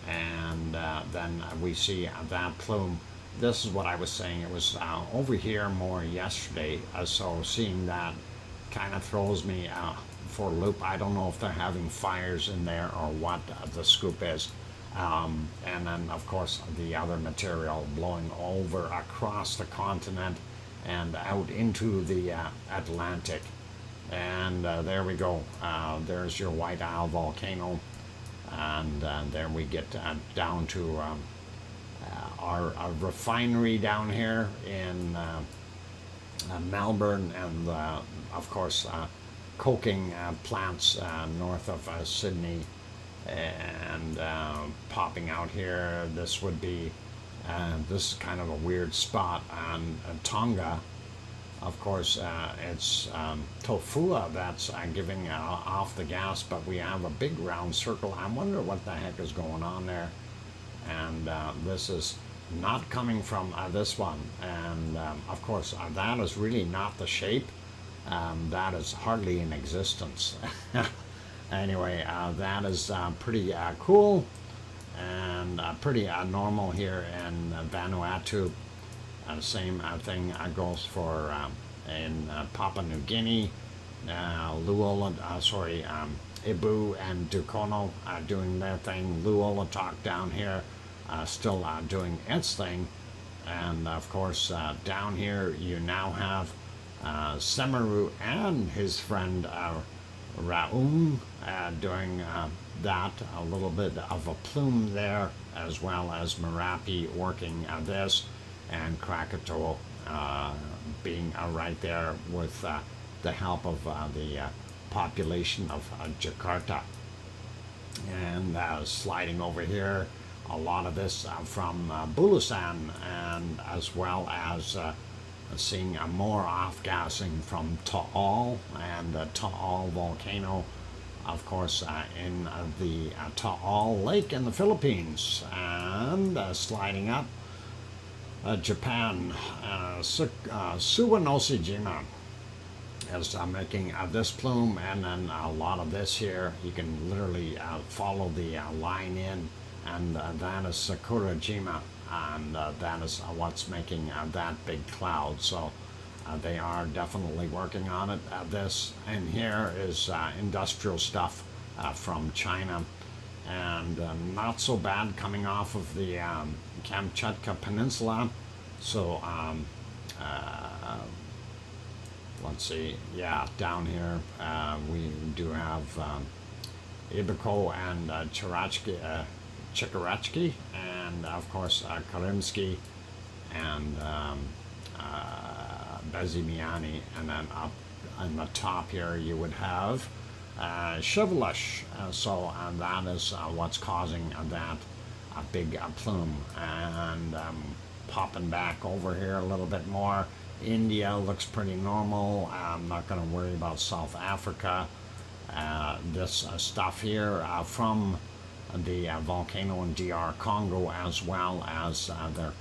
And then we see that plume. This is what I was saying. It was over here more yesterday. So seeing that kind of throws me for a loop. I don't know if they're having fires in there or what the scoop is. And then, of course, the other material blowing over across the continent and out into the Atlantic. And there we go. There's your White Isle volcano. And there we get down to our refinery down here in Melbourne, and of course coking plants north of Sydney, and popping out here. This would be this is kind of a weird spot on Tonga. Of course, it's Tofua that's giving off the gas, but we have a big round circle. I wonder what the heck is going on there. And this is not coming from this one. And of course, that is really not the shape. That is hardly in existence. Anyway, that is pretty cool, and pretty normal here in Vanuatu. Same thing goes for in Papua New Guinea, Ibu and Dukono doing their thing. Luolatok down here still doing its thing. And of course, down here you now have Semaru and his friend Raum doing that, a little bit of a plume there, as well as Merapi working this, and Krakatoa being right there with the help of the population of Jakarta. And sliding over here, a lot of this from Bulusan, and as well as seeing more off-gassing from Taal, and the Taal volcano, of course, in the Taal Lake in the Philippines. And sliding up, Japan, Suwanoshijima is making this plume, and then a lot of this here. You can literally follow the line in, and that is Sakurajima, and that is what's making that big cloud. So they are definitely working on it. This in here is industrial stuff from China, and not so bad coming off of the Kamchatka Peninsula. So let's see, yeah, down here we do have Ibiko and Chikarachki, and of course Karimsky and Bezimiani, and then up on the top here you would have Shivelish. So that is what's causing that big plume. And popping back over here a little bit more, India looks pretty normal. I'm not going to worry about South Africa. This stuff here from the volcano in DR Congo, as well as their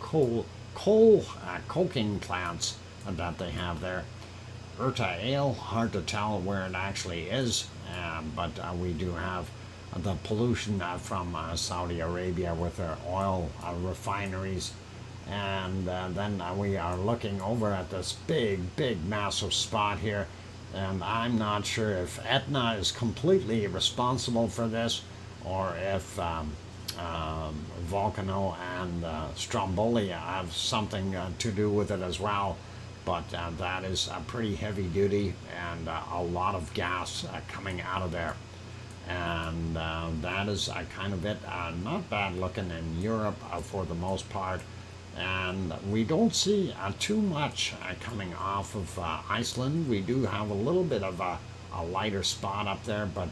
coking plants that they have there. Urta Ale, hard to tell where it actually is, but we do have the pollution from Saudi Arabia with their oil refineries. And then we are looking over at this big massive spot here, and I'm not sure if Etna is completely responsible for this, or if Volcano and Stromboli have something to do with it as well, but that is pretty heavy duty and a lot of gas coming out of there. And that is kind of it. Not bad looking in Europe for the most part. And we don't see too much coming off of Iceland. We do have a little bit of a lighter spot up there, but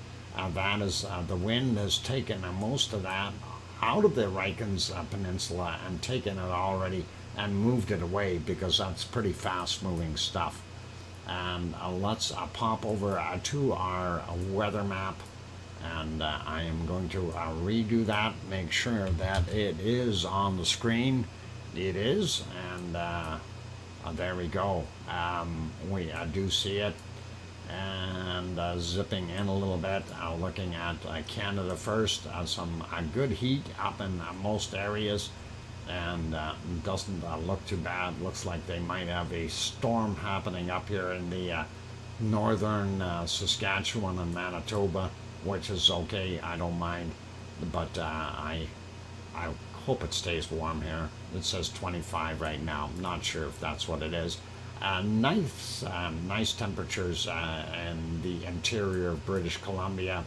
that is the wind has taken most of that out of the Reykjanes Peninsula and taken it already and moved it away, because that's pretty fast moving stuff. And let's pop over to our weather map, and I am going to redo that, make sure that it is on the screen. It is, and there we go. We do see it, and zipping in a little bit, looking at Canada first. Some good heat up in most areas, and doesn't look too bad. Looks like they might have a storm happening up here in the northern Saskatchewan and Manitoba, which is okay. I don't mind, but I hope it stays warm here. It says 25 right now. I'm not sure if that's what it is. Nice temperatures in the interior of British Columbia,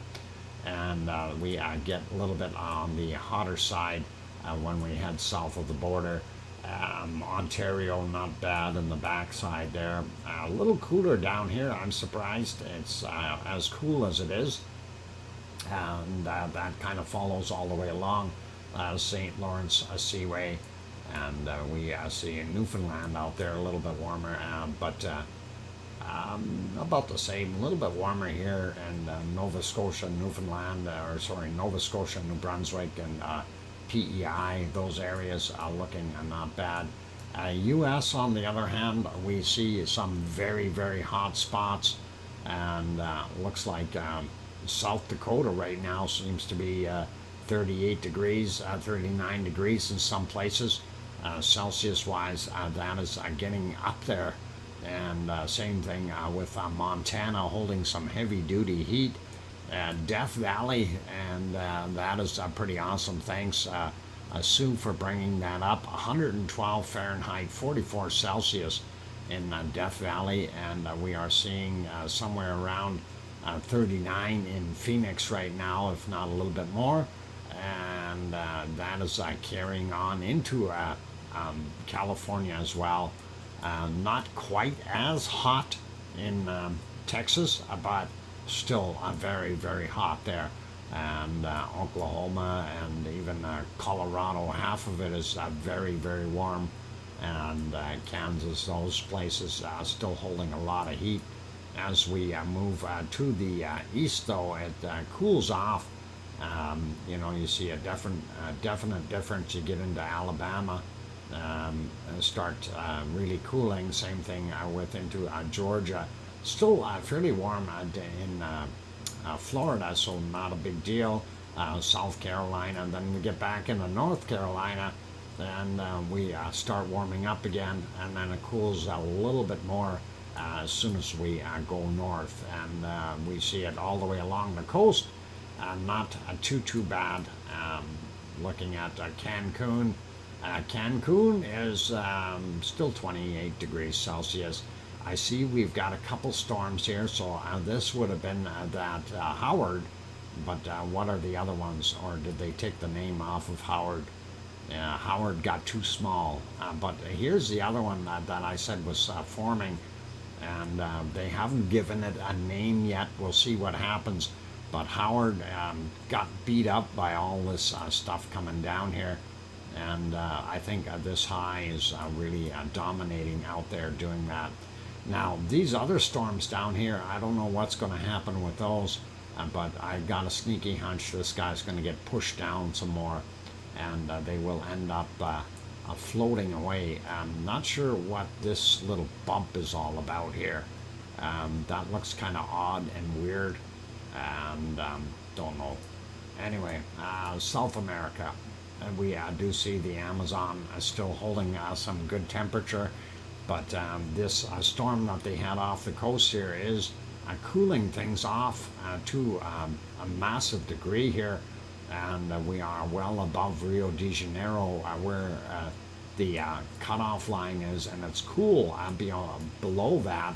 and we get a little bit on the hotter side when we head south of the border. Ontario, not bad in the backside there. A little cooler down here. I'm surprised it's as cool as it is, and that kind of follows all the way along St. Lawrence Seaway, and we see Newfoundland out there a little bit warmer, but about the same, a little bit warmer here in Nova Scotia, Newfoundland, Nova Scotia, New Brunswick, and PEI. Those areas are looking not bad. U.S. on the other hand, we see some very, very hot spots, and looks like South Dakota right now seems to be 38 degrees, 39 degrees in some places. Celsius-wise, that is getting up there. And same thing with Montana, holding some heavy-duty heat. Death Valley, and that is pretty awesome. Thanks, Sue, for bringing that up. 112 Fahrenheit, 44 Celsius in Death Valley, and we are seeing somewhere around 39 in Phoenix right now, if not a little bit more. And that is carrying on into California as well. Not quite as hot in Texas, but still very, very hot there. And Oklahoma and even Colorado, half of it is very, very warm. And Kansas, those places still holding a lot of heat. As we move to the east, though, it cools off. You see a definite difference. You get into Alabama, and start really cooling. Same thing with into Georgia. Still fairly warm in Florida, so not a big deal. South Carolina, and then we get back into North Carolina, and we start warming up again, and then it cools a little bit more as soon as we go north, and we see it all the way along the coast. Not too bad. Looking at Cancun. Cancun is still 28 degrees Celsius. I see we've got a couple storms here, so this would have been that Howard, but what are the other ones, or did they take the name off of Howard? Howard got too small, but here's the other one that I said was forming, and they haven't given it a name yet. We'll see what happens, but Howard got beat up by all this stuff coming down here, and I think this high is really dominating out there doing that. Now, these other storms down here, I don't know what's going to happen with those, but I got a sneaky hunch this guy's going to get pushed down some more, and they will end up floating away. I'm not sure what this little bump is all about here. That looks kind of odd and weird, and don't know. Anyway, South America, we do see the Amazon still holding some good temperature. But this storm that they had off the coast here is cooling things off to a massive degree here. and we are well above Rio de Janeiro, where the cutoff line is, and it's cool below that,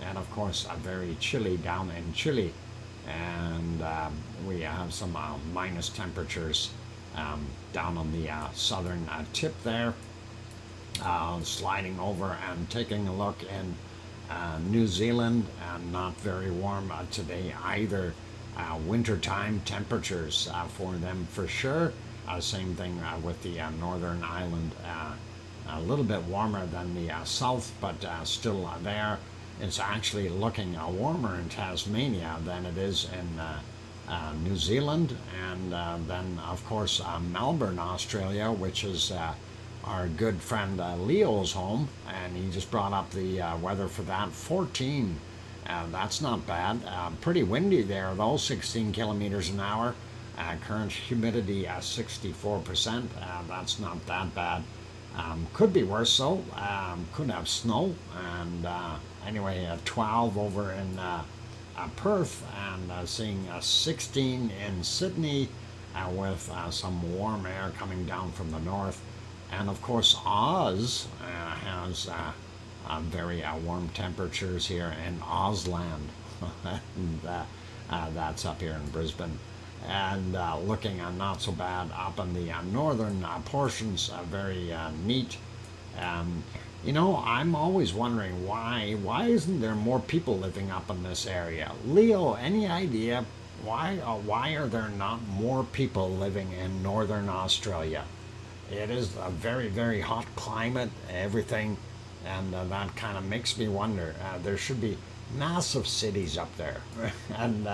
and of course very chilly down in Chile, and we have some minus temperatures down on the southern tip there. Sliding over and taking a look in New Zealand, not very warm today either. Wintertime temperatures for them for sure. Same thing with the Northern Island. A little bit warmer than the south, but still there. It's actually looking warmer in Tasmania than it is in New Zealand. And then, of course, Melbourne, Australia, which is our good friend Leo's home, and he just brought up the weather for that. 14. That's not bad. Pretty windy there though, 16 kilometers an hour. Current humidity 64%. That's not that bad. Could be worse though. Could have snow. And anyway, 12 over in Perth, and seeing 16 in Sydney, with some warm air coming down from the north. And of course, Oz has very warm temperatures here in Ozland, and that's up here in Brisbane. And looking not so bad up in the northern portions, very neat. You know, I'm always wondering why isn't there more people living up in this area? Leo, any idea why are there not more people living in northern Australia? It is a very, very hot climate, everything, and that kind of makes me wonder. There should be massive cities up there, and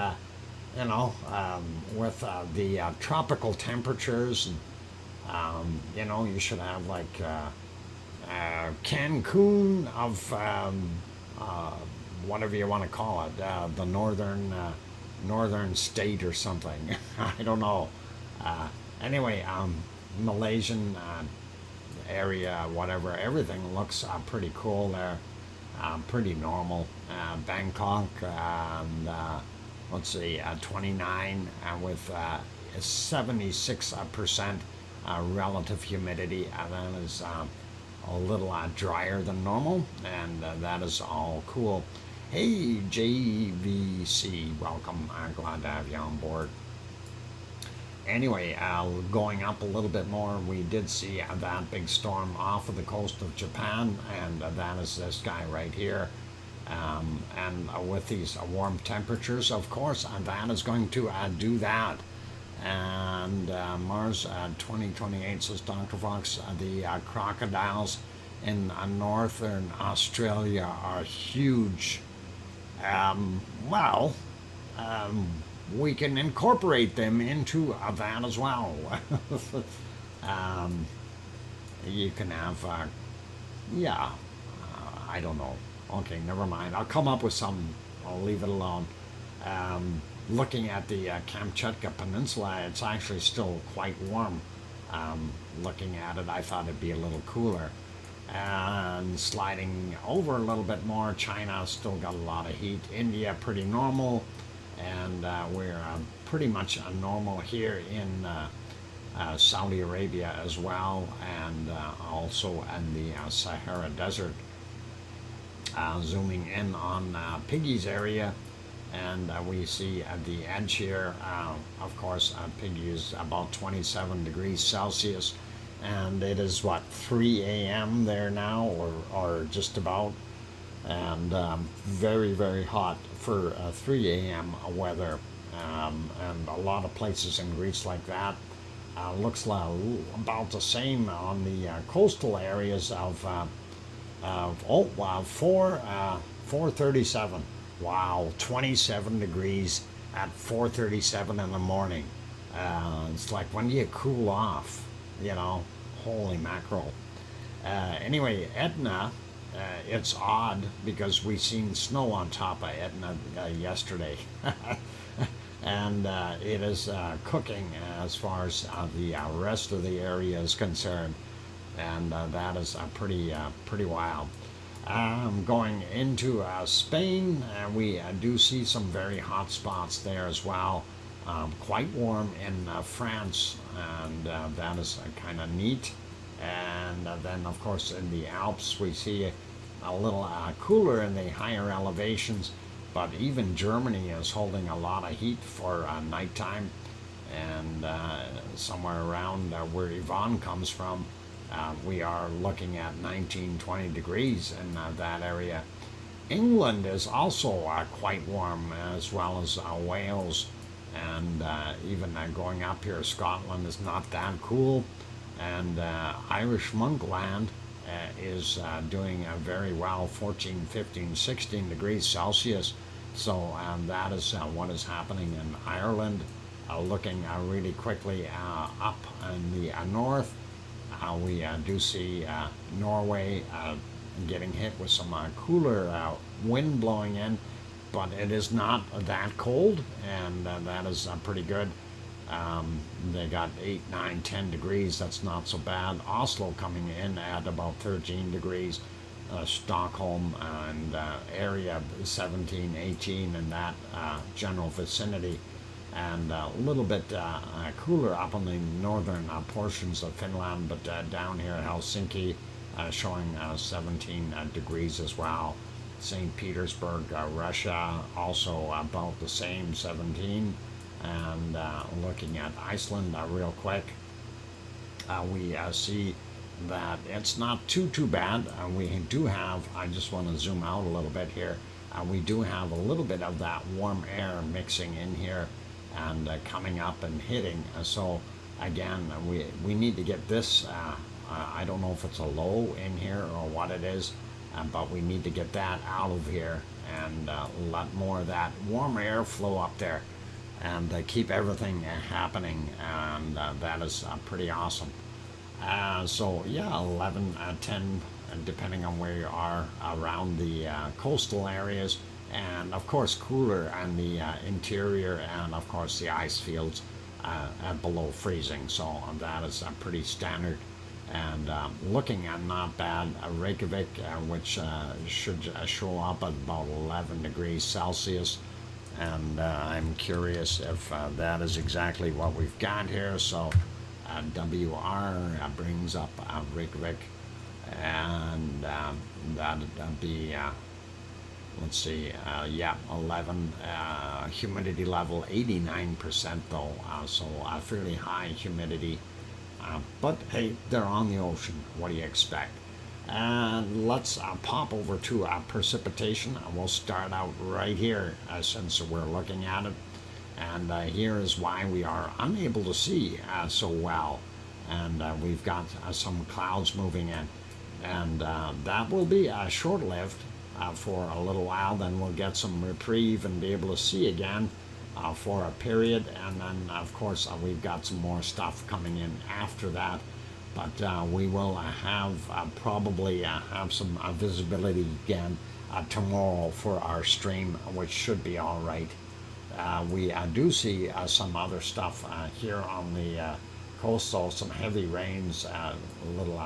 you know, with the tropical temperatures, and you know, you should have like Cancun of whatever you want to call it, the northern state or something. I don't know. Anyway, Malaysian area, whatever, everything looks pretty cool there, pretty normal. Bangkok, and let's see, 29 with 76% relative humidity. That is a little drier than normal, and that is all cool. Hey, JVC, welcome. I'm glad to have you on board. Anyway, going up a little bit more, we did see that big storm off of the coast of Japan, and that is this guy right here. And with these warm temperatures, of course, that is going to do that. And Mars 2028 says Dr. Fox, the crocodiles in northern Australia are huge. Well, we can incorporate them into that as well. You can have, yeah, I don't know. Okay, never mind. I'll come up with some. I'll leave it alone. Looking at the Kamchatka Peninsula, it's actually still quite warm. Looking at it, I thought it'd be a little cooler. And sliding over a little bit more, China still got a lot of heat. India, pretty normal. And we're pretty much normal here in Saudi Arabia as well, and also in the Sahara Desert. Zooming in on Piggy's area, and we see at the edge here, of course, Piggy is about 27 degrees Celsius, and it is what, 3 a.m. there now, or just about, and very, very hot for 3 a.m. weather, and a lot of places in Greece like that. Looks like about the same on the coastal areas of 4:37. Wow, 27 degrees at 4:37 in the morning. It's like, when do you cool off? You know, holy mackerel. Anyway, Etna, it's odd because we seen snow on top of Etna yesterday. And it is cooking as far as the rest of the area is concerned. And that is pretty wild. Going into Spain, we do see some very hot spots there as well. quite warm in France, and that is kind of neat. And then, of course, in the Alps, we see a little cooler in the higher elevations, but even Germany is holding a lot of heat for nighttime. And somewhere around where Yvonne comes from, we are looking at 19-20 degrees in that area. England is also quite warm, as well as Wales, and even going up here, Scotland is not that cool, and Irish Monkland is doing very well, 14, 15, 16 degrees Celsius. So that is what is happening in Ireland. Looking really quickly up in the north, we do see Norway getting hit with some cooler wind blowing in, but it is not that cold, and that is pretty good. They got 8, 9, 10 degrees. That's not so bad. Oslo coming in at about 13 degrees. Stockholm and area 17, 18 in that general vicinity. And a little bit cooler up in the northern portions of Finland, but down here Helsinki showing 17 degrees as well. St. Petersburg, Russia, also about the same, 17. And looking at Iceland real quick, we see that it's not too bad. We do have, I just want to zoom out a little bit here, we do have a little bit of that warm air mixing in here and coming up and hitting. So again, we need to get this, I don't know if it's a low in here or what it is, but we need to get that out of here and let more of that warm air flow up there and keep everything happening, and that is pretty awesome. So yeah, 11, 10, depending on where you are around the coastal areas, and of course cooler in the interior, and of course the ice fields at below freezing. So that is pretty standard. And looking at not bad, Reykjavik, which should show up at about 11 degrees Celsius. And I'm curious if that is exactly what we've got here. So WR brings up Reykjavik, and that'd be, let's see, yeah, 11. Humidity level 89% though, so fairly high humidity. But hey, they're on the ocean. What do you expect? And let's pop over to precipitation. We'll start out right here since we're looking at it. And here is why we are unable to see so well. And we've got some clouds moving in. And that will be short-lived for a little while. Then we'll get some reprieve and be able to see again for a period. And then, of course, we've got some more stuff coming in after that. But we will have probably have some visibility again tomorrow for our stream, which should be all right. We do see some other stuff here on the coastal, some heavy rains a little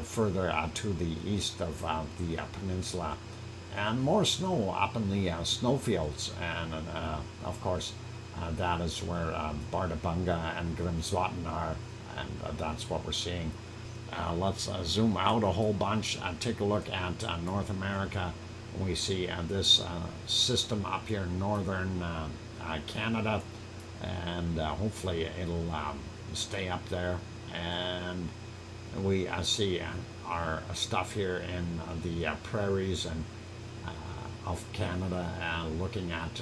further to the east of the peninsula, and more snow up in the snowfields. And of course, that is where Bardabunga and Grimsvatn are, and that's what we're seeing. Let's zoom out a whole bunch, take a look at North America. We see this system up here in northern Canada, and hopefully it'll stay up there. And we see our stuff here in the prairies and of Canada, looking at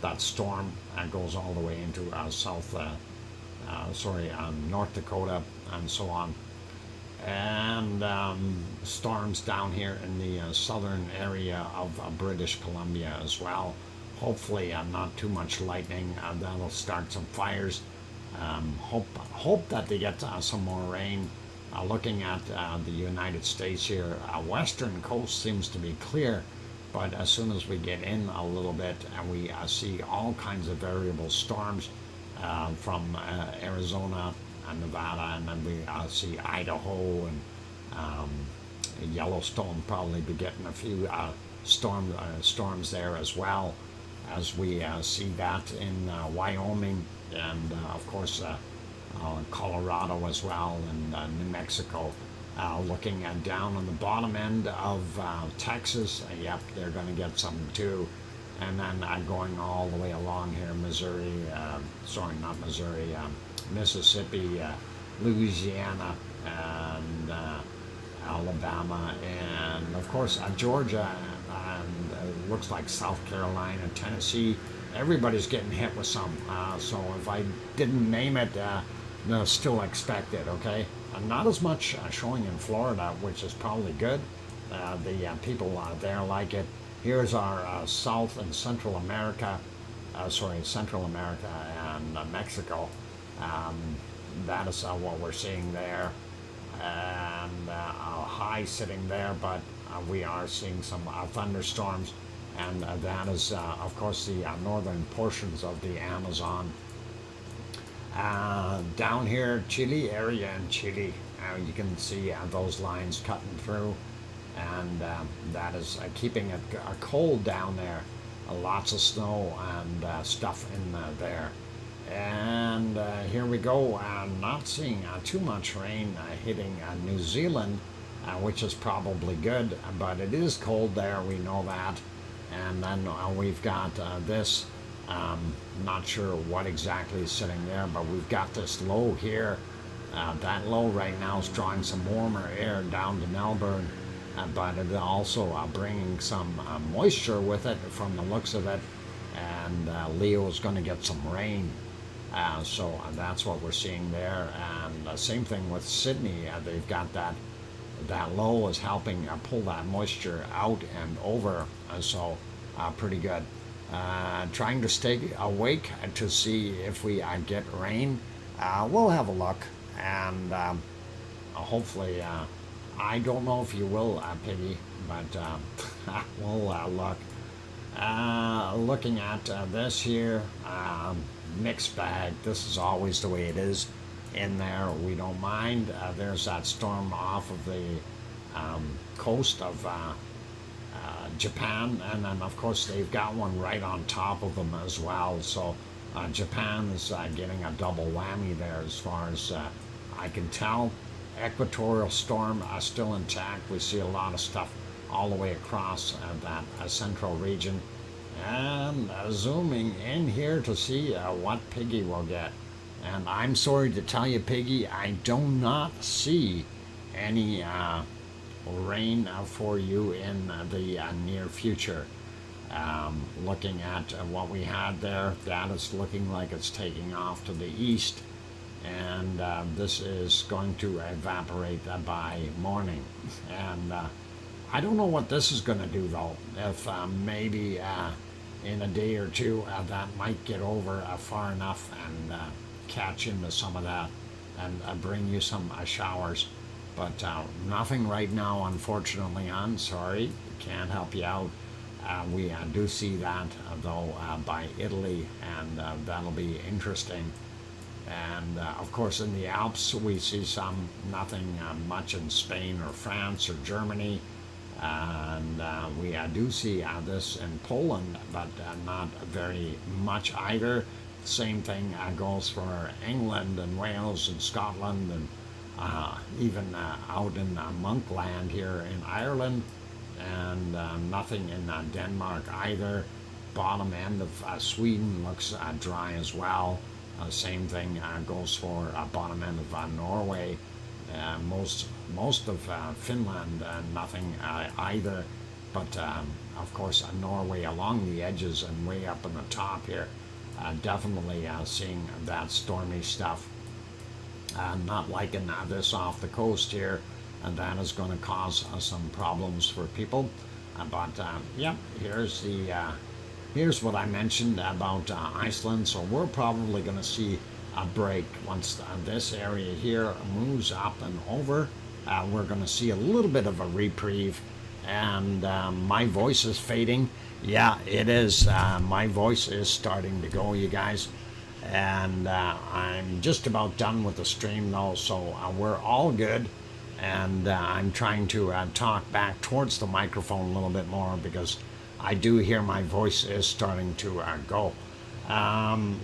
that storm goes all the way into North Dakota and so on. And storms down here in the southern area of British Columbia as well. Hopefully not too much lightning. That'll start some fires. Hope that they get some more rain. Looking at the United States here, western coast seems to be clear, but as soon as we get in a little bit, we see all kinds of variable storms from Arizona and Nevada, and then we see Idaho and Yellowstone probably be getting a few storms there as well. as we see that in Wyoming and of course Colorado as well, and New Mexico. Looking down on the bottom end of Texas, yep, they're going to get some too. And then going all the way along here, Missouri, sorry, not Missouri, Mississippi, Louisiana, and Alabama, and of course Georgia, and it looks like South Carolina, Tennessee. Everybody's getting hit with some. So if I didn't name it, no, still expect it, okay? Not as much showing in Florida, which is probably good. The people there like it. Here's our South and Central America, Central America and Mexico. That is what we're seeing there. And a high sitting there, but we are seeing some thunderstorms. And that is, of course, the northern portions of the Amazon. Down here, Chile area in Chile, you can see those lines cutting through, and that is keeping it cold down there. Lots of snow and stuff in there. And here we go, not seeing too much rain hitting New Zealand, which is probably good, but it is cold there, we know that. And then we've got this. Not sure what exactly is sitting there, but we've got this low here. That low right now is drawing some warmer air down to Melbourne, but it also bringing some moisture with it from the looks of it, and Leo is going to get some rain. So that's what we're seeing there, and same thing with Sydney. They've got that low is helping pull that moisture out and over, so pretty good. Trying to stay awake to see if we get rain. We'll have a look, and hopefully, I don't know if you will, Piggy, but we'll look. Looking at this here, mixed bag. This is always the way it is in there. We don't mind. There's that storm off of the coast of Japan, and then of course they've got one right on top of them as well. So Japan is getting a double whammy there as far as I can tell. Equatorial storm still intact. We see a lot of stuff all the way across that central region. And zooming in here to see what Piggy will get. And I'm sorry to tell you, Piggy, I do not see any rain for you in the near future. Looking at what we had there, that is looking like it's taking off to the east, and this is going to evaporate by morning. And I don't know what this is going to do though. If maybe in a day or two that might get over far enough and catch into some of that and bring you some showers. But nothing right now, unfortunately. I'm sorry, can't help you out. We do see that though by Italy, and that'll be interesting. And of course in the Alps we see some, nothing much in Spain or France or Germany. And we do see this in Poland, but not very much either. Same thing goes for England and Wales and Scotland, and even out in Monkland here in Ireland, and nothing in Denmark either. Bottom end of Sweden looks dry as well. Same thing goes for bottom end of Norway. Most of Finland, nothing either, but of course Norway along the edges and way up on the top here, definitely seeing that stormy stuff. Not liking this off the coast here, and that is going to cause some problems for people. But yep, here's what I mentioned about Iceland. So we're probably going to see a break once this area here moves up and over. We're going to see a little bit of a reprieve, and my voice is fading. Yeah, it is. My voice is starting to go, you guys. And I'm just about done with the stream though, so we're all good. And I'm trying to talk back towards the microphone a little bit more, because I do hear my voice is starting to go.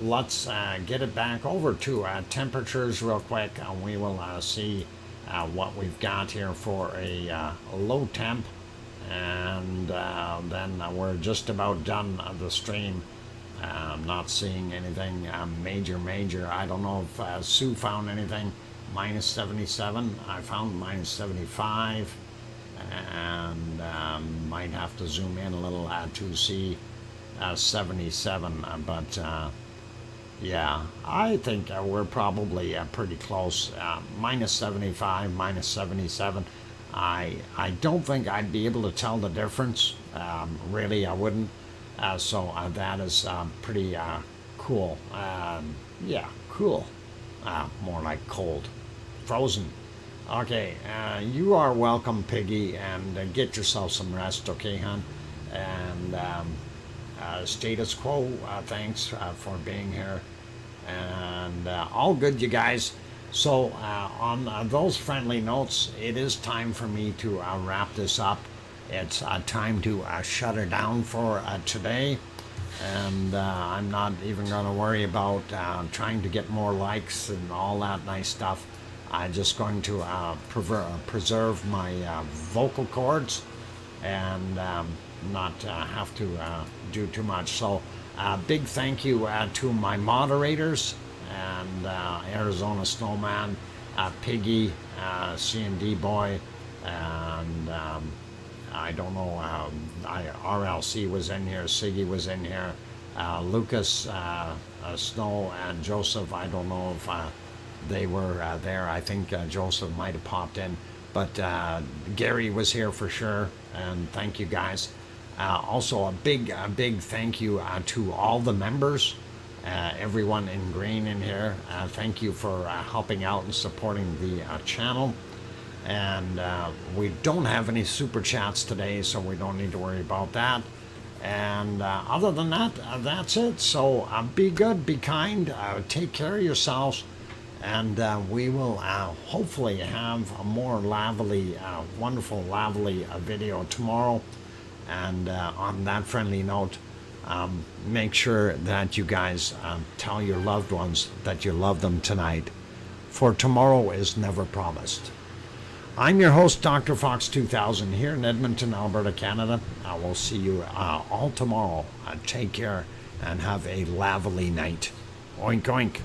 Let's get it back over to temperatures real quick, and we will see what we've got here for a low temp, and then we're just about done the stream. I'm not seeing anything major. I don't know if Sue found anything. Minus 77. I found minus 75, and might have to zoom in a little to see 77. But yeah, I think we're probably pretty close. Minus 75, minus 77. I don't think I'd be able to tell the difference. Really, I wouldn't. So that is pretty cool. Yeah, cool. More like cold. Frozen. Okay, you are welcome, Piggy, and get yourself some rest, okay, hon? And status quo, thanks for being here. And all good, you guys. So on those friendly notes, it is time for me to wrap this up. It's time to shut her down for today. And I'm not even going to worry about trying to get more likes and all that nice stuff. I'm just going to preserve my vocal cords and not have to do too much. So big thank you to my moderators and Arizona Snowman, Piggy, C&D Boy, and I don't know, RLC was in here, Siggy was in here, Lucas, Snow, and Joseph. I don't know if they were there. I think Joseph might have popped in, but Gary was here for sure, and thank you guys. Also a big thank you to all the members, everyone in green in here. Thank you for helping out and supporting the channel. And we don't have any super chats today, so we don't need to worry about that. And other than that, that's it. So be good, be kind, take care of yourselves, and we will hopefully have a more lively, wonderful, lively video tomorrow. And on that friendly note, make sure that you guys tell your loved ones that you love them tonight, for tomorrow is never promised. I'm your host, DrFox2000, here in Edmonton, Alberta, Canada. I will see you all tomorrow. Take care and have a lively night. Oink, oink.